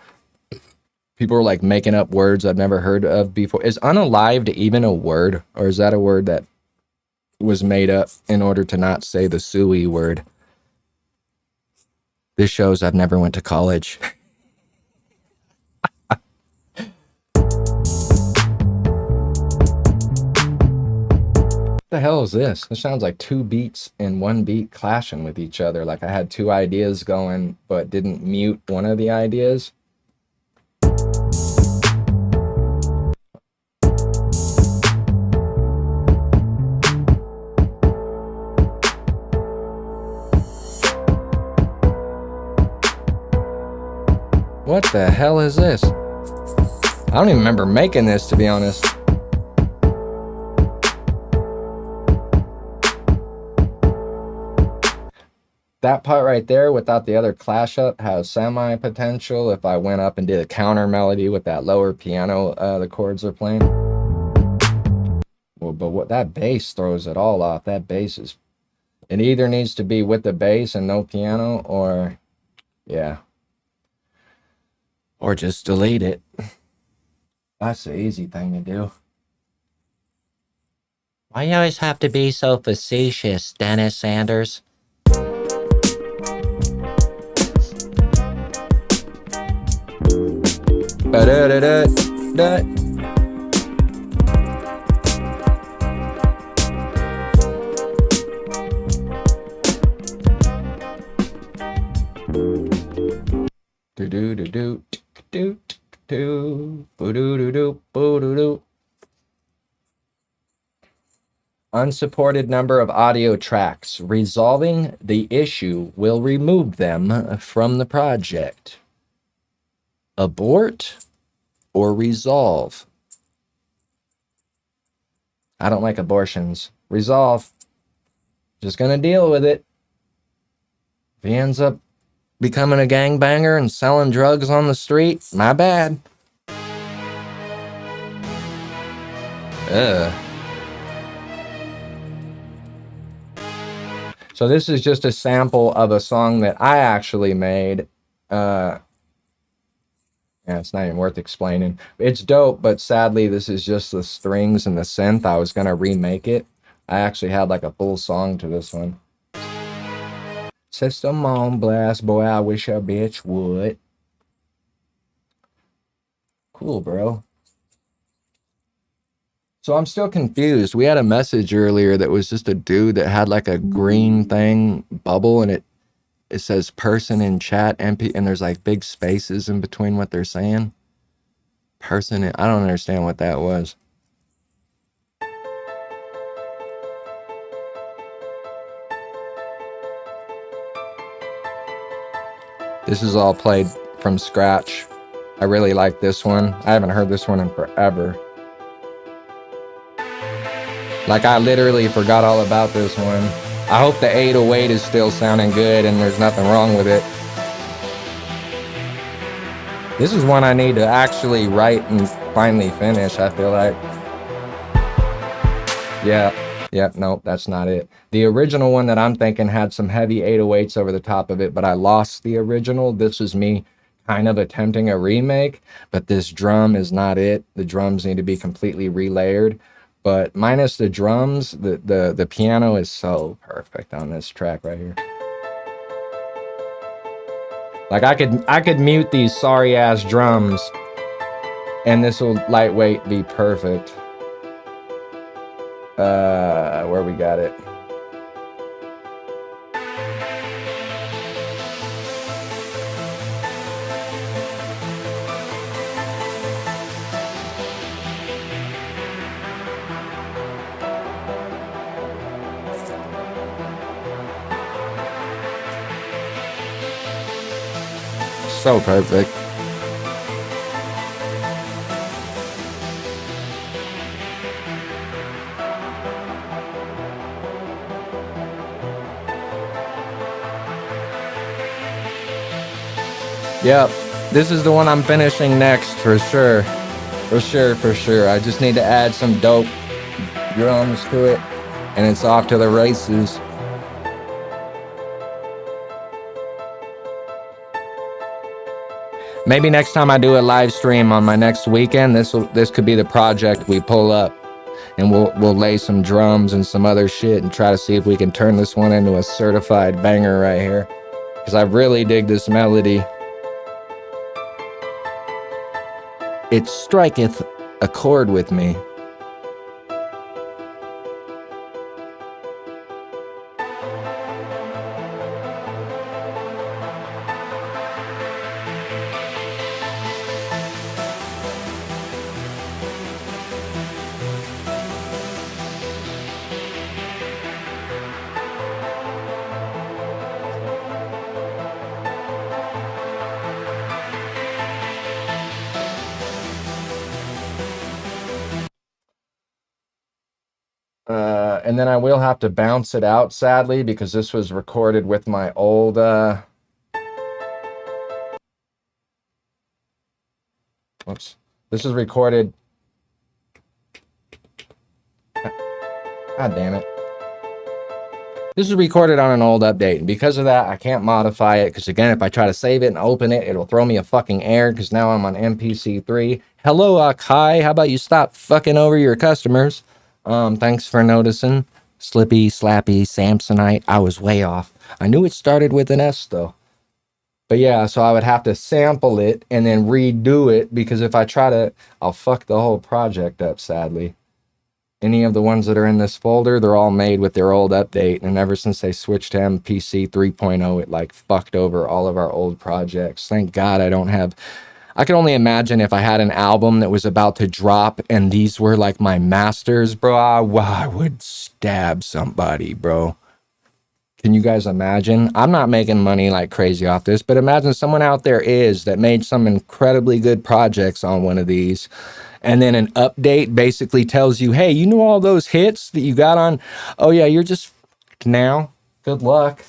People are like making up words I've never heard of before. Is unalived even a word, or is that a word that was made up in order to not say the SUI word? This shows I've never went to college. What the hell is this? This sounds like two beats in one beat clashing with each other. Like I had two ideas going, but didn't mute one of the ideas. What the hell is this? I don't even remember making this, to be honest. That part right there without the other clash up has semi potential if I went up and did a counter melody with that lower piano the chords are playing. Well, but what that bass throws it all off. That bass is, it either needs to be with the bass and no piano, or yeah, or just delete it. That's the easy thing to do. Why you always have to be so facetious, Dennis Sanders? Ba-da-da-da-da. Do-do-do-do, do-do-do, boo-do-do-do, boo-do-do. Unsupported number of audio tracks. Resolving the issue will remove them from the project. Abort or resolve? I don't like abortions. Resolve. Just gonna deal with it. If he ends up becoming a gangbanger and selling drugs on the street, my bad. So this is just a sample of a song that I actually made. Yeah, it's not even worth explaining. It's dope, but sadly, this is just the strings and the synth. I was gonna remake it. I actually had like a full song to this one. System on blast, boy, I wish a bitch would. Cool, bro. So I'm still confused. We had a message earlier that was just a dude that had like a green thing bubble, and it says person in chat MP, and there's like big spaces in between what they're saying. Person in, I don't understand what that was. This is all played from scratch. I really like this one. I haven't heard this one in forever. Like, I literally forgot all about this one. I hope the 808 is still sounding good and there's nothing wrong with it. This is one I need to actually write and finally finish, I feel like. Yeah, nope, that's not it. The original one that I'm thinking had some heavy 808s over the top of it, but I lost the original. This is me kind of attempting a remake, but this drum is not it. The drums need to be completely relayered. But minus the drums, the piano is so perfect on this track right here. Like I could mute these sorry ass drums and this will lightweight be perfect. Where we got it. So perfect. Yep, this is the one I'm finishing next for sure. For sure. I just need to add some dope drums to it and it's off to the races. Maybe next time I do a live stream on my next weekend, this could be the project we pull up and we'll lay some drums and some other shit and try to see if we can turn this one into a certified banger right here. Because I really dig this melody. It striketh a chord with me. And then I will have to bounce it out, sadly, because this was recorded with my old, whoops. This is recorded. God damn it. This is recorded on an old update, and because of that, I can't modify it, because again, if I try to save it and open it, it'll throw me a fucking error, because now I'm on MPC 3. Hello, Akai, how about you stop fucking over your customers? Thanks for noticing. Slippy, Slappy, Samsonite. I was way off. I knew it started with an S though. But yeah, so I would have to sample it and then redo it because if I try to, I'll fuck the whole project up, sadly. Any of the ones that are in this folder, they're all made with their old update. And ever since they switched to MPC 3.0, it like fucked over all of our old projects. Thank God I don't have... I can only imagine if I had an album that was about to drop and these were like my masters, bro. I would stab somebody, bro. Can you guys imagine? I'm not making money like crazy off this, but imagine someone out there is that made some incredibly good projects on one of these. And then an update basically tells you, hey, you know all those hits that you got on? Oh yeah, you're just now. Good luck.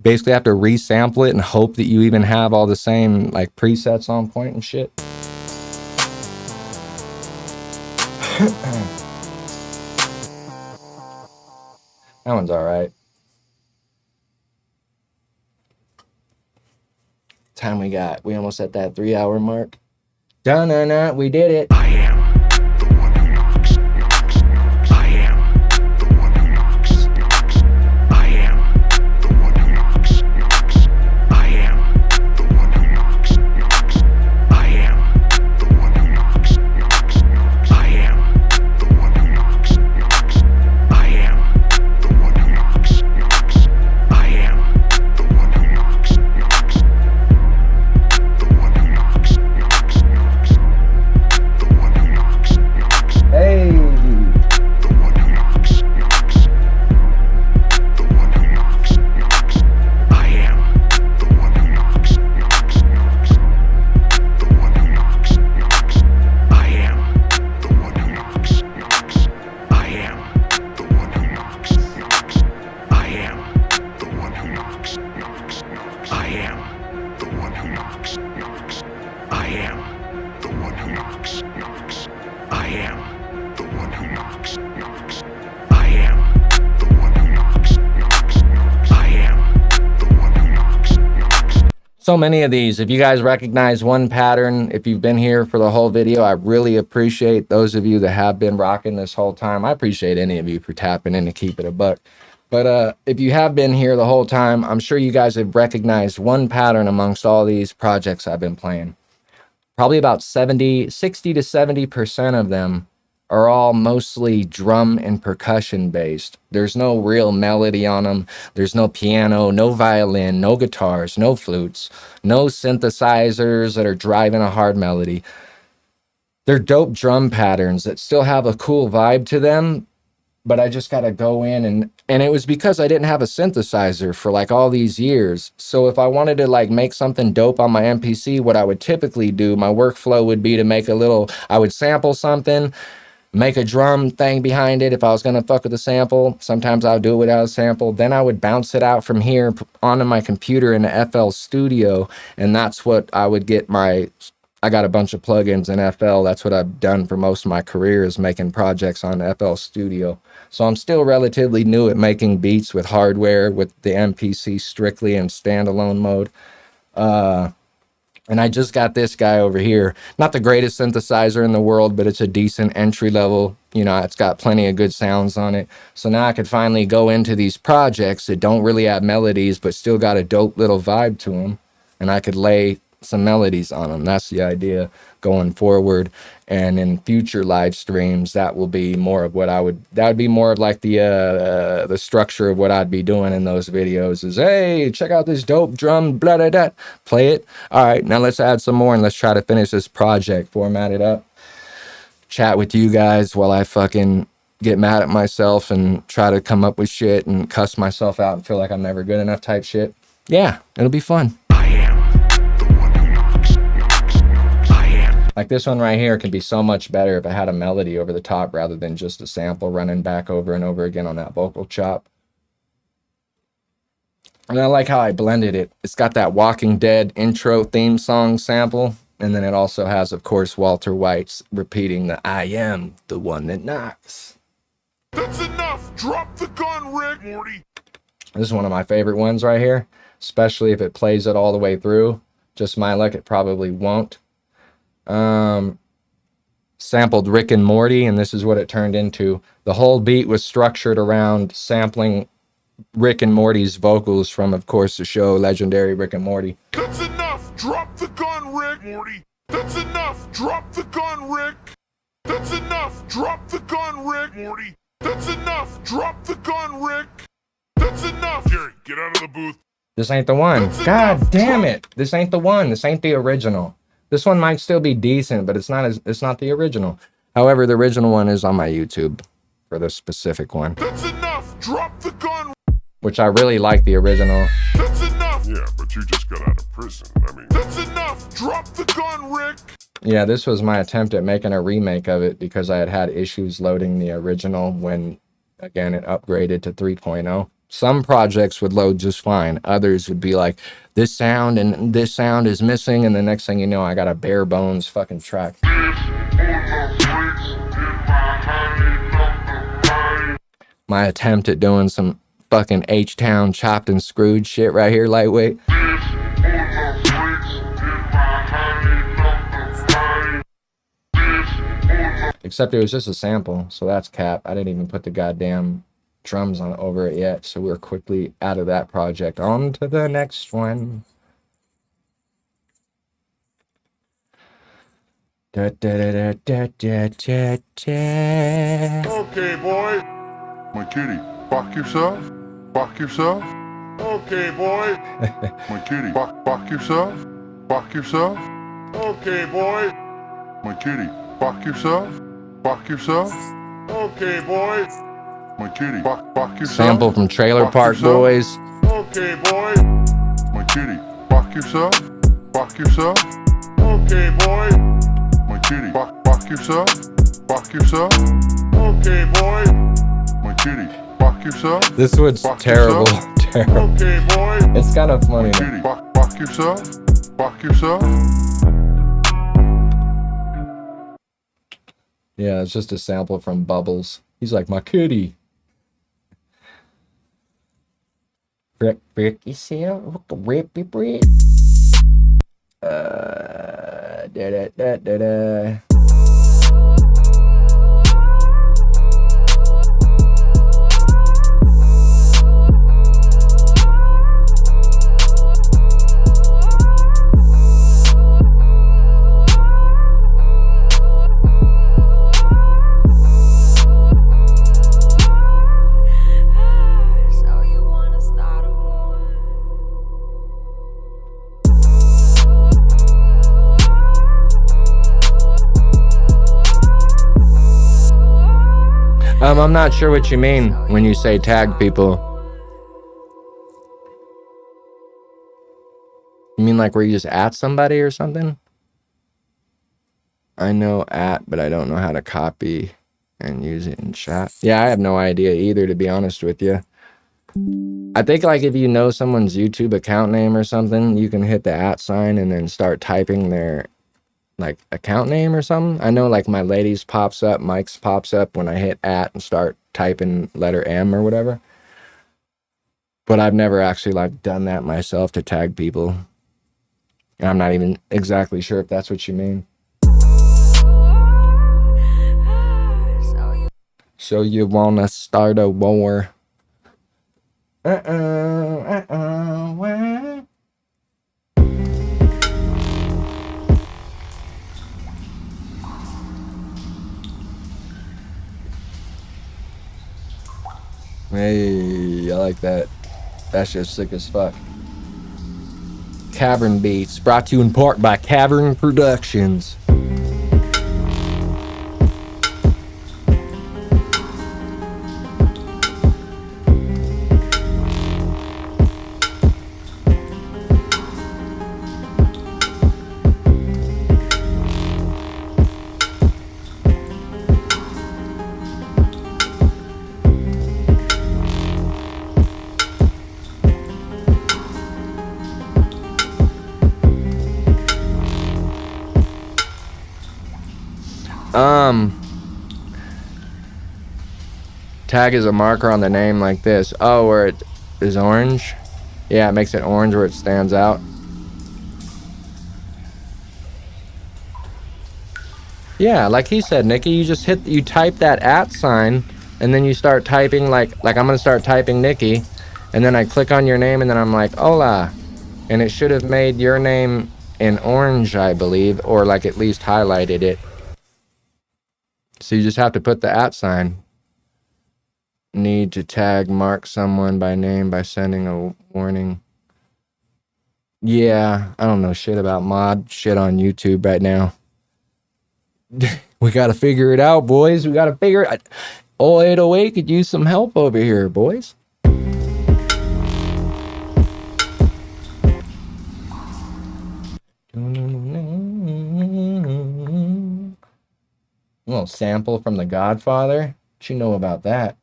Basically have to resample it and hope that you even have all the same like presets on point and shit. That one's all right. Time we got? We almost at that 3-hour mark. Dun-dun-dun, we did it. I am the one who knocks. I am the one who knocks. I am the one who knocks. I am the one who knocks. I am the one who knocks. I am the one who knocks. I am the one who knocks. I am the one who knocks. The one who knocks. The one who So many of these. If you guys recognize one pattern, if you've been here for the whole video, I really appreciate those of you that have been rocking this whole time. I appreciate any of you for tapping in to keep it a buck. But if you have been here the whole time, I'm sure you guys have recognized one pattern amongst all these projects I've been playing. Probably about 60 to 70% of them are all mostly drum and percussion based. There's no real melody on them. There's no piano, no violin, no guitars, no flutes, no synthesizers that are driving a hard melody. They're dope drum patterns that still have a cool vibe to them, but I just got to go in and it was because I didn't have a synthesizer for like all these years. So if I wanted to like make something dope on my MPC, what I would typically do, my workflow would be to make I would sample something, make a drum thing behind it. If I was going to fuck with the sample, sometimes I'll do it without a sample. Then I would bounce it out from here onto my computer in the FL Studio. And that's what I would get I got a bunch of plugins in FL. That's what I've done for most of my career, is making projects on FL Studio. So I'm still relatively new at making beats with hardware, with the MPC strictly in standalone mode. And I just got this guy over here. Not the greatest synthesizer in the world, but it's a decent entry level. You know, it's got plenty of good sounds on it. So now I could finally go into these projects that don't really have melodies, but still got a dope little vibe to them. And I could lay some melodies on them. That's the idea going forward. And in future live streams, that will be more of what that would be more of like the structure of what I'd be doing in those videos is, hey, check out this dope drum, blah, blah, blah, play it. All right, now let's add some more and let's try to finish this project, format it up, chat with you guys while I fucking get mad at myself and try to come up with shit and cuss myself out and feel like I'm never good enough type shit. Yeah, it'll be fun. Like this one right here can be so much better if I had a melody over the top rather than just a sample running back over and over again on that vocal chop. And I like how I blended it. It's got that Walking Dead intro theme song sample. And then it also has, of course, Walter White's repeating the I am the one that knocks. That's enough! Drop the gun, Rick! Morty! This is one of my favorite ones right here, especially if it plays it all the way through. Just my luck, it probably won't. Sampled Rick and Morty, and this is what it turned into. The whole beat was structured around sampling Rick and Morty's vocals from, of course, the show legendary Rick and Morty. That's enough! Drop the gun, Rick! Morty! That's enough! Drop the gun, Rick! That's enough! Drop the gun, Rick! Morty! That's enough! Drop the gun, Rick! That's enough! Jerry, get out of the booth! This ain't the one. God damn it! This ain't the one. This ain't the original. This one might still be decent, but it's not the original. However, the original one is on my YouTube for the specific one. That's enough! Drop the gun! Which I really like the original. That's enough! Yeah, but you just got out of prison. I mean... That's enough! Drop the gun, Rick! Yeah, this was my attempt at making a remake of it because I had issues loading the original when, again, it upgraded to 3.0. Some projects would load just fine. Others would be like, this sound and this sound is missing, and the next thing you know, I got a bare bones fucking track. My attempt at doing some fucking H-Town chopped and screwed shit right here, lightweight. Except it was just a sample, so that's cap. I didn't even put the goddamn drums on over it yet, so we're quickly out of that project. On to the next one. Da, da, da, da, da, da, da. Okay, boy. My kitty, fuck yourself? Fuck yourself? Okay, boy. My kitty, fuck yourself? Fuck yourself? Okay, boy. My kitty, fuck yourself? Fuck yourself? Okay, boy. My kitty, fuck yourself? Sample from Trailer Park Boys. Okay, boy. My kitty, fuck yourself? Fuck yourself? Okay, boy. My kitty, fuck yourself? Fuck yourself? Okay, boy. My kitty, fuck yourself? This one's terrible. Terrible. Okay, boy. It's kind of funny. My kitty, fuck yourself? Fuck yourself? Yeah, it's just a sample from Bubbles. He's like, my kitty. Frick yourself, rip your bread. Da, da, da, da, da. I'm not sure what you mean when you say tag people. You mean like where you just at somebody or something? I know at, but I don't know how to copy and use it in chat. Yeah, I have no idea either, to be honest with you. I think like if you know someone's YouTube account name or something, you can hit the at sign and then start typing their like account name or something. I know like my ladies pops up, Mike's pops up when I hit at and start typing letter M or whatever. But I've never actually like done that myself to tag people. And I'm not even exactly sure if that's what you mean. So you wanna start a war? Where? Hey, I like that. That's just sick as fuck. Cavern Beats, brought to you in part by Cavern Productions. Tag is a marker on the name like this. Oh, where it is orange? Yeah, it makes it orange where it stands out. Yeah, like he said, Nikki, you just you type that at sign, and then you start typing like I'm gonna start typing Nikki, and then I click on your name, and then I'm like, hola, and it should have made your name in orange, I believe, or like at least highlighted it. So you just have to put the at sign. Need to tag mark someone by name by sending a warning. Yeah, I don't know shit about mod shit on YouTube right now. We gotta figure it out, boys. We gotta figure it out. 0808 could use some help over here, boys. A little sample from The Godfather. What you know about that?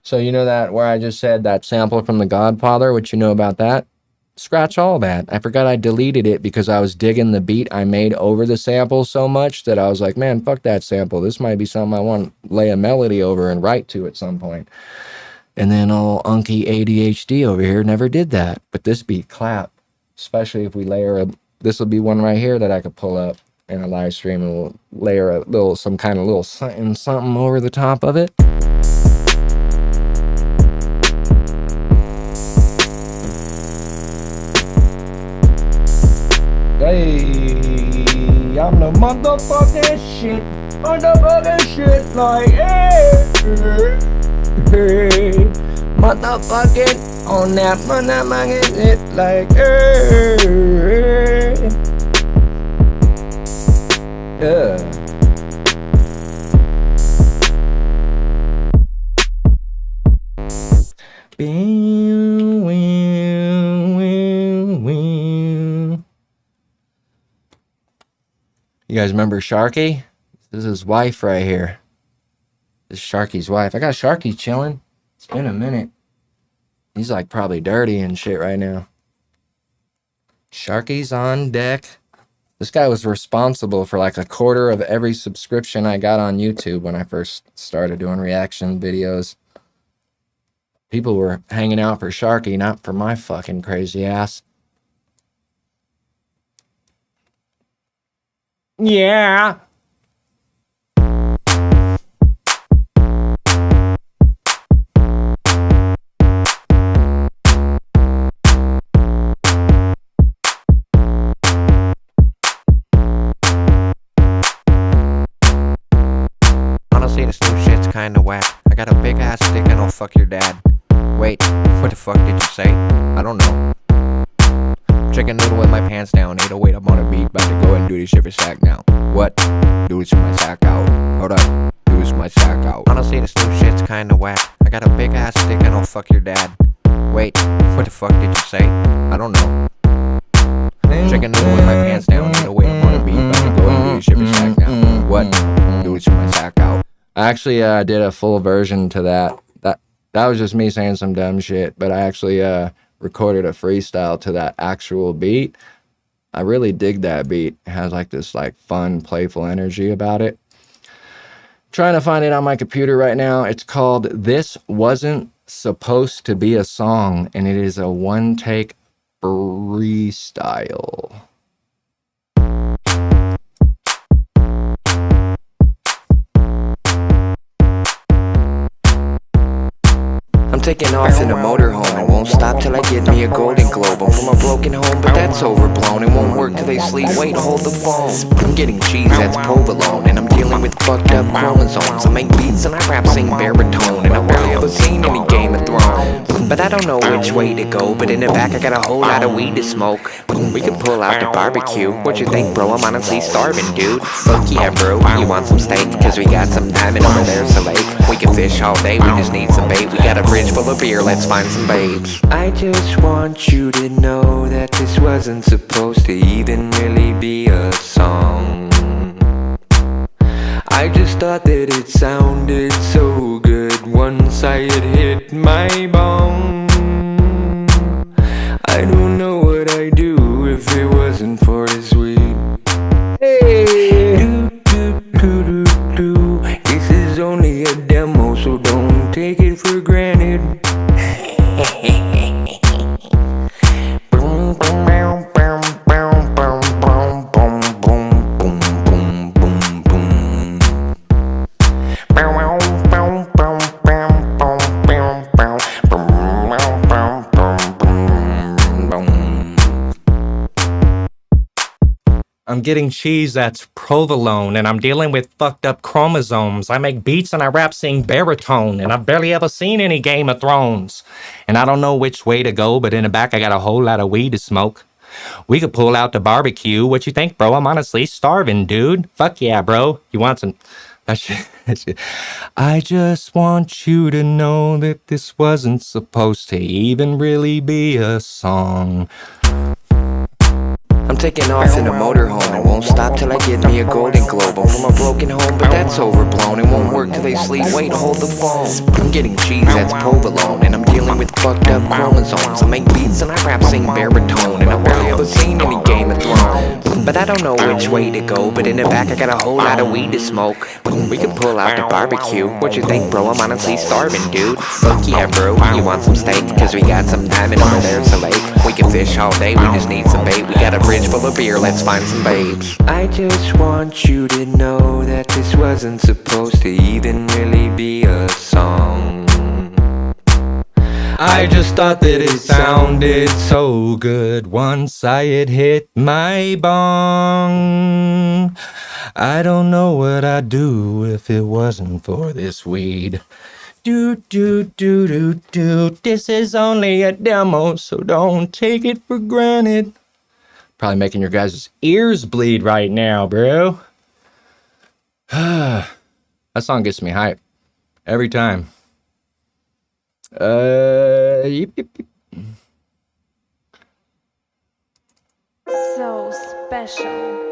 So you know that where I just said that sample from The Godfather, what you know about that? Scratch all that. I forgot I deleted it because I was digging the beat I made over the sample so much that I was like, man, fuck that sample. This might be something I want to lay a melody over and write to at some point. And then old Unky ADHD over here never did that. But this beat clap, especially if we layer this will be one right here that I could pull up in a live stream and we'll layer some kind of little something over the top of it. Hey, I'm the motherfucking shit, like, hey, motherfucking on that motherfucking shit, like, hey, yeah. You guys remember Sharky? This is his wife right here. This is Sharky's wife. I got Sharky chilling. It's been a minute. He's like probably dirty and shit right now. Sharky's on deck. This guy was responsible for like a quarter of every subscription I got on YouTube when I first started doing reaction videos. People were hanging out for Sharky, not for my fucking crazy ass. Yeah. Honestly, this new shit's kinda whack. I got a big ass dick and I'll fuck your dad. Wait, what the fuck did you say? I don't know. Chicken noodle with my pants down. 808, I'm on a beat. About to go and do this shit for sack now. What? Do this with my sack out. Hold up. Do this with my sack out. Honestly, this new shit's kinda whack. I got a big ass dick and I'll fuck your dad. Wait, what the fuck did you say? I don't know. Chicken noodle with my pants down. 808, I'm on a beat. About to go and do this shit for sack now. What? Do this with my sack out. I actually did a full version to that. That was just me saying some dumb shit, but I actually recorded a freestyle to that actual beat. I really dig that beat. It has like this like fun, playful energy about it. Trying to find it on my computer right now. It's called This Wasn't Supposed to Be a Song, and it is a one-take freestyle. I'm taking off in a motorhome and won't stop till I get me a golden globe. I'm from a broken home, but that's overblown. It won't work till they sleep. Wait, hold the phone. I'm getting cheese, that's provolone, and I'm dealing with fucked up chromosomes. I make beats and I rap, sing baritone, and I've barely ever seen any Game of Thrones. But I don't know which way to go. But in the back I got a whole lot of weed to smoke. We could pull out the barbecue. What you think, bro? I'm honestly starving, dude. Fuck yeah, bro. You want some steak? Cause we got some diamond over there's a lake. We can fish all day, we just need some bait. We got a bridge full of beer, let's find some babes. I just want you to know that this wasn't supposed to even really be a song. I just thought that it sounded so good once I had hit my bong. I don't know what I'd do if it wasn't for this weed. Hey. This is only a demo, so don't take it for granted. I'm getting cheese that's provolone, and I'm dealing with fucked up chromosomes. I make beats and I rap, sing baritone, and I've barely ever seen any Game of Thrones. And I don't know which way to go, but in the back I got a whole lot of weed to smoke. We could pull out the barbecue. What you think, bro? I'm honestly starving, dude. Fuck yeah, bro. You want some... That shit. I just want you to know that this wasn't supposed to even really be a song. I'm taking off in a motorhome and won't stop till I get me a golden globe. I'm from a broken home, but that's overblown. It won't work till they sleep. Wait, hold the phone. I'm getting cheese, that's provolone, and I'm dealing with fucked up chromosomes. I make beats and I rap, sing baritone, and I've barely ever seen any Game of Thrones. But I don't know which way to go. But in the back I got a whole lot of weed to smoke. We could pull out the barbecue. What you think, bro? I'm honestly starving, dude. Fuck yeah, bro. You want some steak? Cause we got some diamond over there's a lake. We can fish all day, we just need some bait. We got a bridge full of beer, let's find some babes. I just want you to know that this wasn't supposed to even really be a song. I just thought that it sounded so good once I had hit my bong. I don't know what I'd do if it wasn't for this weed. Do. This is only a demo, so don't take it for granted. Probably making your guys' ears bleed right now, bro. That song gets me hype every time. Yep. So special.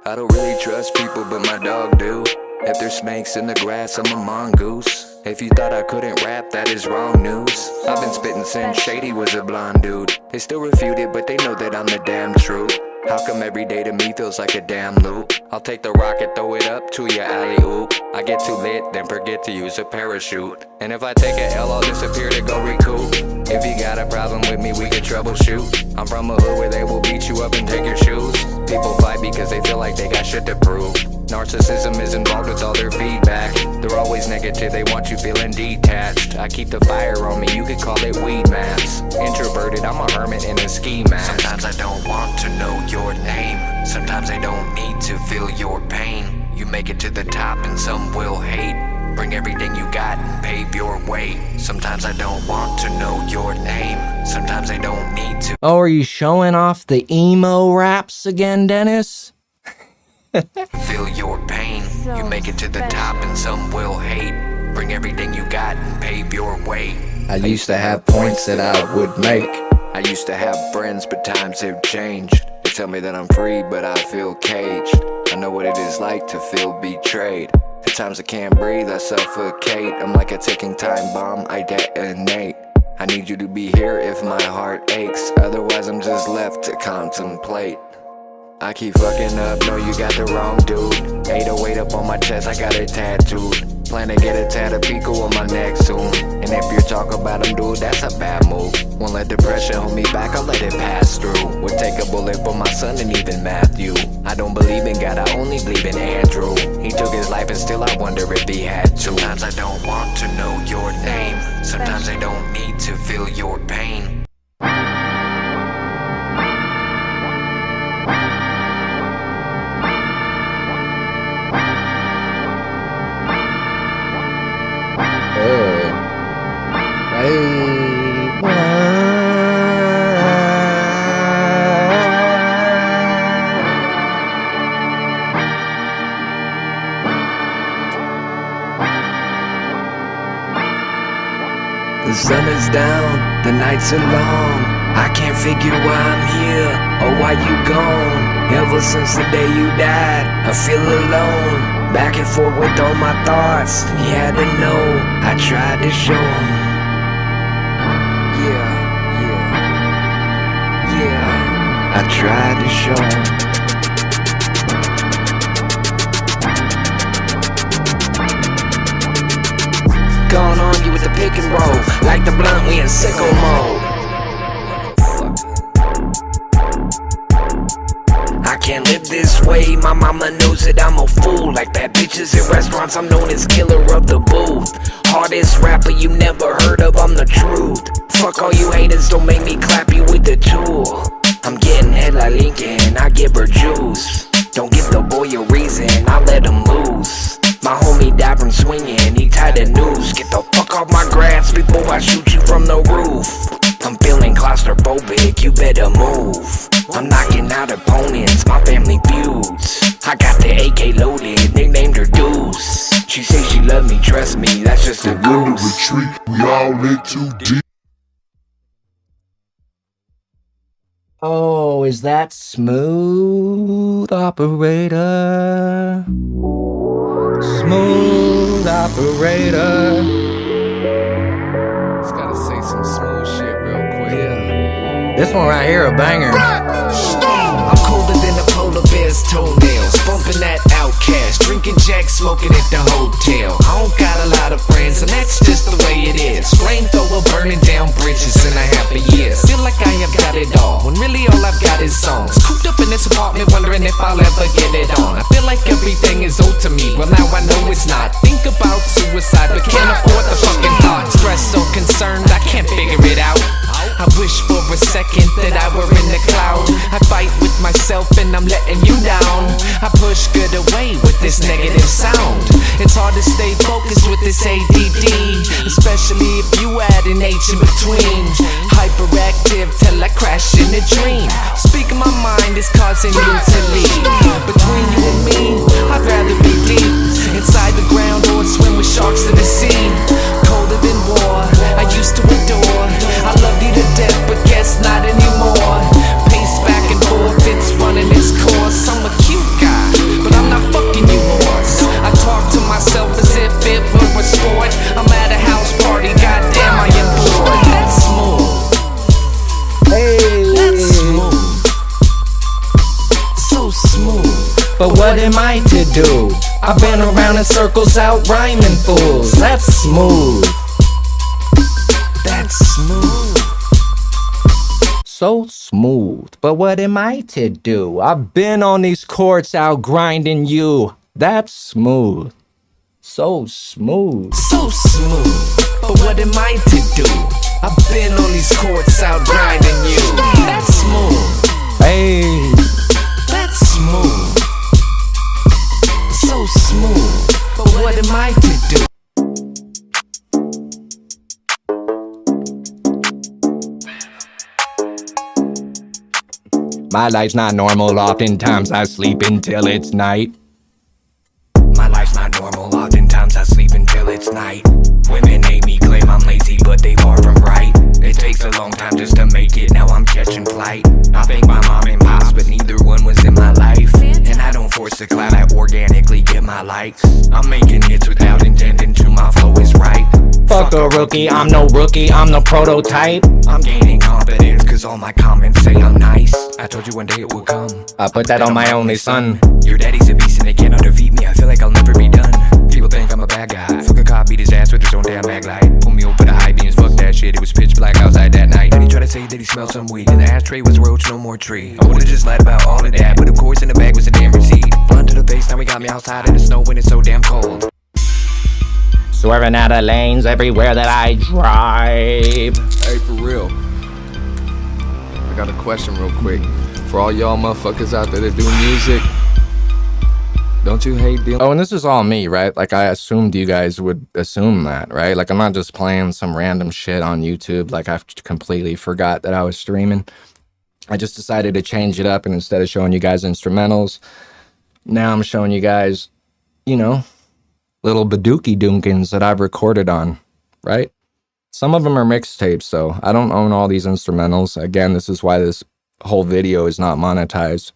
I don't really trust people, but my dog do. If there's snakes in the grass, I'm a mongoose. If you thought I couldn't rap, that is wrong news. I've been spitting since Shady was a blonde dude. They still refute it, but they know that I'm the damn truth. How come every day to me feels like a damn loop? I'll take the rocket, throw it up to your alley-oop. I get too lit, then forget to use a parachute. And if I take a L, I'll disappear to go recoup. If you got a problem with me, we can troubleshoot. I'm from a hood where they will beat you up and take your shoes. People fight because they feel like they got shit to prove. Narcissism is involved with all their feedback. They're always negative, they want you feeling detached. I keep the fire on me, you could call it weed maps. Introverted, I'm a hermit in a ski mask. Sometimes I don't want to know your name. Sometimes I don't need to feel your pain. You make it to the top and some will hate. Bring everything you got and pave your way. Sometimes I don't want to know your name. Sometimes I don't need to. Oh, are you showing off the emo raps again, Dennis? Feel your pain. You make it to the top and some will hate. Bring everything you got and pave your way. I used to have points that I would make. I used to have friends, but times have changed. They tell me that I'm free, but I feel caged. I know what it is like to feel betrayed. At times I can't breathe, I suffocate. I'm like a ticking time bomb, I detonate. I need you to be here if my heart aches. Otherwise I'm just left to contemplate. I keep fucking up, no you got the wrong dude. 808 up on my chest, I got it tattooed. Plan to get a tat of Pico on my neck soon. And if you talk about him, dude, that's a bad move. Won't let depression hold me back, I'll let it pass through. Would take a bullet for my son and even Matthew. I don't believe in God, I only believe in Andrew. He took his life and still I wonder if he had to. Sometimes I don't want to know your name. Sometimes I don't need to feel your pain. The sun is down, the nights are long. I can't figure why I'm here or why you gone. Ever since the day you died, I feel alone. Back and forth with all my thoughts, you had to know. I tried to show 'em. Yeah, I tried to show 'em. Gone on you with the pick and roll. Like the blunt, we in sicko mode. I can't live this way, my mama knows that I'm a fool. Like bad bitches at restaurants, I'm known as killer of the booth. Hardest rapper you never heard of, I'm the truth. Fuck all you haters, don't make me clap you with the tool. I'm getting head like Lincoln, I give her juice. Don't give the boy a reason, I let him loose. My homie died from swinging, he tied the noose. Get the fuck off my grass before I shoot you from the roof. I'm feeling claustrophobic, you better move. I'm knocking out opponents, my family feuds. I got the AK loaded, nicknamed her Deuce. She say she love me, trust me, that's just a goose. Retreat, we all in too deep. Oh, is that Smooth Operator? Smooth Operator. Just gotta say some smooth shit real quick. Yeah. This one right here, a banger. I'm colder than a polar bear's toenails. Bumping that Outcast, drinking Jack, smoking at the hotel. I don't got a lot of friends, and that's just the way it is. Flamethrower burning down bridges in a half a year. Feel like I have got it all, when really all I've got is songs. Cooped up in this apartment, wondering if I'll ever get it on. I feel like everything is owed to me, well now I know it's not. Think about suicide, but can't afford the fucking thought. Stress so concerned, I can't figure it out. I wish for a second that I were in the cloud. I fight with myself and I'm letting you down. I push good away with this negative sound. It's hard to stay focused with this ADD, especially if you add an H in between. Hyperactive till I crash in a dream. Speaking my mind is causing you to leave. Between you and me, I'd rather be deep inside the ground or swim with sharks in the sea. Colder than war, I used to adore. I loved you to death, but guess not anymore. Pace back and forth, it's running its course. I'm a cute guy, am I to do? I've been around in circles out rhyming fools. That's smooth. That's smooth. So smooth. But what am I to do? I've been on these courts out grinding you. That's smooth. So smooth. So smooth. But what am I to do? I've been on these courts out grinding you. That's smooth. Hey. That's smooth. So smooth. But what am I to do? My life's not normal, oftentimes I sleep until it's night. My life's not normal, oftentimes I sleep until it's night. Women hate me, claim I'm lazy, but they far from right. It takes a long time just to make it, now I'm catching flight. I thank my mom and pops, but neither one was in my life. And I don't force the cloud, I organically get my likes. I'm making hits without intending to, my flow is right. Fuck a rookie, I'm no rookie, I'm the prototype. I'm gaining confidence, cause all my comments say I'm nice. I told you one day it would come. I put that on my only son. Your daddy's a beast and they cannot defeat me, I feel like I'll never be done. People think I'm a bad guy. Fuck a cop, beat his ass with his own damn mag light. Pull me over the high beams, fuck that shit. It was pitch black outside that night. And he tried to say that he smelled some weed. And the ashtray was a roach, no more tree. I would've just lied about all of that, but of course in the bag was a damn receipt. Blunt to the face, now we got me outside in the snow when it's so damn cold. Swerving out of lanes everywhere that I drive. Hey, for real. I got a question real quick. For all y'all motherfuckers out there that do music, don't you hate dealing? Oh, and this is all me, right? Like, I assumed you guys would assume that, right? Like, I'm not just playing some random shit on YouTube. Like, I completely forgot that I was streaming. I just decided to change it up, and instead of showing you guys instrumentals, now I'm showing you guys, you know, little badookie dunkins that I've recorded on, right? Some of them are mixtapes, so I don't own all these instrumentals. Again, this is why this whole video is not monetized.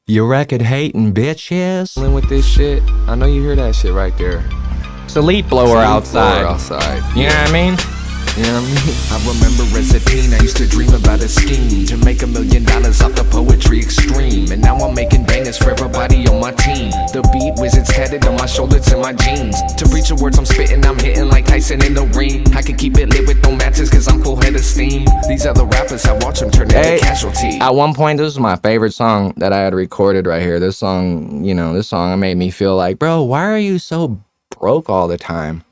You record hating bitches. With this shit, I know you hear that shit right there. It's a leaf blower outside. You know what I mean? You know what I mean? I remember as a teen, I used to dream about a scheme to make $1 million off the poetry extreme. And now I'm making bangers for everybody on my team. The beat wizards headed on my shoulders and my jeans. To reach the words I'm spitting, I'm hitting like Tyson in the ring. I can keep it lit with no matches cause I'm full head of steam. These other rappers, I watch them turn into casualty. At one point, this was my favorite song that I had recorded right here. This song, you know, this song made me feel like, bro, why are you so broke all the time?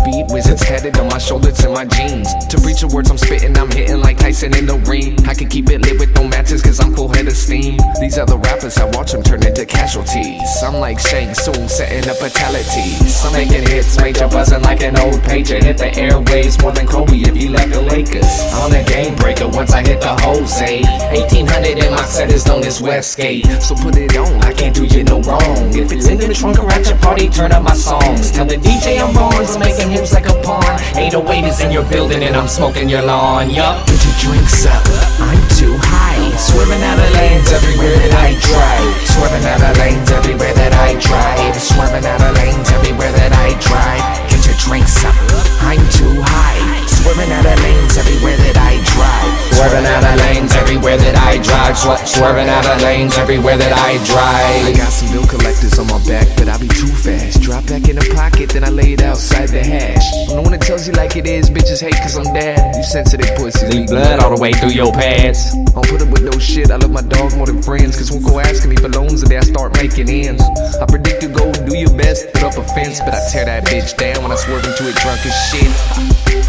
Beat wizards headed on my shoulders and my jeans. To reach the words I'm spitting, I'm hitting like Tyson in the ring. I can keep it lit with no matches cause I'm full head of steam. These other rappers, I watch them turn into casualties. I'm like Shang Tsung setting up fatalities. I'm making hits, major buzzing like an old pager. Hit the airwaves more than Kobe if he left the Lakers. I'm a game breaker once I hit the Jose. 1800 in my set is known as Westgate. So put it on, I can't do you no wrong. If it's in the trunk or at your party, turn up my songs. Tell the DJ I'm on, making hips like a pawn. 808 is in your building and I'm smoking your lawn. Yup. Put your drinks up, I'm too high. Swerving out of lanes everywhere that I drive. Swerving out of lanes everywhere that I drive. Swerving out of lanes everywhere that I drive. Get your drinks up, I'm too high. Swerving out of lanes everywhere that I drive. Swerving out of lanes everywhere that I drive. Swerving out of lanes everywhere that I drive. I got some bill collectors on my back, but I be too fast. Drop back in the pocket, then I lay it outside the hash. I'm the one that tells you like it is, bitches hate cause I'm dad. You sensitive pussies, leave blood all the way through your pads. Don't put up with no shit, I love my dog more than friends. Cause won't go asking me for loans the day I start making ends. I predict you go do your best, put up a fence, but I tear that bitch down when I swerve into it drunk as shit.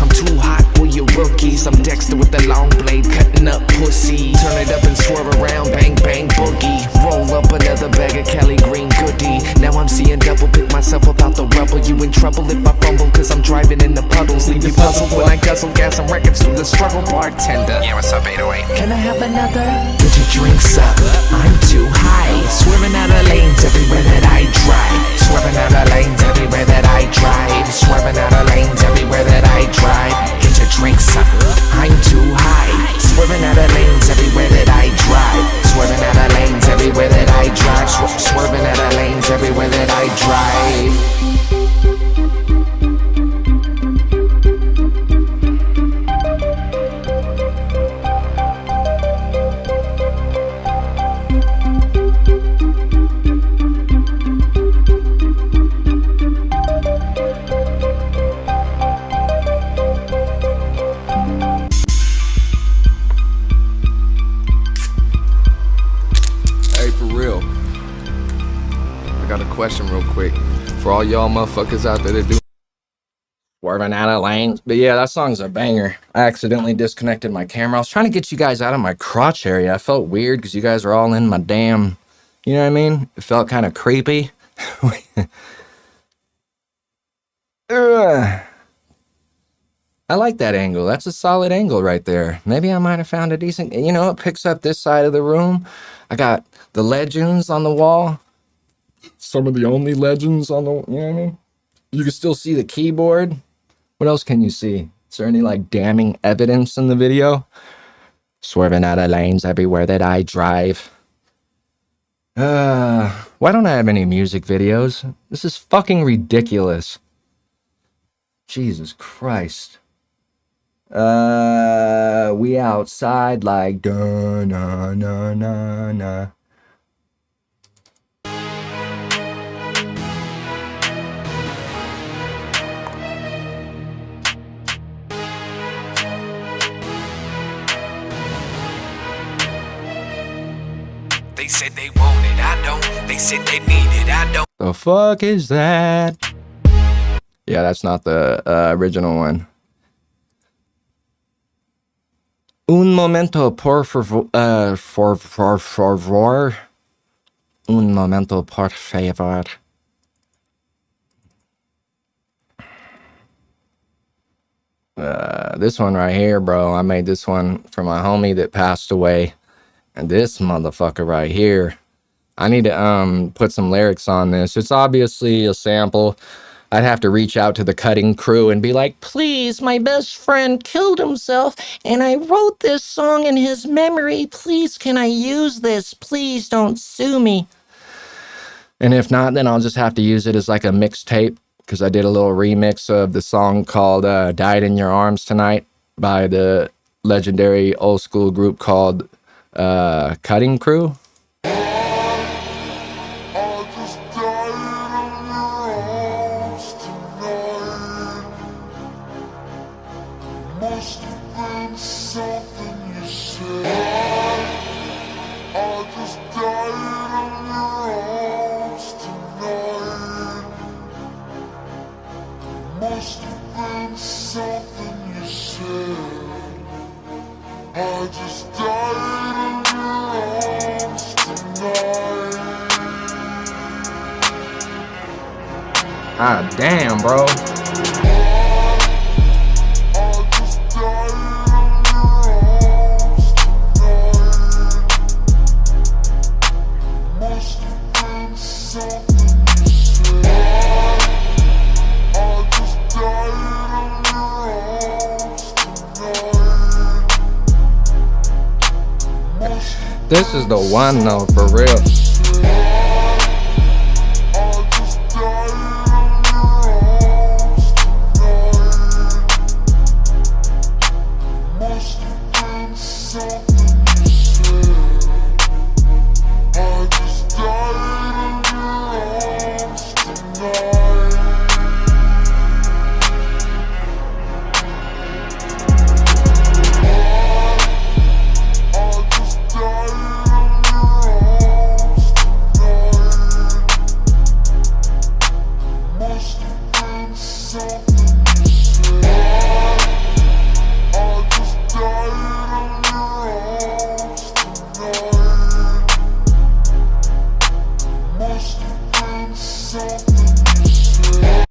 I'm too hot for you rookies. I'm Dexter with the long blade, cutting up pussy. Turn it up and swerve around, bang bang boogie. Roll up another bag of Cali green goodie. Now I'm seeing double, pick myself up out the rubble. You in trouble if I fumble, cause I'm driving in the puddles. Leave you puzzled when I guzzle gas and records through the struggle. Bartender, yeah, what's up 808? Can I have another? Put your drinks up, I'm too high. Swerving out of lanes everywhere that I drive. Swerving out of lanes everywhere that I drive. Swerving out of lanes everywhere that I drive. Get your drinks up, I'm too high. Swerving out of lanes everywhere that I drive. Swerving out of lanes everywhere that I drive. Swerving out of lanes everywhere that I drive. for real. I got a question real quick. For all y'all motherfuckers out there that do Swerving out of lanes. But yeah, that song's a banger. I accidentally disconnected my camera. I was trying to get you guys out of my crotch area. I felt weird because you guys are all in my damn, you know what I mean? It felt kind of creepy. Ugh. I like that angle. That's a solid angle right there. Maybe I might have found a decent, you know, it picks up this side of the room. I got the legends on the wall. Some of the only legends on the, you know what I mean? You can still see the keyboard. What else can you see? Is there any like damning evidence in the video? Swerving out of lanes everywhere that I drive. Why don't I have any music videos? This is fucking ridiculous. Jesus Christ. We outside like da na na na na. They said they want it, I don't. They said they need it, I don't. The fuck is that? Yeah, that's not the original one. Un momento, por favor. Un momento, por favor. This one right here, bro. I made this one for my homie that passed away. And this motherfucker right here. I need to put some lyrics on this. It's obviously a sample. I'd have to reach out to the cutting crew and be like, please, my best friend killed himself and I wrote this song in his memory. Please, can I use this? Please don't sue me. And if not, then I'll just have to use it as like a mixtape because I did a little remix of the song called Died in Your Arms Tonight by the legendary old school group called Cutting Crew. Ah, damn, bro. This is the one though, for real.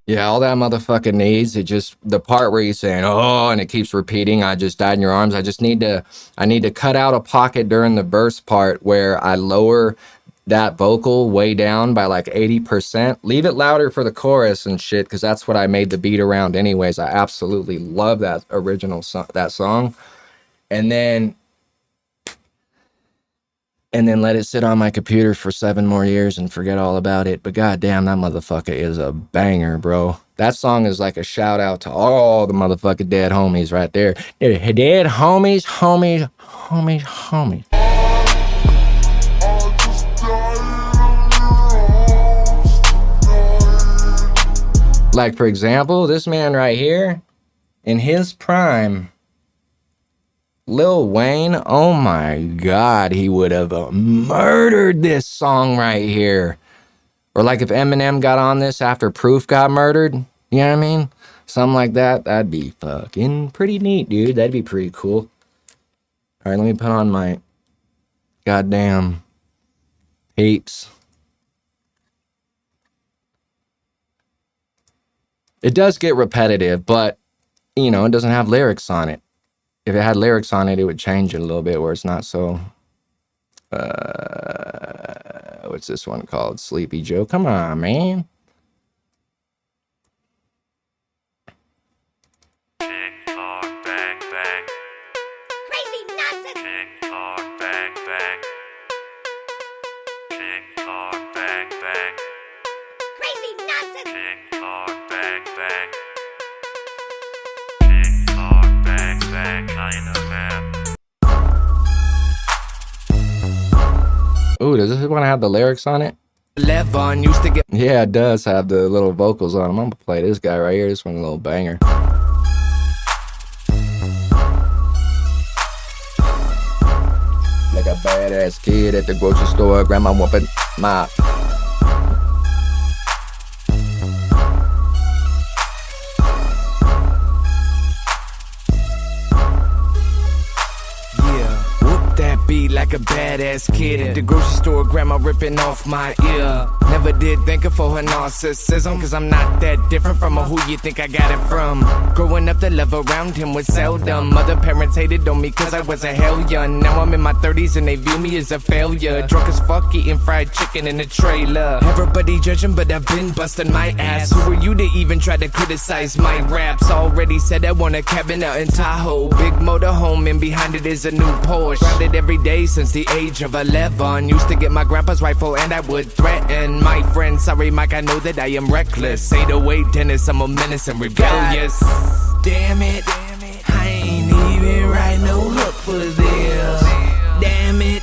Yeah, all that motherfucker needs, it just, the part where he's saying, oh, and it keeps repeating, I just died in your arms. I need to cut out a pocket during the verse part where I lower that vocal way down by like 80%. Leave it louder for the chorus and shit, because that's what I made the beat around anyways. I absolutely love that original that song. And then let it sit on my computer for 7 more years and forget all about it. But goddamn, that motherfucker is a banger, bro. That song is like a shout out to all the motherfucking dead homies right there. Dead homies. Like, for example, this man right here, in his prime, Lil Wayne, oh my God, he would have murdered this song right here. Or like if Eminem got on this after Proof got murdered, you know what I mean? Something like that, that'd be fucking pretty neat, dude. That'd be pretty cool. All right, let me put on my goddamn apes. It does get repetitive, but, you know, it doesn't have lyrics on it. If it had lyrics on it, it would change it a little bit where it's not so... what's this one called? Sleepy Joe. Come on, man. Ping pong bang bang. Crazy nonsense. Ping pong bang bang. Ping pong bang bang. Crazy nonsense. Ping pong bang bang. Ping pong bang bang. Kind of man. Ooh, does this one have the lyrics on it? Levon used to get. Yeah, it does have the little vocals on them. I'm gonna play this guy right here. This one's a little banger. Like a badass kid at the grocery store, grandma whooping my... Beat like a badass kid at the grocery store, grandma ripping off my ear. Never did thank her for her narcissism, cause I'm not that different from her, who you think I got it from. Growing up, the love around him was seldom. Mother parents hated on me cause I was a hellion. Now I'm in my 30s and they view me as a failure. Drunk as fuck, eating fried chicken in a trailer. Everybody judging, but I've been busting my ass. Who are you to even try to criticize my raps? Already said I want a cabin out in Tahoe, big motorhome, and behind it is a new Porsche. Grounded every day since the age of 11. Used to get my grandpa's rifle and I would threaten my friends. Sorry Mike, I know that I am reckless. 808 Dennis, I'm a menace and rebellious. Damn it, I ain't even write no hook for this. Damn it,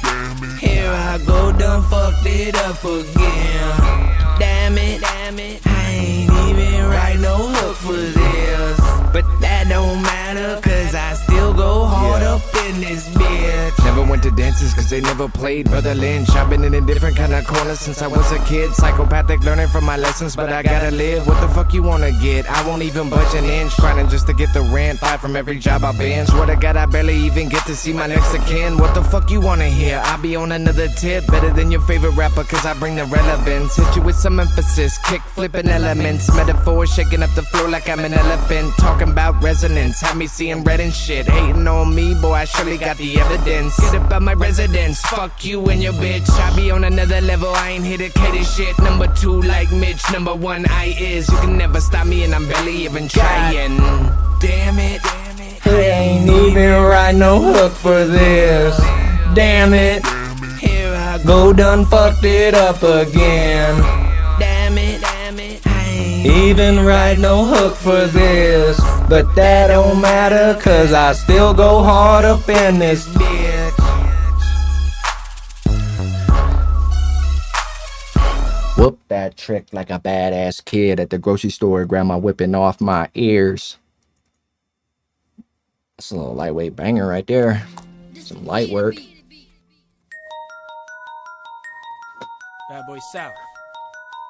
here I go, done fucked it up again. Damn it, I ain't even write no hook for this. But that don't matter, cause I still go hard up in this bitch. Never went to dances cause they never played Brother Lynch. I've been in a different kind of corner since I was a kid. Psychopathic, learning from my lessons, but I gotta live. What the fuck you wanna get? I won't even budge an inch, grinding just to get the rent. Five from every job I've been. Swear to God I barely even get to see my next of kin. What the fuck you wanna hear? I'll be on another tip, better than your favorite rapper cause I bring the relevance. Hit you with some emphasis, kick flipping elements. Metaphors shaking up the floor like I'm an elephant. Talking about resonance, have me seeing red and shit. Hating on me, boy, I surely got the evidence. Get up out my residence, fuck you and your bitch. I be on another level, I ain't here to cater shit. Number 2 like Mitch, number 1 I is. You can never stop me and I'm barely even trying. Damn it, I ain't even write no hook for this. Damn it, here I go, done fucked it up again. Damn it, I ain't even write no hook for this. But that don't matter, cause I still go hard up in this bitch. Whoop that trick like a badass kid at the grocery store, grandma whipping off my ears. That's a little lightweight banger right there. Some light work. Bad Boy South,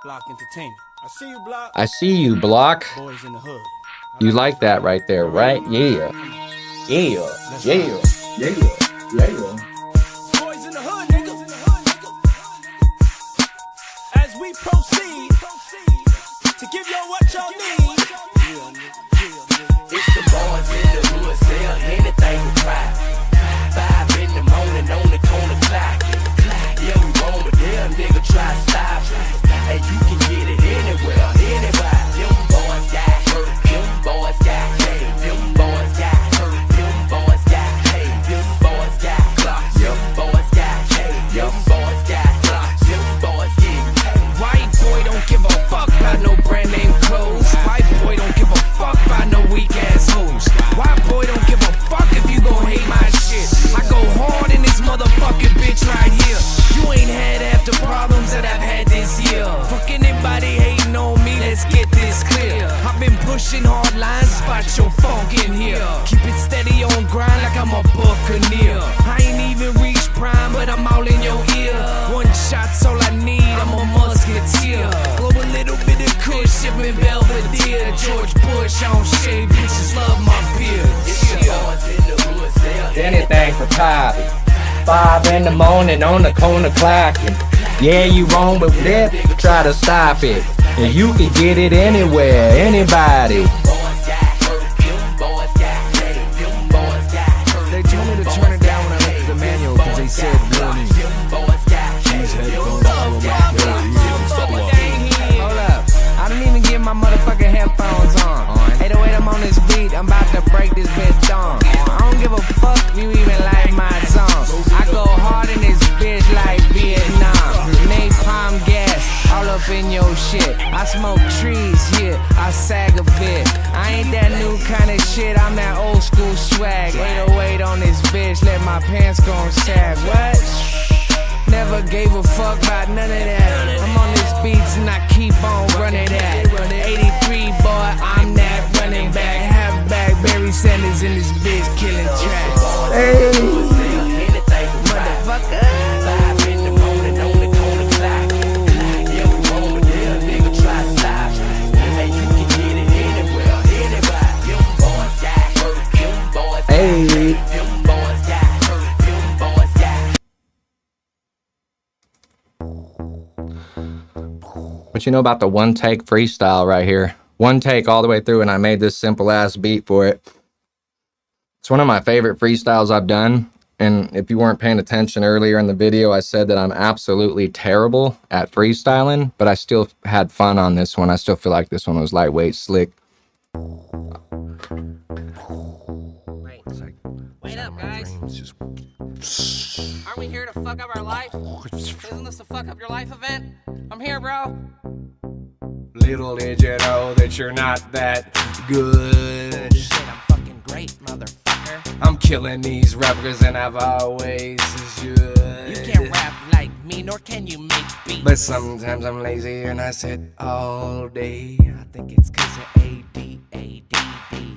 Block Entertainment. I see you, Block. I see you, Block. Boys in the hood. You like that right there, right? Yeah. Yeah. Yeah. Yeah. Yeah. Boys in the hood, nigga. As we proceed to give y'all what y'all need. It's the boys in the hood, sell anything to try. 5 in the morning on the corner clock. Yeah, we wrong, but damn nigga try to stop. And you can get it anywhere, anybody. Them boys got hurt, them boys got paid, them boys got hurt, them boys got paid, them boys got clocks, them boys got paid, them boys got clocks, them boys get paid. White boy don't give a fuck about no brand name clothes. White boy don't give a fuck about no weak ass hoes. White boy don't give a fuck if you gon' hate my shit. I go hard in this motherfucking bitch right I'm a buccaneer. I ain't even reached prime, but I'm all in your ear. One shot's all I need, I'm a musketeer. Blow a little bit of kush, sipping Belvedere. George Bush, I don't shave, bitches love my beard. Anything for Poppy. 5 in the morning on the corner clocking. Yeah, you wrong, but let's try to stop it. And you can get it anywhere, anybody. They told me to turn it down when I looked at the manual because they said warning. These headphones will make your ears blow. Hold up, I didn't even get my motherfucking headphones on. 808, I'm on this beat, I'm about to break this bitch down. I don't give a fuck if you even like my song. I go hard in this bitch like Vietnam. Napalm gas all up in your shit. I smoke trees, yeah, I sag a bit. I ain't that new kind of shit, I'm that old school swag. 808 on this bitch, let my pants go and sag. What? Never gave a fuck about none of that. I'm on these beats and I keep on running that. 83 boy, I'm that running back. Half back, Barry Sanders in this bitch killing tracks. Hey, motherfucker. 5 in the morning on the corner clock. You want a real nigga, try stop. Hey, you can get it anywhere, anybody. Them boys got hurt, them boys got hurt, them boys got hurt, them boys got hurt. What you know about the one take freestyle right here? One take all the way through, and I made this simple ass beat for it. It's one of my favorite freestyles I've done. And if you weren't paying attention earlier in the video, I said that I'm absolutely terrible at freestyling, but I still had fun on this one. I still feel like this one was lightweight, slick. Wait up, guys. Aren't we here to fuck up our life? Isn't this a fuck up your life event? I'm here, bro. Little did you know that you're not that good. Shit, I'm fucking great, motherfucker. I'm killing these rappers and I've always should. You can't rap like me, nor can you make beats. But sometimes I'm lazy and I sit all day. I think it's cause of ADD.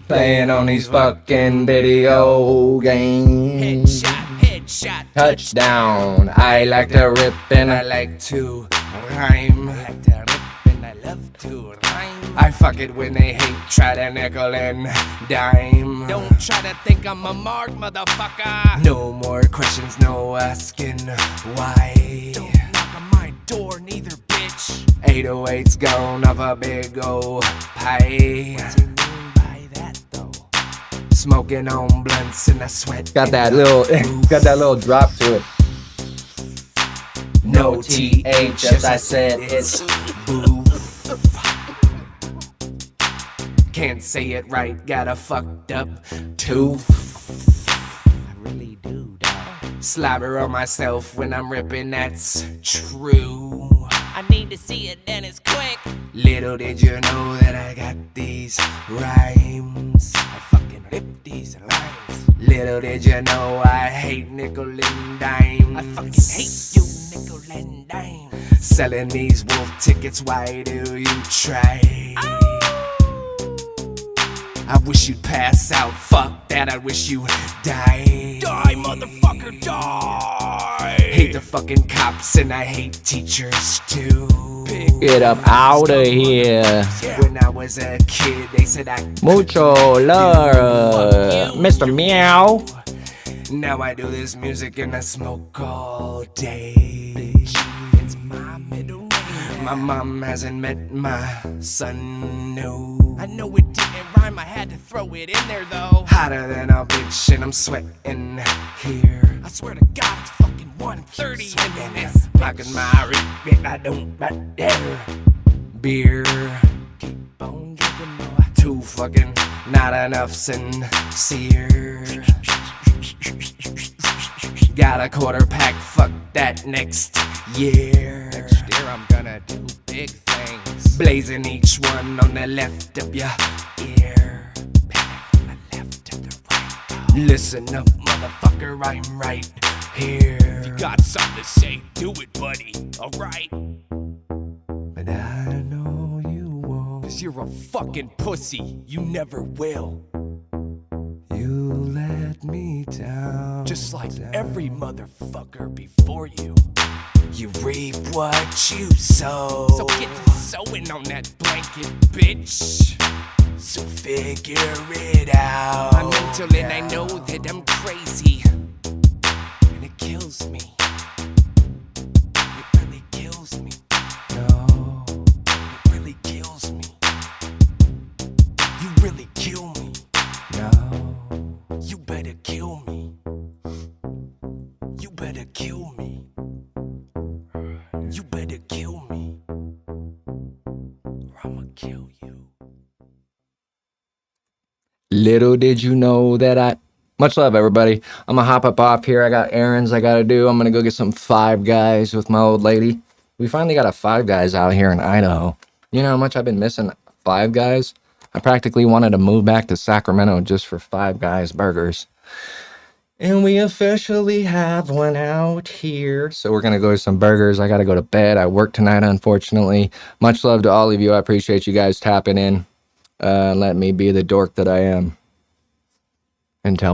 Playing on these fucking video games. Headshot, Touchdown. I like to rip and I like to rhyme. I like to rip and I love to rhyme. I fuck it when they hate, try to nickel and dime. Don't try to think I'm a mark, motherfucker. No more questions, no asking why. Don't knock on my door, neither, bitch. 808's gone off a big ol' pie. What do you mean by that, though? Smoking on blunts and I sweat. got that little drop to it. No TH, as I said, it's boof. Can't say it right, got a fucked up tooth. I really do, dog. Slobber on myself when I'm ripping, that's true. I need to see it, and it's quick. Little did you know that I got these rhymes. I fucking rip these lines. Little did you know I hate nickel and dime. I fucking hate you, nickel and dime. Selling these wolf tickets, why do you try? I wish you'd pass out, fuck that, I wish you die. Die, motherfucker, die! Hate the fucking cops and I hate teachers too. Get up out of here. When I was a kid, they said I Mucho love, Mr. Meow. Now I do this music and I smoke all day. It's my middle name. My mom hasn't met my son, no. I know it didn't rhyme, I had to throw it in there though. Hotter than a bitch and I'm sweating here. I swear to God, it's fucking 1:30 in this. Knocking my rip, I don't right there. Beer, Keep on giving more. too fucking not enough sincere. Got a quarter pack, fuck that next year. Next year I'm gonna do big things. Blazing each one on the left of your ear. From the left to the right. Listen up, motherfucker, I'm right here. You got something to say, do it, buddy. Alright. But I know you won't. 'Cause you're a fucking pussy. You never will. You You let me down. Just like every motherfucker before you. You reap what you sow. So get to sewing on that blanket, bitch. So figure it out. I'm mental and I know that I'm crazy. And it kills me. It really kills me. No, it really kills me. You really kill me. No, you better kill me. You better kill me. You better kill me. Or I'ma kill you. Little did you know that much love, everybody. I'm gonna hop up off here. I got errands I gotta do. I'm gonna go get some Five Guys with my old lady. We finally got a Five Guys out here in Idaho. You know how much I've been missing Five Guys? I practically wanted to move back to Sacramento just for Five Guys burgers. And we officially have one out here. So we're gonna go to some burgers. I gotta go to bed. I work tonight, unfortunately. Much love to all of you. I appreciate you guys tapping in. Let me be the dork that I am. And tell me